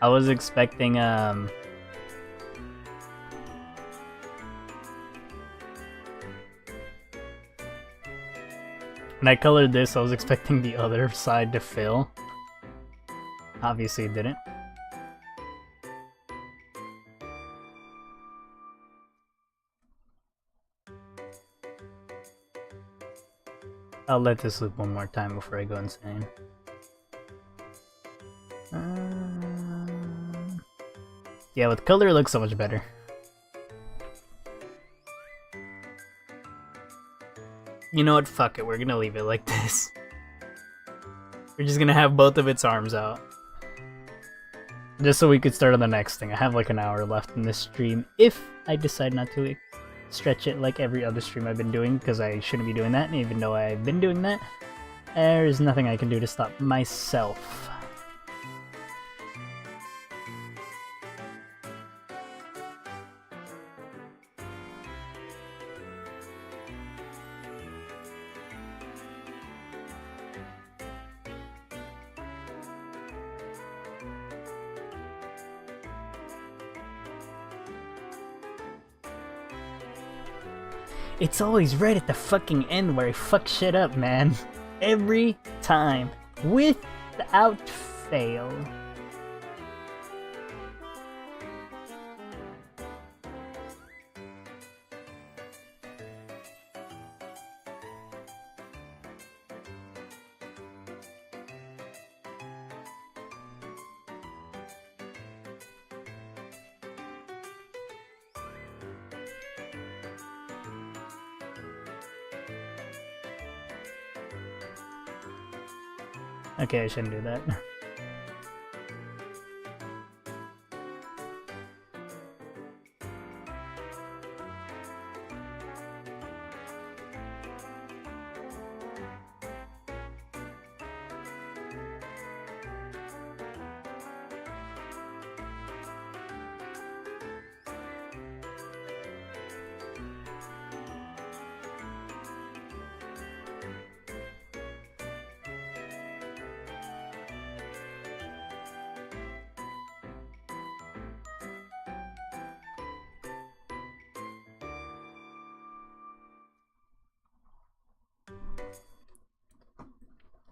Speaker 1: I was expecting, when I colored this, I was expecting the other side to fill. Obviously it didn't. I'll let this loop one more time before I go insane. Yeah, with color it looks so much better. You know what? Fuck it. We're gonna leave it like this. We're just gonna have both of its arms out. Just so we could start on the next thing. I have like an hour left in this stream if I decide not to stretch it like every other stream I've been doing, because I shouldn't be doing that, and even though I've been doing that, there is nothing I can do to stop myself. It's always right at the fucking end where I fuck shit up, man. Every time. Without fail. Okay, I shouldn't do that.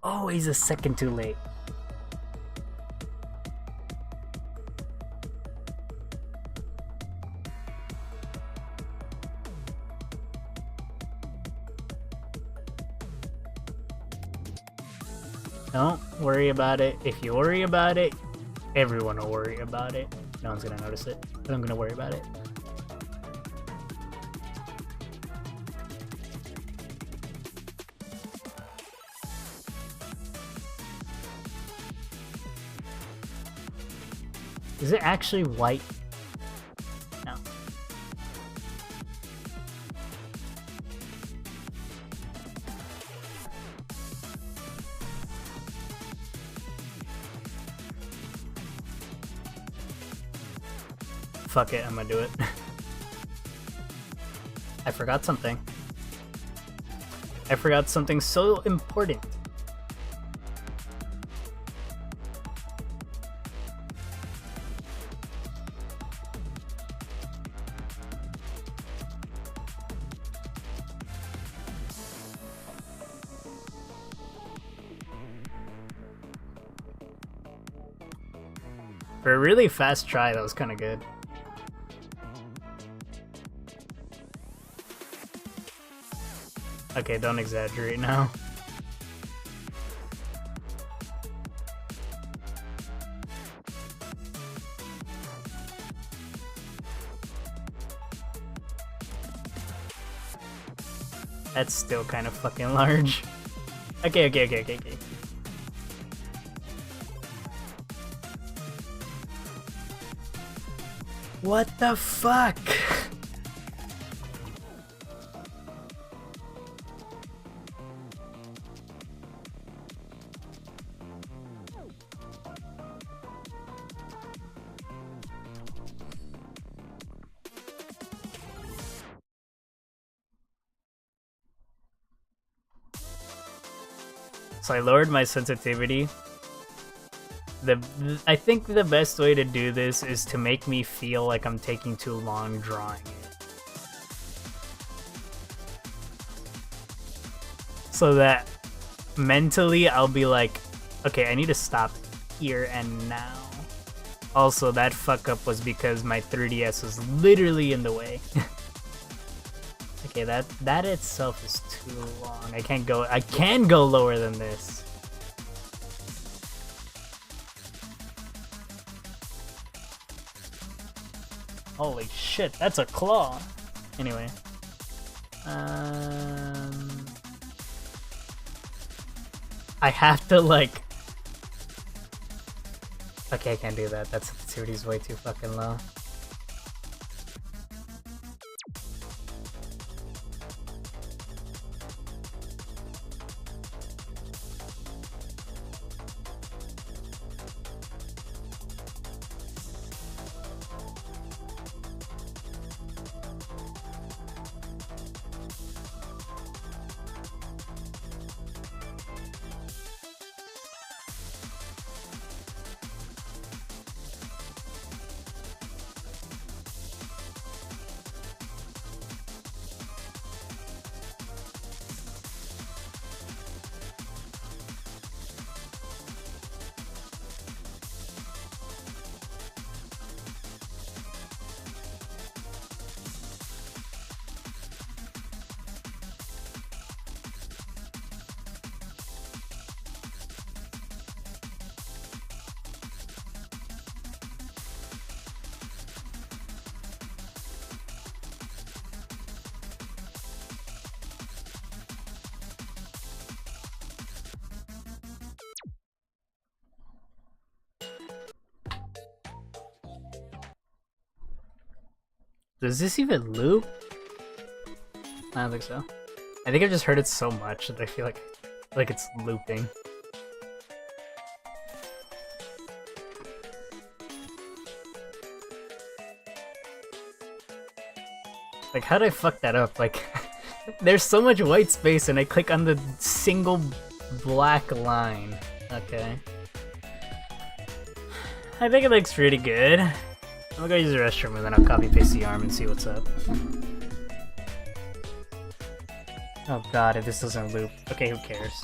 Speaker 1: Oh, he's a second too late. Don't worry about it. If you worry about it, everyone will worry about it. No one's gonna notice it, but I'm gonna worry about it. Is it actually white? No. Fuck it, I'm gonna do it. I forgot something. I forgot something so important. For a really fast try, that was kind of good. Okay, don't exaggerate now. That's still kind of fucking large. Okay. What the fuck? So I lowered my sensitivity. I think the best way to do this is to make me feel like I'm taking too long drawing it. So that mentally I'll be like, okay, I need to stop here and now. Also, that fuck up was because my 3DS was literally in the way. Okay, that itself is too long. I can go lower than this. Holy shit, that's a claw. Anyway. I have to like... Okay, I can't do that. That sensitivity is way too fucking low. Does this even loop? I don't think so. I think I've just heard it so much that I feel like it's looping. Like, how'd I fuck that up? Like, there's so much white space and I click on the single black line. Okay. I think it looks pretty good. I'm gonna go use the restroom and then I'll copy paste the arm and see what's up. Oh god, if this doesn't loop. Okay, who cares?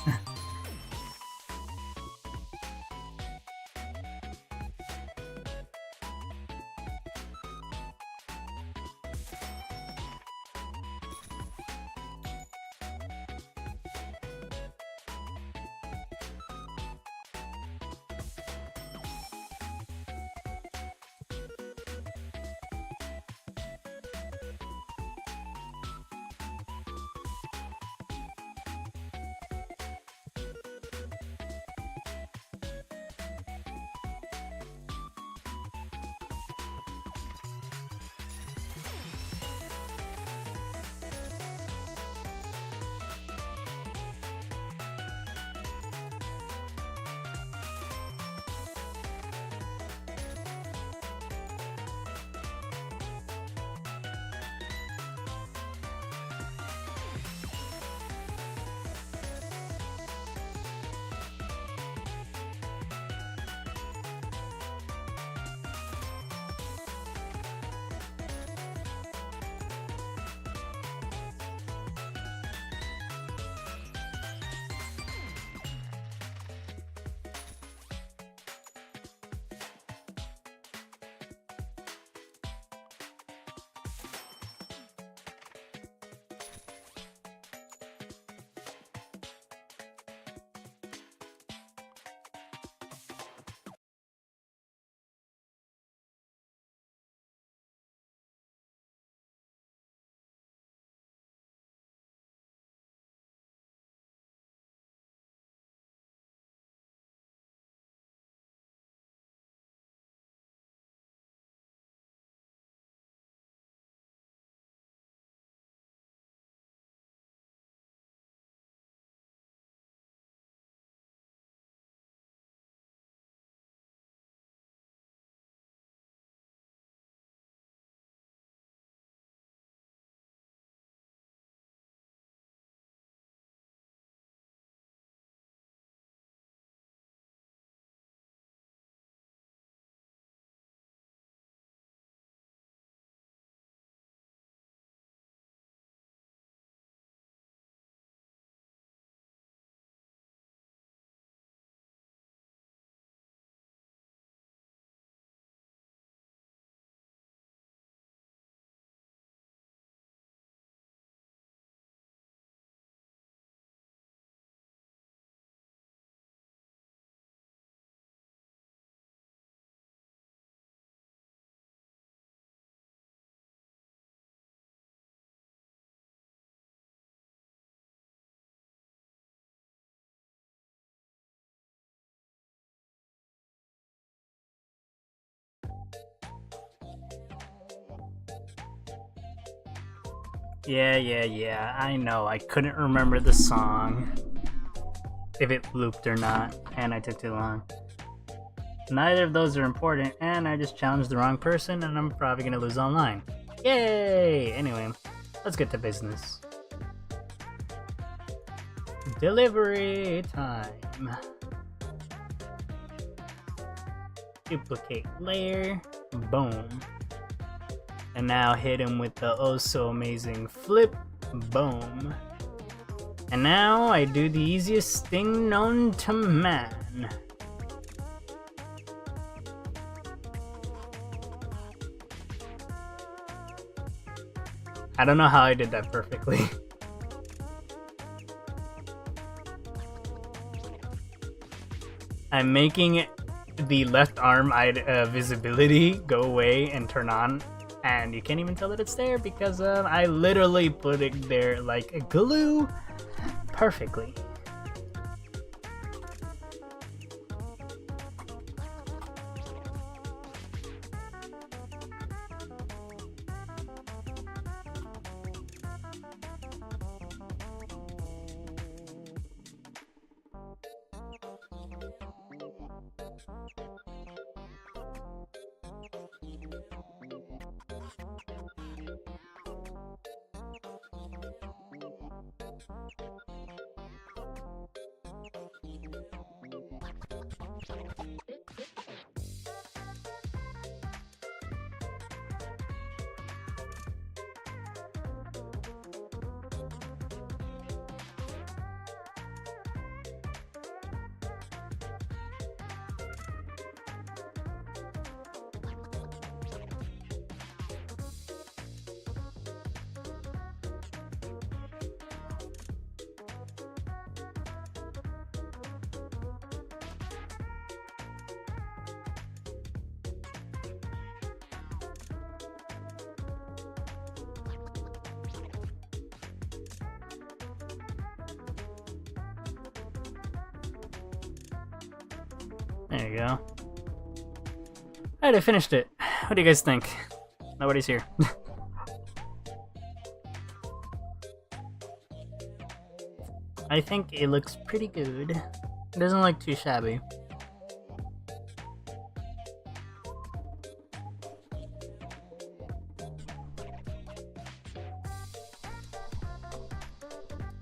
Speaker 1: Yeah, I know. I couldn't remember the song. If it looped or not, and I took too long. Neither of those are important, and I just challenged the wrong person, and I'm probably gonna lose online. Yay! Anyway, let's get to business. Delivery time. Duplicate layer. Boom. And now hit him with the oh so amazing flip. Boom. And now I do the easiest thing known to man. I don't know how I did that perfectly. I'm making the left arm visibility go away and turn on, and you can't even tell that it's there because I literally put it there like a glue perfectly. There you go. Alright, I finished it. What do you guys think? Nobody's here. I think it looks pretty good. It doesn't look too shabby.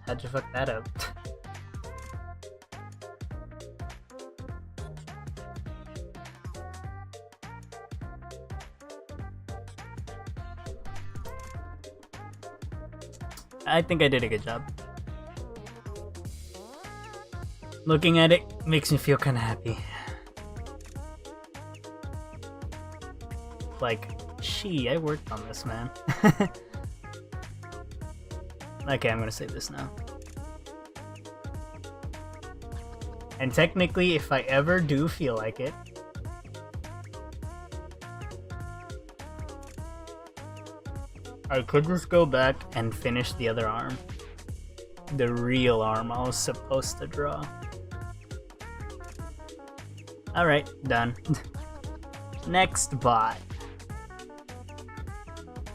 Speaker 1: How'd you fuck that up? I think I did a good job. Looking at it makes me feel kind of happy. Like, gee, I worked on this, man. Okay, I'm gonna save this now. And technically, if I ever do feel like it, I could just go back and finish the other arm. The real arm I was supposed to draw. Alright, done. Next bot.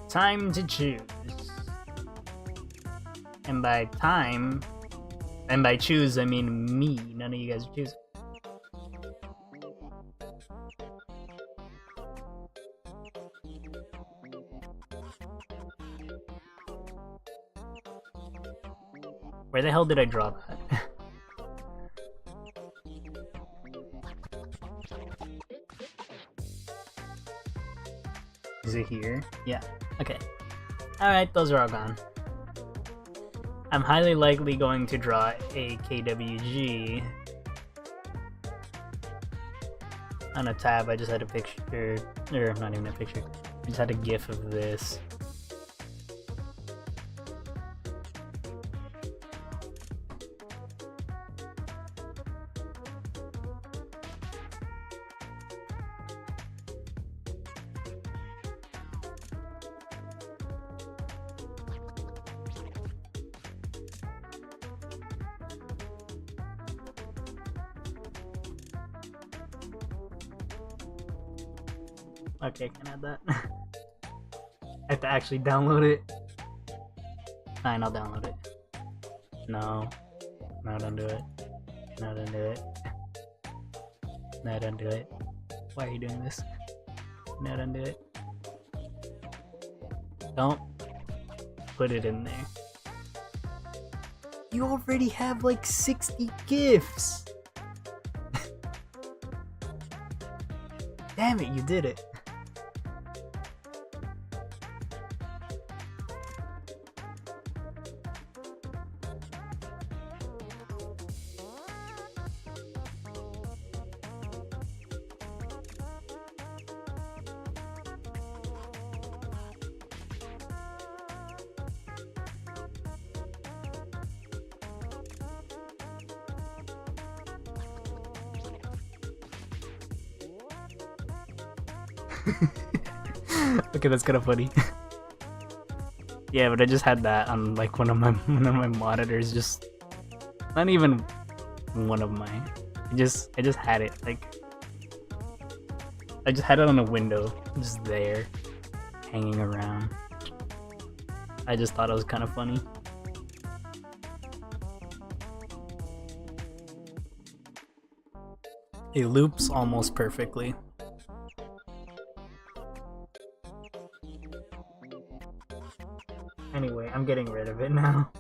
Speaker 1: Time to choose. And by time, and by choose, I mean me. None of you guys are choosing. Where the hell did I draw that? Is it here? Yeah. Okay. Alright, those are all gone. I'm highly likely going to draw a KWG on a tab. I just had a picture, or not even a picture, I just had a GIF of this. Okay, I can add that. I have to actually download it. Fine, I'll download it. No. No, don't do it. No, don't do it. No, don't do it. Why are you doing this? No, don't do it. Don't put it in there. You already have like 60 GIFs! Damn it, you did it. Okay, that's kind of funny. Yeah, but I just had that on like one of my monitors. Just not even one of mine. I just had it like I just had it on a window, just there, hanging around. I just thought it was kind of funny. It loops almost perfectly. Anyway, I'm getting rid of it now.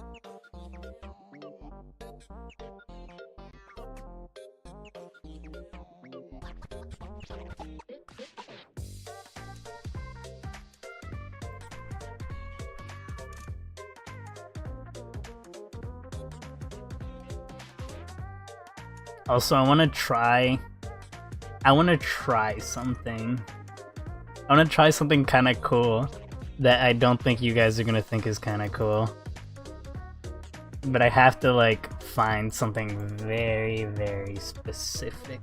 Speaker 1: Also, I want to try something. I want to try something kind of cool that I don't think you guys are gonna think is kind of cool. But I have to like find something very, very specific.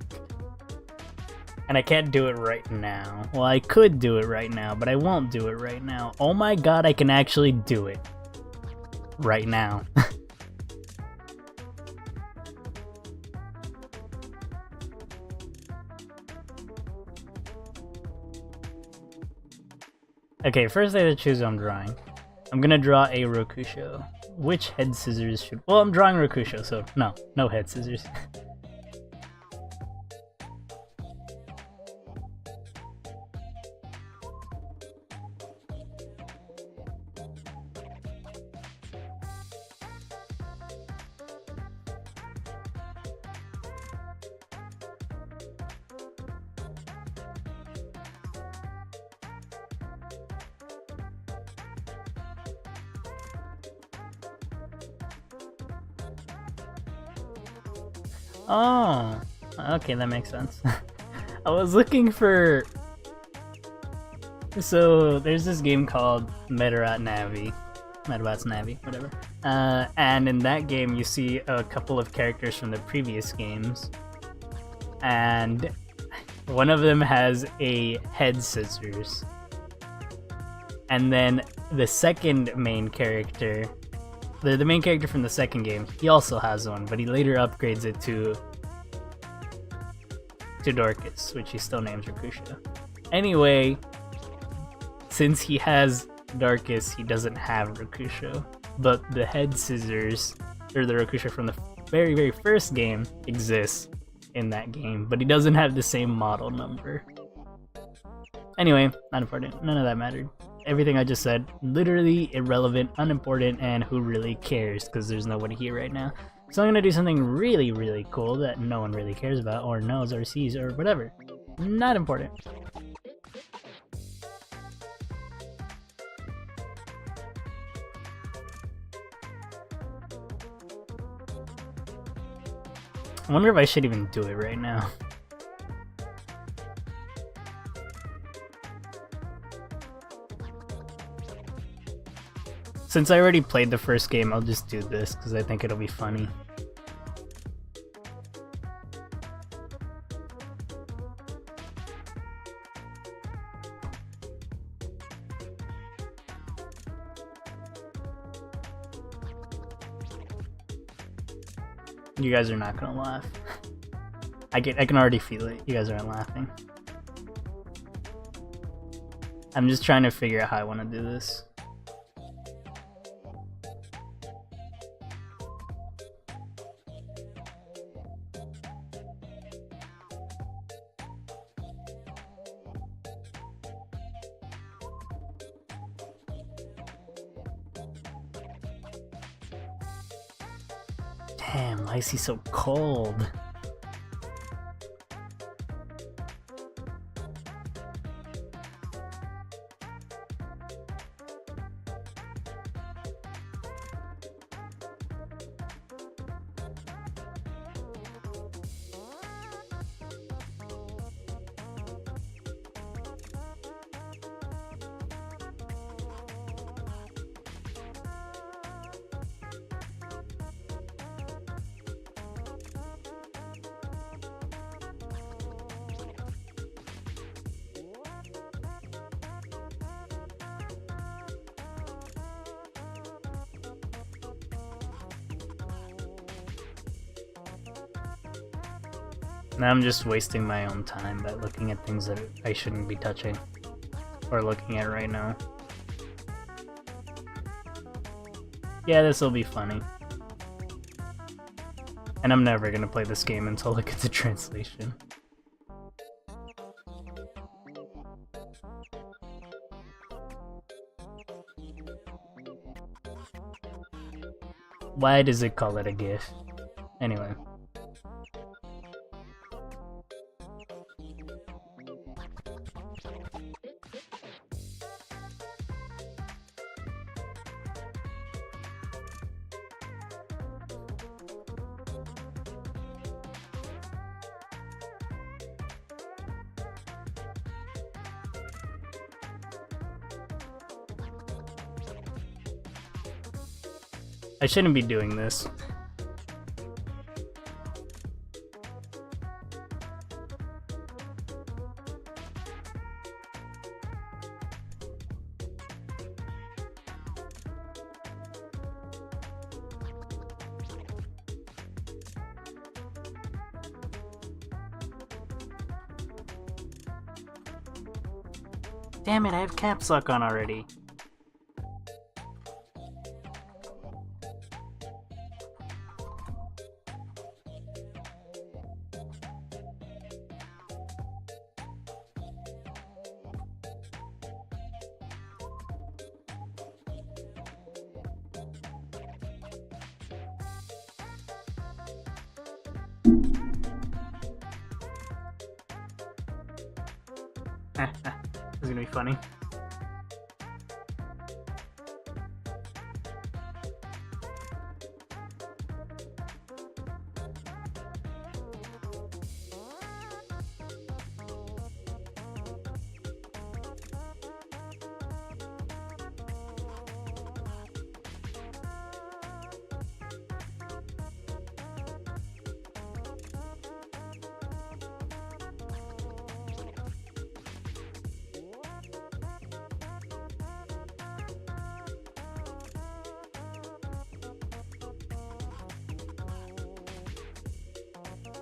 Speaker 1: And I can't do it right now. Well, I could do it right now, but I won't do it right now. Oh my god, I can actually do it right now. Okay, first I have to choose who I'm drawing. I'm gonna draw a Rokusho. Which head scissors should... Well, I'm drawing Rokusho, so no head scissors. Oh, okay, that makes sense. I was looking for... So, there's this game called Medabots Navi, whatever. And in that game, you see a couple of characters from the previous games. And one of them has a head scissors. And then the second main character... The main character from the second game, he also has one, but he later upgrades it to Dorcas, which he still names Rokusho. Anyway, since he has Dorcas, he doesn't have Rokusho, but the head scissors, or the Rokusho from the very, very first game, exists in that game, but he doesn't have the same model number. Anyway, not important. None of that mattered. Everything I just said, literally irrelevant, unimportant, and who really cares, because there's nobody here right now. So I'm gonna do something really, really cool that no one really cares about, or knows, or sees, or whatever. Not important. I wonder if I should even do it right now. Since I already played the first game, I'll just do this because I think it'll be funny. You guys are not gonna laugh. I can already feel it. You guys aren't laughing. I'm just trying to figure out how I want to do this. Damn, why is he so cold? Now I'm just wasting my own time by looking at things that I shouldn't be touching or looking at right now. Yeah, this will be funny. And I'm never gonna play this game until I get the translation. Why does it call it a GIF? Anyway. I shouldn't be doing this. Damn it, I have caps lock on already. This is gonna be funny.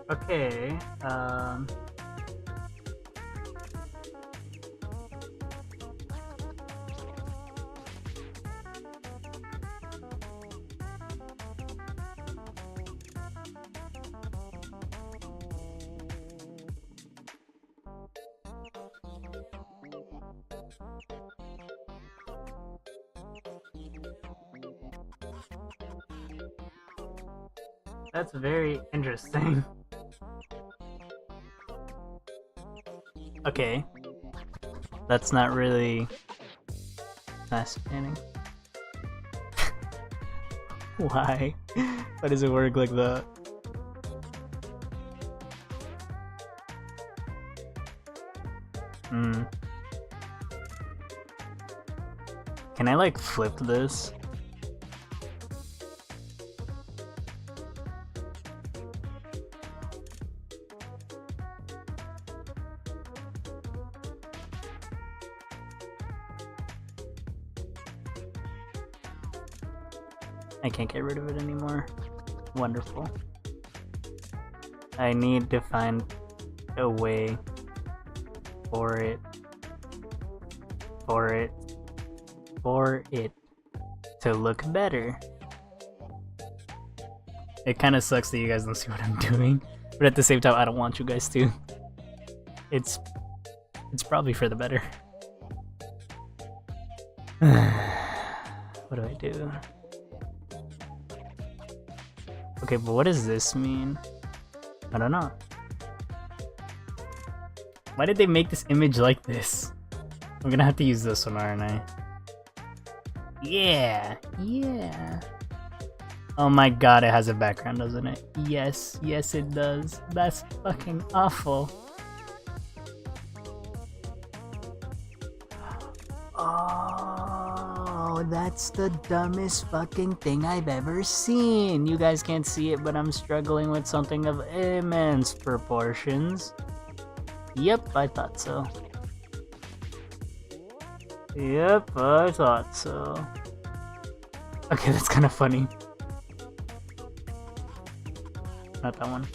Speaker 1: Okay, that's very interesting. Okay, that's not really fascinating. Why? Why does it work like that? Can I like flip this? I can't get rid of it anymore. Wonderful. I need to find a way for it to look better. It kind of sucks that you guys don't see what I'm doing, but at the same time I don't want you guys to. It's probably for the better. What do I do? Okay, but what does this mean? I don't know. Why did they make this image like this? I'm gonna have to use this one, aren't I? Yeah, yeah. Oh my god, it has a background, doesn't it? Yes, yes it does. That's fucking awful. Oh, that's the dumbest fucking thing I've ever seen. You guys can't see it, but I'm struggling with something of immense proportions. Yep, I thought so. Yep, I thought so. Okay, that's kind of funny. Not that one.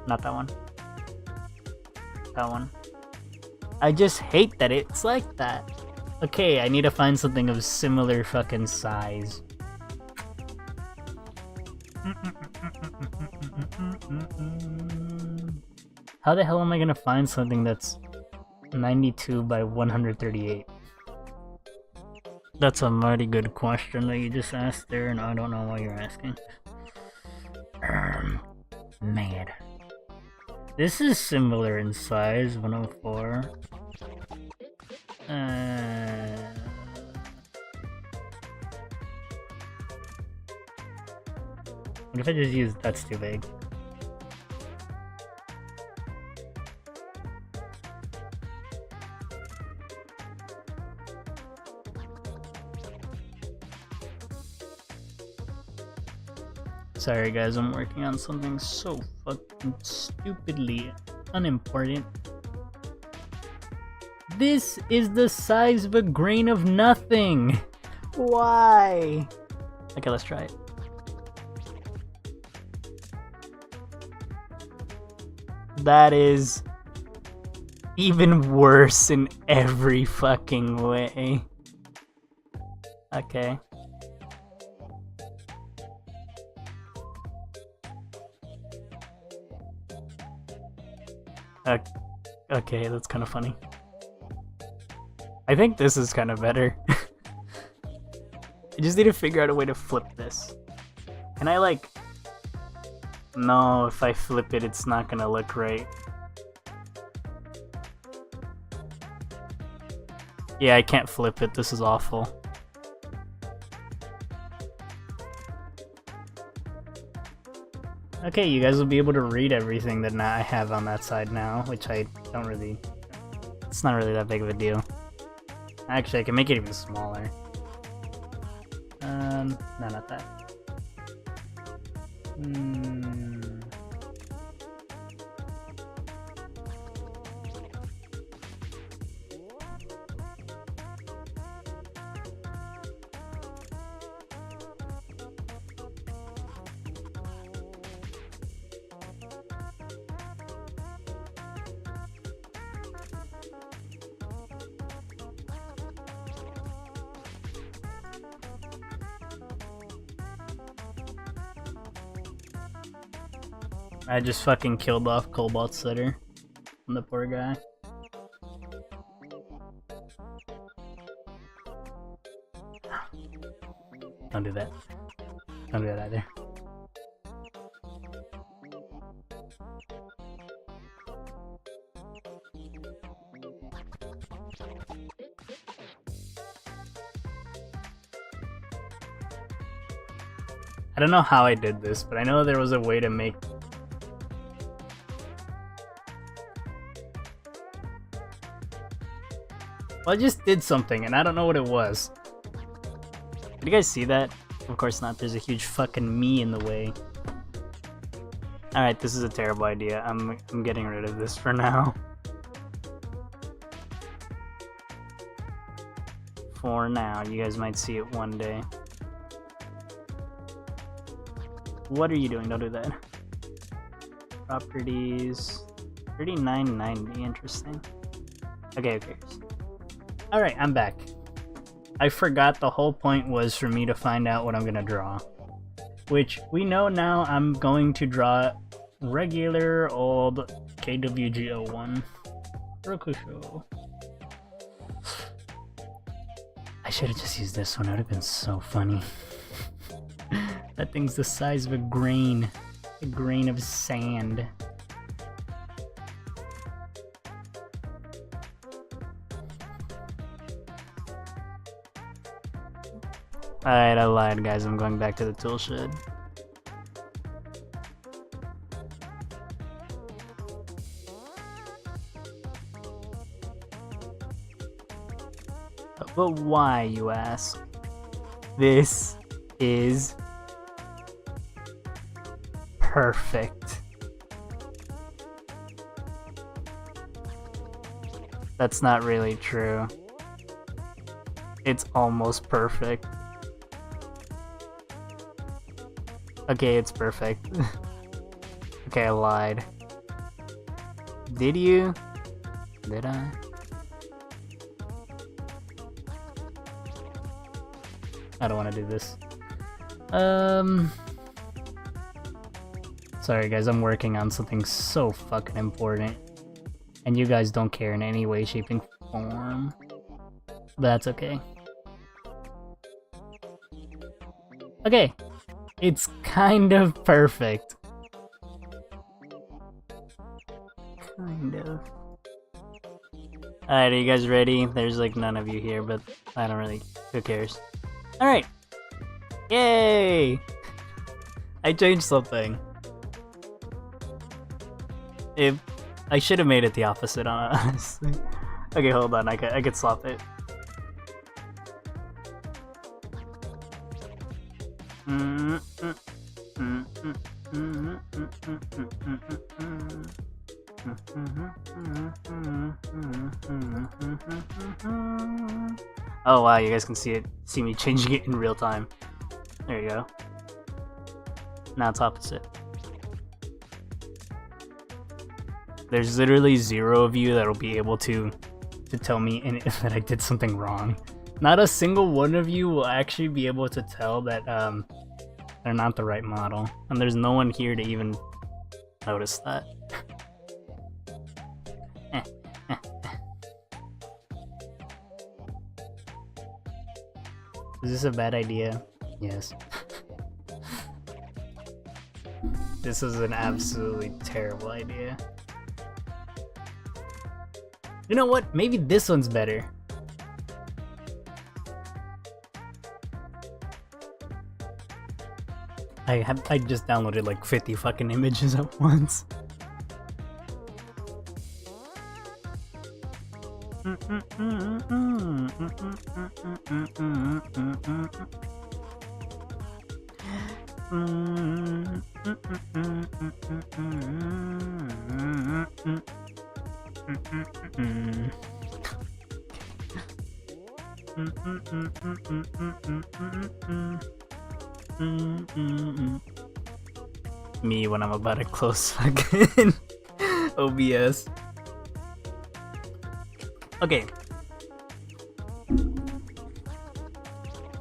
Speaker 1: Not that one. That one. I just hate that it's like that. Okay, I need to find something of similar fucking size. How the hell am I gonna find something that's 92 by 138? That's a mighty good question that you just asked there, and I don't know why you're asking. Man. This is similar in size, 104. What if I just use that's too big? Sorry guys, I'm working on something so fucking stupidly unimportant. This is the size of a grain of nothing! Why? Okay, let's try it. That is even worse in every fucking way. Okay. Okay, that's kind of funny. I think this is kind of better. I just need to figure out a way to flip this. Can I like... No, if I flip it, it's not gonna look right. Yeah, I can't flip it. This is awful. Okay, you guys will be able to read everything that I have on that side now, which I don't really... It's not really that big of a deal. Actually, I can make it even smaller. No, not that. I just fucking killed off Cobalt's sitter. I'm the poor guy. Don't do that. Don't do that either. I don't know how I did this, but I know there was a way to make... Well, I just did something, and I don't know what it was. Did you guys see that? Of course not, there's a huge fucking me in the way. Alright, this is a terrible idea. I'm getting rid of this for now. For now, you guys might see it one day. What are you doing? Don't do that. Properties... 3990, interesting. Okay, who cares? Alright, I'm back. I forgot the whole point was for me to find out what I'm gonna draw. Which, we know now I'm going to draw regular old KWG01. Rokusho. I should have just used this one, it would have been so funny. That thing's the size of a grain of sand. Alright, I lied, guys. I'm going back to the tool shed. But why, you ask? This is perfect. That's not really true. It's almost perfect. Okay, it's perfect. Okay, I lied. Did you? Did I? I don't want to do this. Sorry guys, I'm working on something so fucking important. And you guys don't care in any way, shape, and form. But that's okay. Okay. It's kind of perfect. Kind of. Alright, are you guys ready? There's like none of you here, but I don't really... Who cares? Alright! Yay! I changed something. If I should have made it the opposite, honestly. Okay, hold on, I could swap it. Oh wow, you guys can see me changing it in real time. There you go. Now it's opposite. There's literally 0 of you that'll be able to tell me that I did something wrong. Not a single one of you will actually be able to tell that they're not the right model, and there's no one here to even notice that. Is this a bad idea? Yes. This is an absolutely terrible idea. You know what? Maybe this one's better. I just downloaded like 50 fucking images at once. Me when I'm about to close fucking OBS. Okay.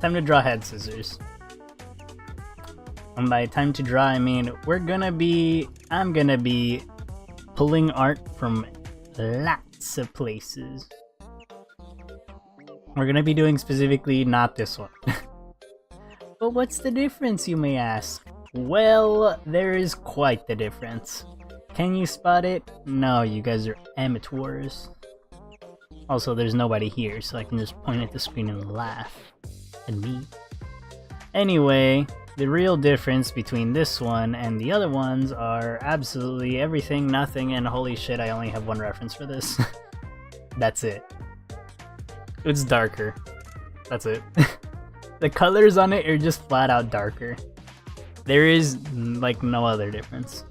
Speaker 1: Time to draw head scissors. And by time to draw, I mean I'm gonna be pulling art from lots of places. We're gonna be doing specifically not this one. But what's the difference, you may ask? Well, there is quite the difference. Can you spot it? No, you guys are amateurs. Also, there's nobody here, so I can just point at the screen and laugh at me. Anyway, the real difference between this one and the other ones are absolutely everything, nothing, and holy shit, I only have one reference for this. That's it. It's darker. That's it. The colors on it are just flat out darker. There is like no other difference.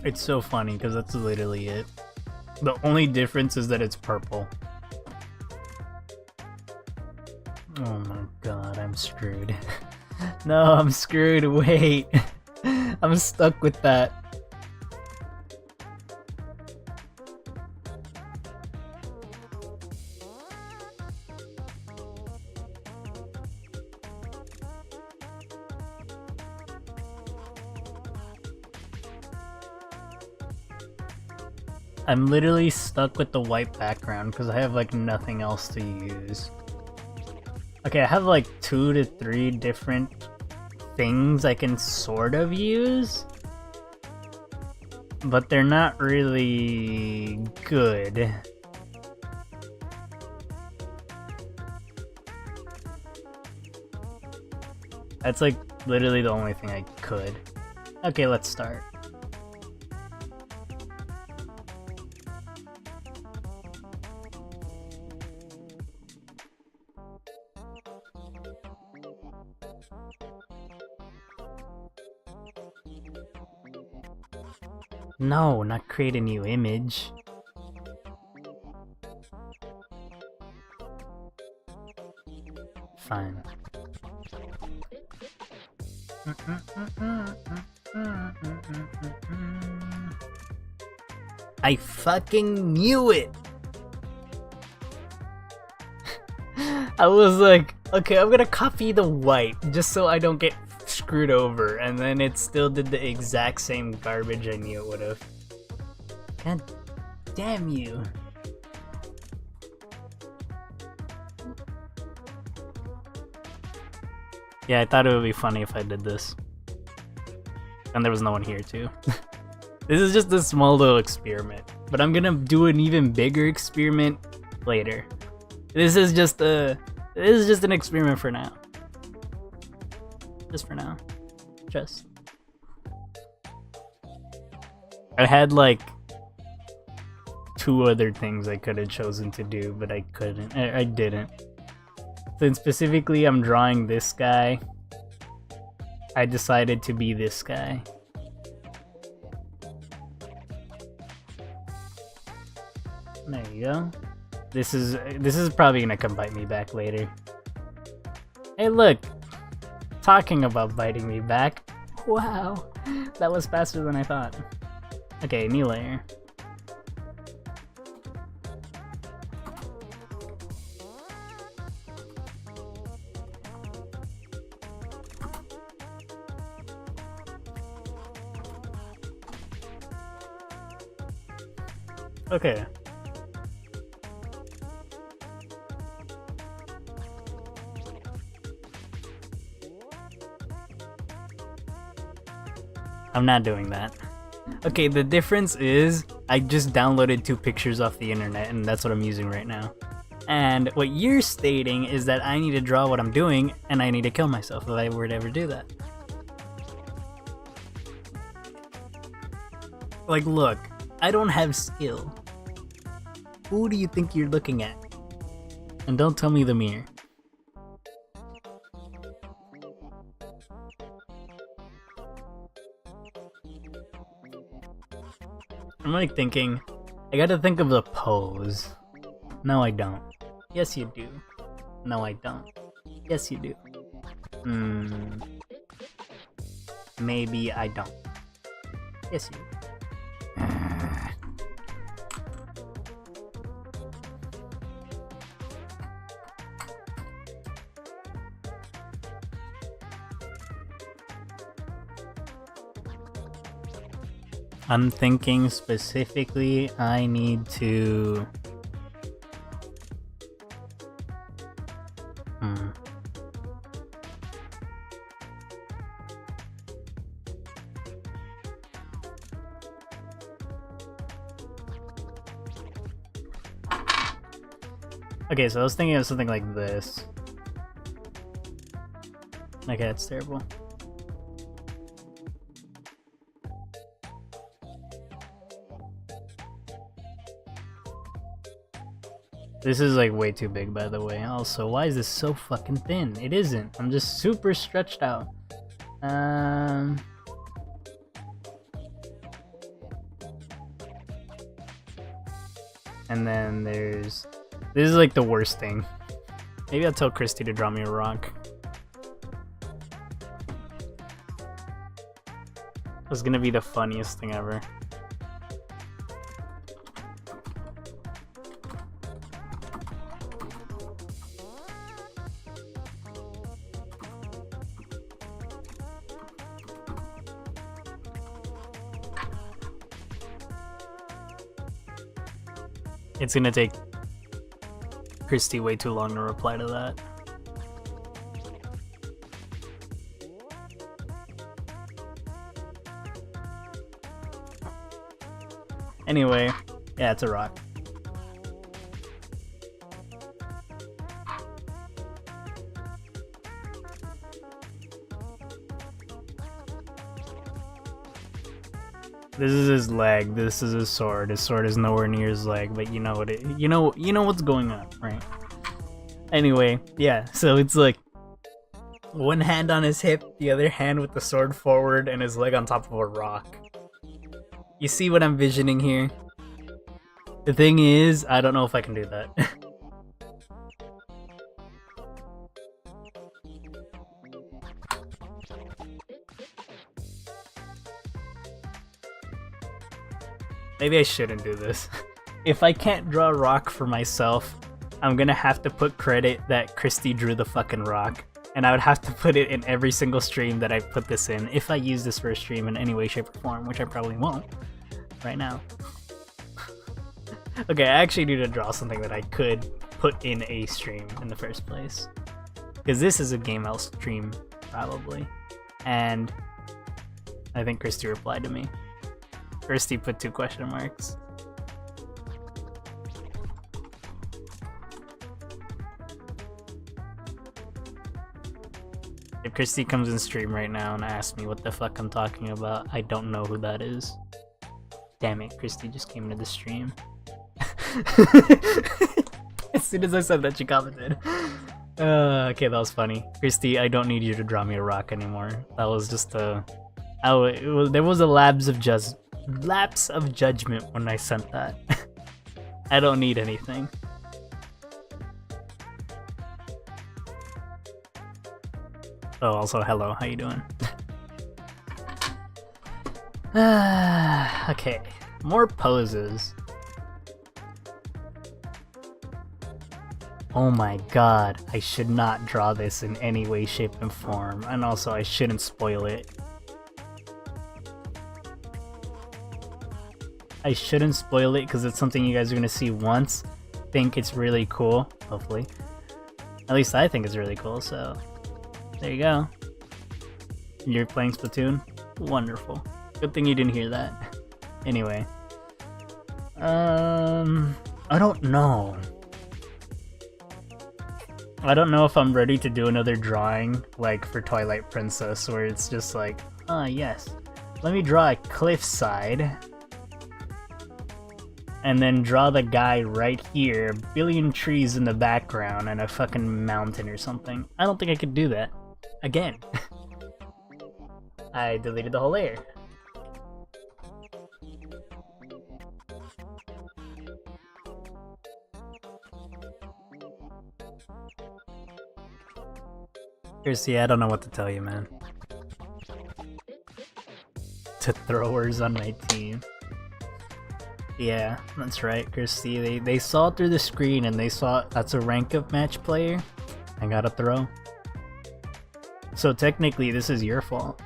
Speaker 1: It's so funny because that's literally it. The only difference is that it's purple. Oh my god, I'm screwed. No, I'm screwed. Wait. I'm stuck with that. I'm literally stuck with the white background because I have like nothing else to use. Okay, I have like 2 to 3 different things I can sort of use, but they're not really good. That's like literally the only thing I could. Okay, let's start. No, not create a new image. Fine. I fucking knew it! I was like, okay, I'm gonna copy the white just so I don't get screwed over, and then it still did the exact same garbage I knew it would've. God damn you. Yeah, I thought it would be funny if I did this. And there was no one here too. This is just a small little experiment, but I'm gonna do an even bigger experiment later. This is just an experiment for now. Just for now. Just. I had like 2 other things I could have chosen to do, but I couldn't. I didn't. Since specifically I'm drawing this guy, I decided to be this guy. There you go. This is probably gonna come bite me back later. Hey look! Talking about biting me back. Wow! That was faster than I thought. Okay, new layer. Okay. I'm not doing that. Okay, the difference is I just downloaded 2 pictures off the internet and that's what I'm using right now. And what you're stating is that I need to draw what I'm doing and I need to kill myself if I were to ever do that. Like, look, I don't have skill. Who do you think you're looking at? And don't tell me the mirror. I'm like thinking, I gotta think of the pose. No, I don't. Yes, you do. No, I don't. Yes, you do. Maybe I don't. Yes, you do. I'm thinking specifically I need to... Okay, so I was thinking of something like this. Okay, that's terrible. This is like way too big, by the way. Also, why is this so fucking thin? It isn't. I'm just super stretched out. And then there's... This is like the worst thing. Maybe I'll tell Christy to draw me a rock. It's gonna be the funniest thing ever. It's gonna take Christy way too long to reply to that. Anyway, yeah, it's a rock. This is his leg. This is his sword. His sword is nowhere near his leg, but you know what you know what's going on, right? Anyway, yeah. So it's like one hand on his hip, the other hand with the sword forward, and his leg on top of a rock. You see what I'm visioning here? The thing is, I don't know if I can do that. Maybe I shouldn't do this. If I can't draw a rock for myself, I'm gonna have to put credit that Christy drew the fucking rock. And I would have to put it in every single stream that I put this in, if I use this for a stream in any way, shape, or form, which I probably won't right now. Okay, I actually need to draw something that I could put in a stream in the first place. Because this is a game I'll stream, probably. And I think Christy replied to me. Christy put 2 question marks. If Christy comes in stream right now and asks me what the fuck I'm talking about, I don't know who that is. Damn it, Christy just came into the stream. As soon as I said that, she commented. Okay, that was funny. Christy, I don't need you to draw me a rock anymore. That was just a... there was a lapse of judgment when I sent that. I don't need anything. Oh, also, hello, how you doing? Okay, more poses. Oh my god, I should not draw this in any way, shape, and form, and also I shouldn't spoil it. I shouldn't spoil it because it's something you guys are gonna see once, think it's really cool, hopefully. At least I think it's really cool, so there you go. You're playing Splatoon? Wonderful. Good thing you didn't hear that. Anyway. I don't know. I don't know if I'm ready to do another drawing, like for Twilight Princess, where it's just like, ah yes, let me draw a cliffside, and then draw the guy right here, a billion trees in the background, and a fucking mountain or something. I don't think I could do that. Again. I deleted the whole layer. Seriously, I don't know what to tell you, man. To throwers on my team. Yeah, that's right, Christy. They saw through the screen and they saw that's a rank up match player. I gotta throw. So technically, this is your fault.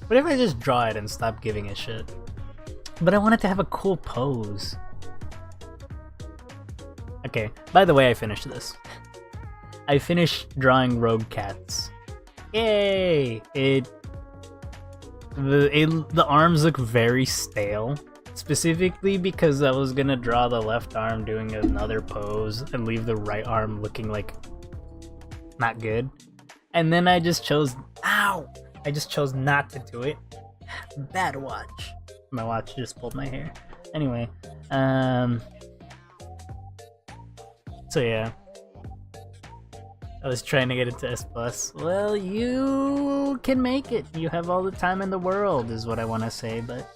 Speaker 1: What if I just draw it and stop giving a shit? But I want it to have a cool pose. Okay, by the way, I finished this. I finished drawing rogue cats. Yay! The arms look very stale. Specifically because I was gonna draw the left arm doing another pose and leave the right arm looking like not good. And then I just chose, ow! I just chose not to do it. Bad watch. My watch just pulled my hair. Anyway, so yeah. I was trying to get into S+. Well, you you can make it. You have all the time in the world, is what I want to say, but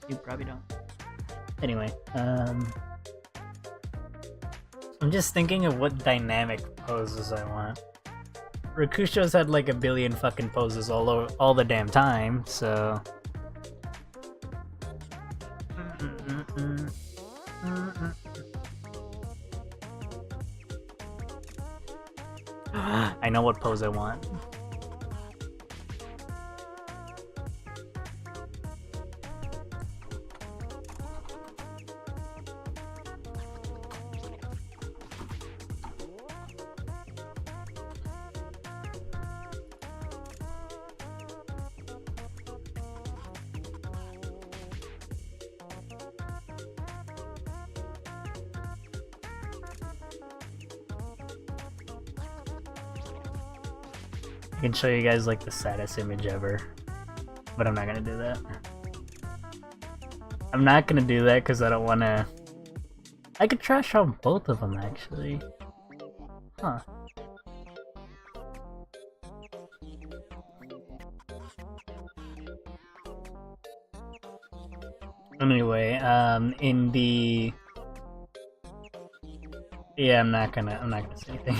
Speaker 1: you probably don't. Anyway, I'm just thinking of what dynamic poses I want. Rakusho's had like a billion fucking poses all the damn time, so... I know what pose I want. I can show you guys like the saddest image ever, but I'm not gonna do that. I'm not gonna do that because I don't want to. I could trash on both of them actually. Huh. Anyway, in the... Yeah, I'm not gonna say anything.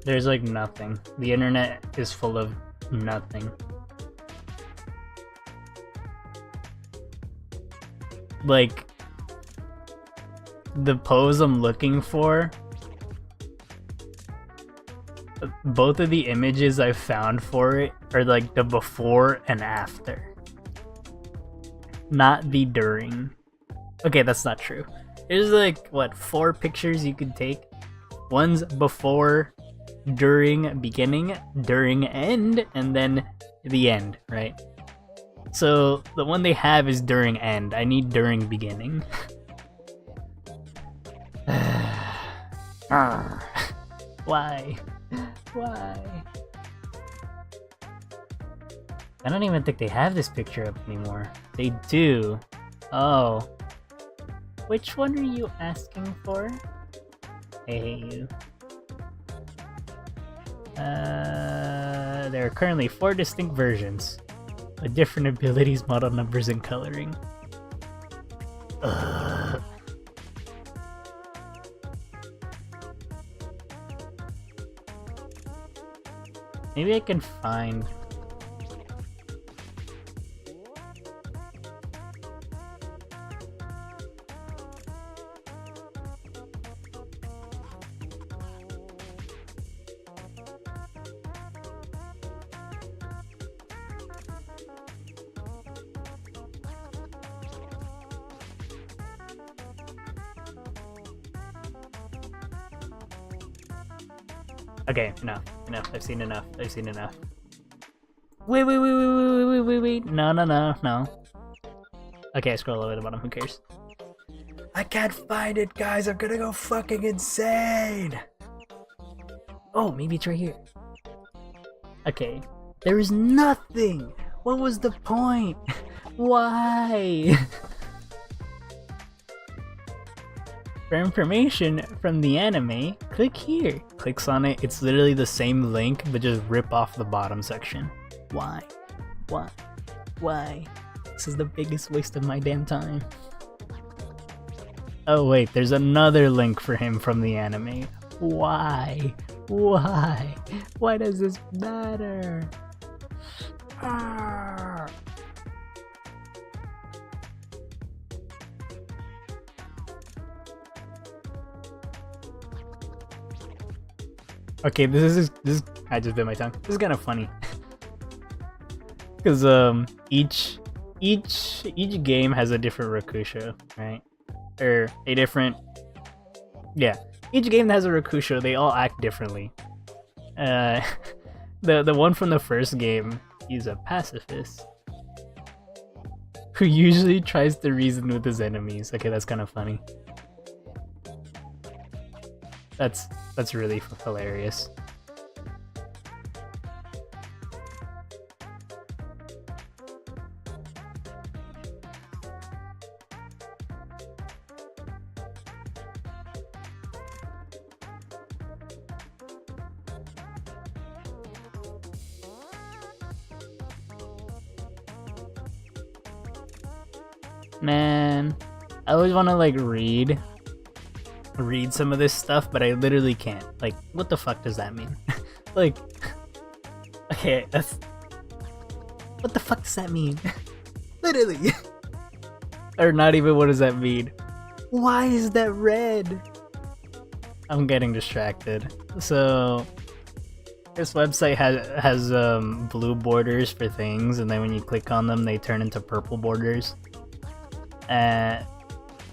Speaker 1: There's like nothing. The internet is full of nothing. Like, the pose I'm looking for, both of the images I found for it are like the before and after. Not the during. Okay, that's not true. There's like, what, 4 pictures you could take? One's before, during beginning, during end, and then the end, right? So the one they have is during end. I need during beginning. Why? Why? I don't even think they have this picture up anymore. They do. Oh. Which one are you asking for? I hate you. There are currently 4 distinct versions, with different abilities, model numbers, and coloring. Ugh. Maybe I can find... Okay, enough. I've seen enough. Wait. No. Okay, I scroll over the bottom, who cares? I can't find it, guys! I'm gonna go fucking insane! Oh, maybe it's right here. Okay. There is nothing! What was the point? Why? For information from the anime, click here. Clicks on it, it's literally the same link, but just rip off the bottom section. Why? Why? This is the biggest waste of my damn time. Oh wait, there's another link for him from the anime. Why? Why does this matter? Arrgh. Okay, this is I just bit my tongue. This is kind of funny. Cause each game has a different Rakusho, right? Or a different, yeah. Each game that has a Rakusho, they all act differently. The one from the first game, he's a pacifist who usually tries to reason with his enemies. Okay, that's kind of funny. That's really hilarious. Man, I always want to like read some of this stuff, but I literally can't. Like, what the fuck does that mean? Like, okay, that's... What the fuck does that mean? Literally. Or not even what does that mean? Why is that red? I'm getting distracted. So, this website has blue borders for things, and then when you click on them, they turn into purple borders.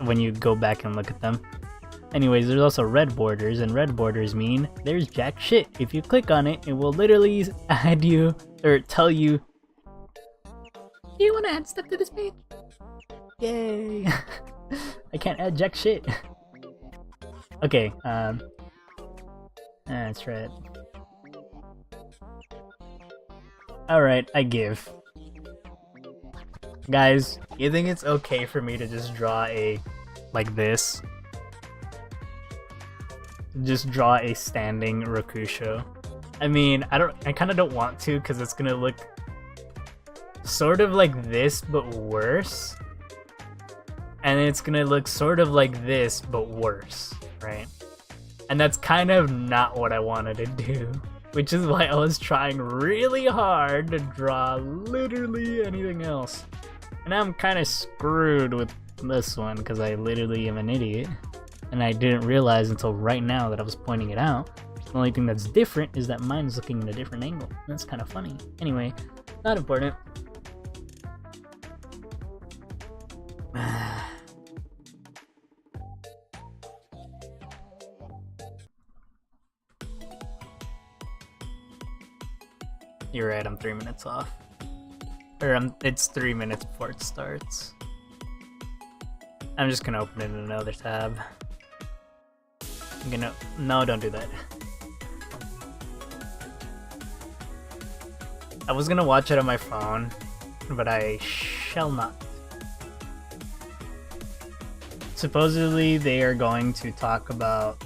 Speaker 1: When you go back and look at them. Anyways, there's also red borders, and red borders mean there's jack shit. If you click on it, it will literally add you, or tell you, do you want to add stuff to this page? Yay! I can't add jack shit. Okay, that's right. Alright, I give. Guys, you think it's okay for me to just draw a, like this? Just draw a standing Rokusho. I mean, I kind of don't want to, because it's gonna look sort of like this, but worse. And it's gonna look sort of like this, but worse, right? And that's kind of not what I wanted to do. Which is why I was trying really hard to draw literally anything else. And I'm kind of screwed with this one because I literally am an idiot. And I didn't realize until right now that I was pointing it out. The only thing that's different is that mine's looking at a different angle. That's kind of funny. Anyway, not important. You're right, I'm 3 minutes off. Or it's 3 minutes before it starts. I'm just gonna open it in another tab. I'm gonna... No, don't do that. I was gonna watch it on my phone, but I shall not. Supposedly they are going to talk about...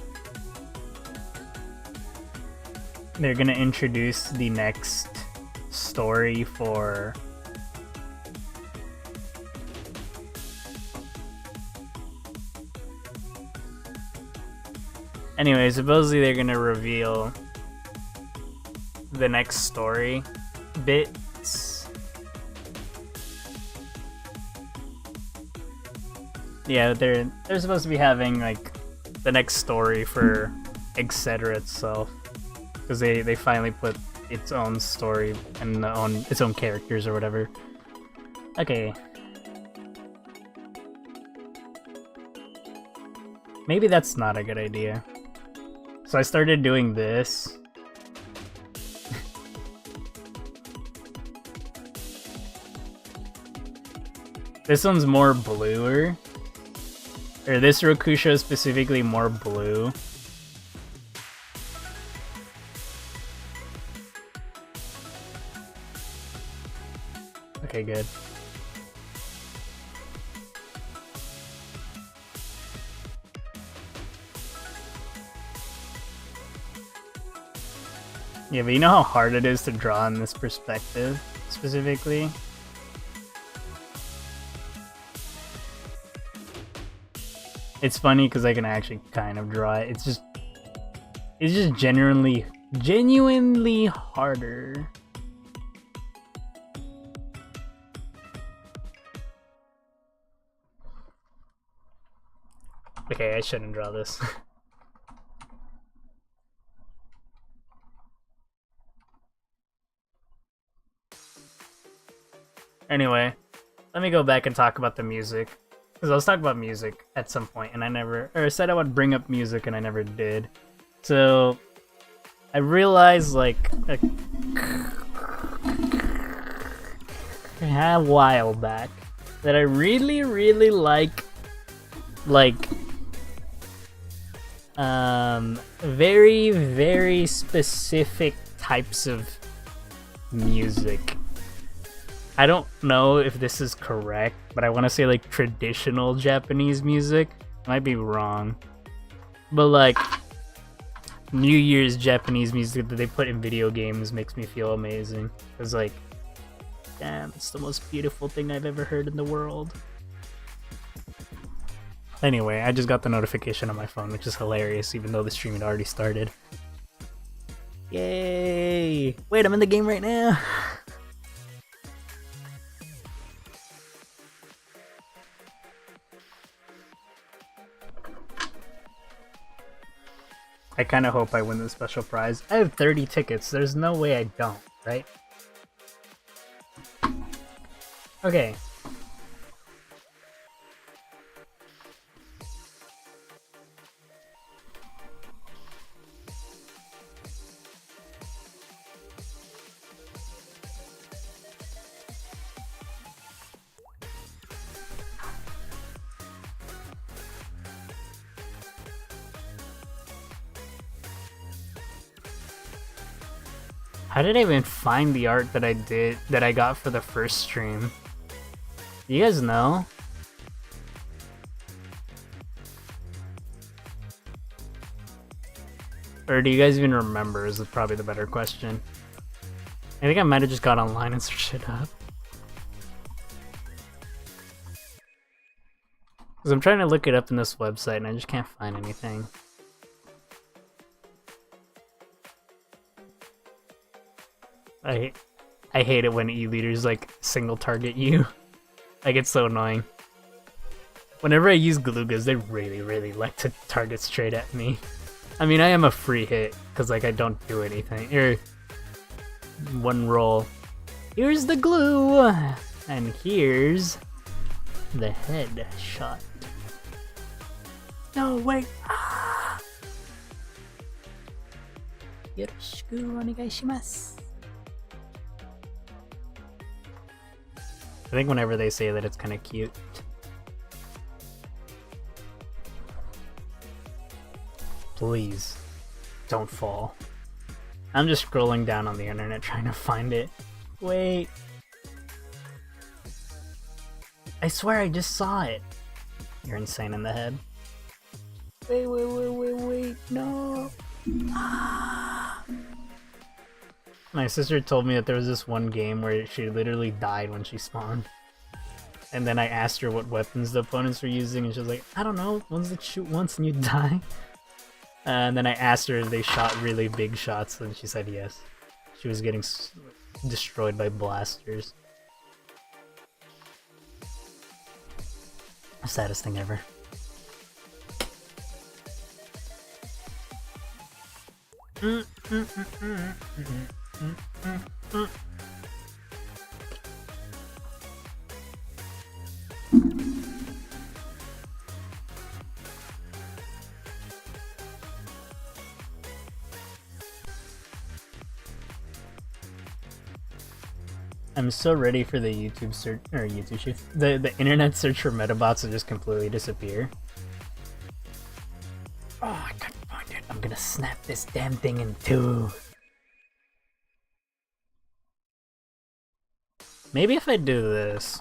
Speaker 1: They're gonna introduce the next story for... Anyway, supposedly they're gonna reveal the next story bits. Yeah, they're supposed to be having like the next story for etc. itself, because they finally put its own story and its own characters or whatever. Okay. Maybe that's not a good idea. So I started doing this. This one's more bluer. Or this Rokusho is specifically more blue. Okay, good. Yeah, but you know how hard it is to draw in this perspective, specifically? It's funny because I can actually kind of draw it. It's just genuinely harder. Okay, I shouldn't draw this. Anyway, let me go back and talk about the music. Because I was talking about music at some point, and I said I would bring up music, and I never did. So, I realized, like, a while back, that I really like very specific types of music. I don't know if this is correct, but I want to say like traditional Japanese music. I might be wrong, but like New Year's Japanese music that they put in video games makes me feel amazing. It's like, damn, it's the most beautiful thing I've ever heard in the world. Anyway, I just got the notification on my phone, which is hilarious, even though the stream had already started. Yay! Wait, I'm in the game right now! I kinda hope I win the special prize. I have 30 tickets, there's no way I don't, right? Okay. How did I even find the art that I got for the first stream? Do you guys know? Or do you guys even remember is probably the better question. I think I might have just got online and searched it up. Because I'm trying to look it up in this website and I just can't find anything. I hate it when e-leaders like single target you. Like, it's so annoying. Whenever I use Galugas, they really like to target straight at me. I mean, I am a free hit because like I don't do anything. Here, one roll. Here's the glue, and here's the head shot. No, wait. Ah! Yoroshiku onegaishimasu. I think whenever they say that, it's kind of cute. Please, don't fall. I'm just scrolling down on the internet trying to find it. Wait. I swear I just saw it. You're insane in the head. Wait, no. Ah. My sister told me that there was this one game where she literally died when she spawned. And then I asked her what weapons the opponents were using, and she was like, I don't know, ones that shoot once and you die. And then I asked her if they shot really big shots, and she said yes. She was getting destroyed by blasters. Saddest thing ever. I'm so ready for the YouTube search, or YouTube search, the internet search for Medabots to just completely disappear. Oh, I couldn't find it. I'm gonna snap this damn thing in two. Maybe if I do this.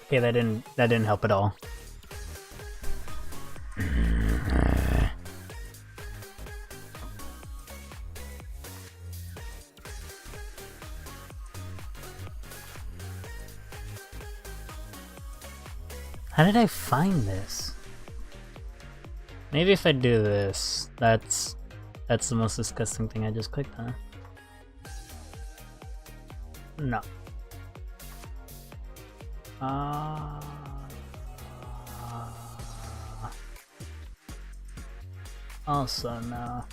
Speaker 1: Okay, that didn't help at all. How did I find this? Maybe if I do this, that's the most disgusting thing I just clicked on. No. Also no.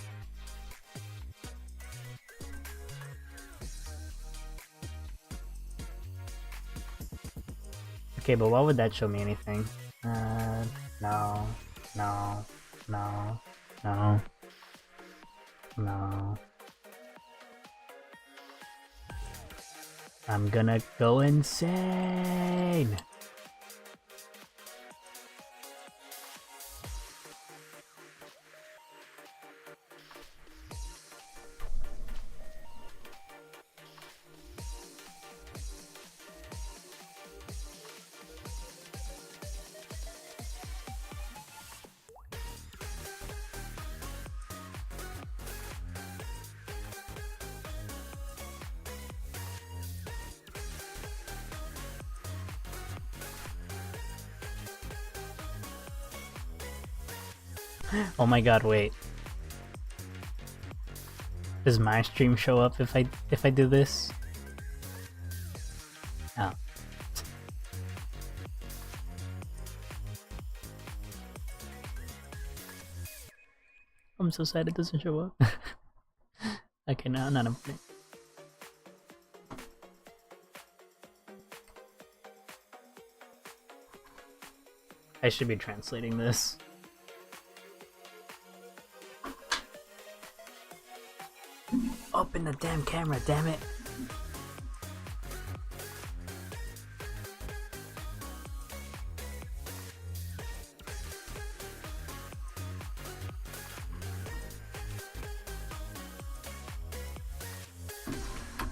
Speaker 1: Okay, but why would that show me anything? No. No. No. No. No. I'm gonna go insane! Oh my god, wait. Does my stream show up if I do this? Oh. I'm so sad it doesn't show up. Okay, now not a minute. I should be translating this. Open the damn camera, damn it!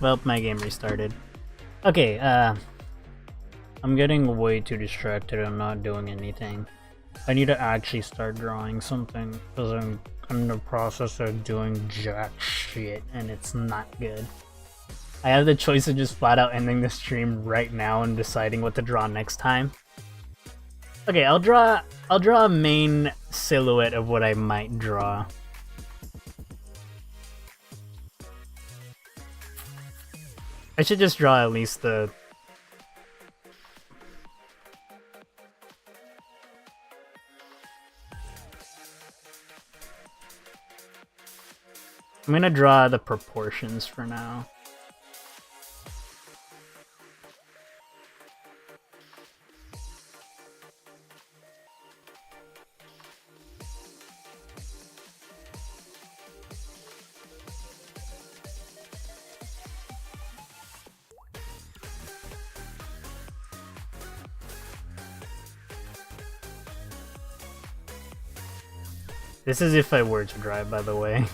Speaker 1: Well, my game restarted. Okay, I'm getting way too distracted. I'm not doing anything. I need to actually start drawing something because I'm in the process of doing jack shit and it's not good. I have the choice of just flat out ending the stream right now and deciding what to draw next time. Okay, I'll draw a main silhouette of what I might draw. I should just draw at least the... I'm gonna draw the proportions for now. This is if I were to drive, by the way.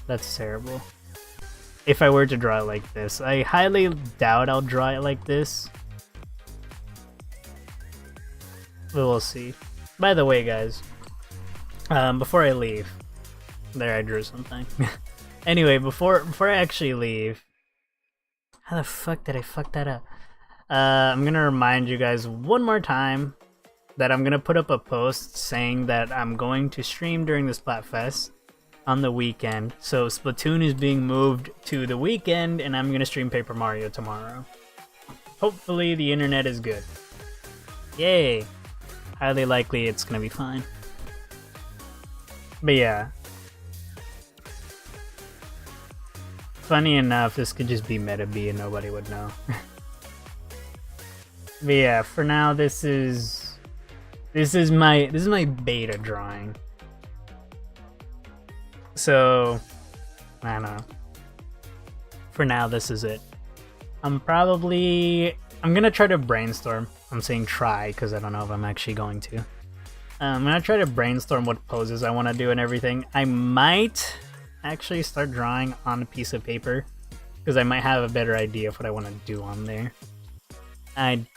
Speaker 1: That's terrible. If I were to draw it like this. I highly doubt I'll draw it like this. But we'll see. By the way, guys, before I leave... There, I drew something. Anyway, before I actually leave... How the fuck did I fuck that up? I'm gonna remind you guys one more time that I'm gonna put up a post saying that I'm going to stream during the Splatfest on the weekend. So Splatoon is being moved to the weekend and I'm gonna stream Paper Mario tomorrow. Hopefully the internet is good. Yay! Highly likely it's gonna be fine. But yeah. Funny enough, this could just be Medabots and nobody would know. But yeah, for now this is my beta drawing. So I don't know. For now this is it. I'm gonna try to brainstorm. I'm saying try because I don't know if I'm actually going to. I'm gonna try to brainstorm what poses I want to do and everything. I might actually start drawing on a piece of paper because I might have a better idea of what I want to do on there. I'm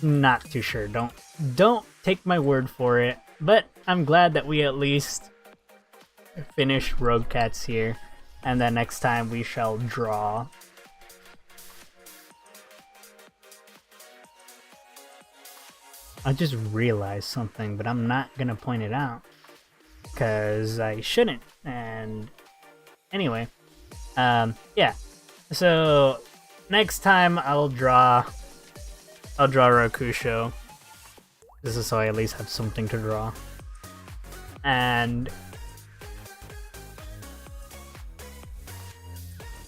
Speaker 1: not too sure. Don't take my word for it, but I'm glad that we at least finish Rogue Cats here, and then next time we shall draw. I just realized something, but I'm not gonna point it out because I shouldn't. And anyway, yeah. So next time I'll draw Rokusho. This is so I at least have something to draw. And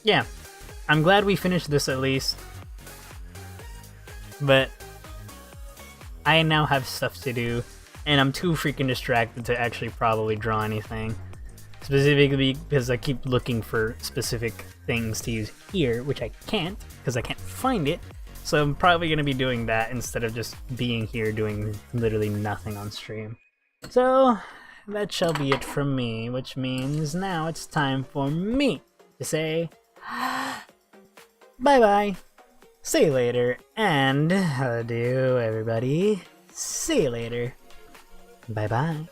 Speaker 1: yeah, I'm glad we finished this at least. But I now have stuff to do, and I'm too freaking distracted to actually probably draw anything. Specifically because I keep looking for specific things to use here, which I can't, because I can't find it. So I'm probably going to be doing that instead of just being here doing literally nothing on stream. So that shall be it from me, which means now it's time for me to say bye-bye, see you later, and adieu everybody, see you later, bye-bye.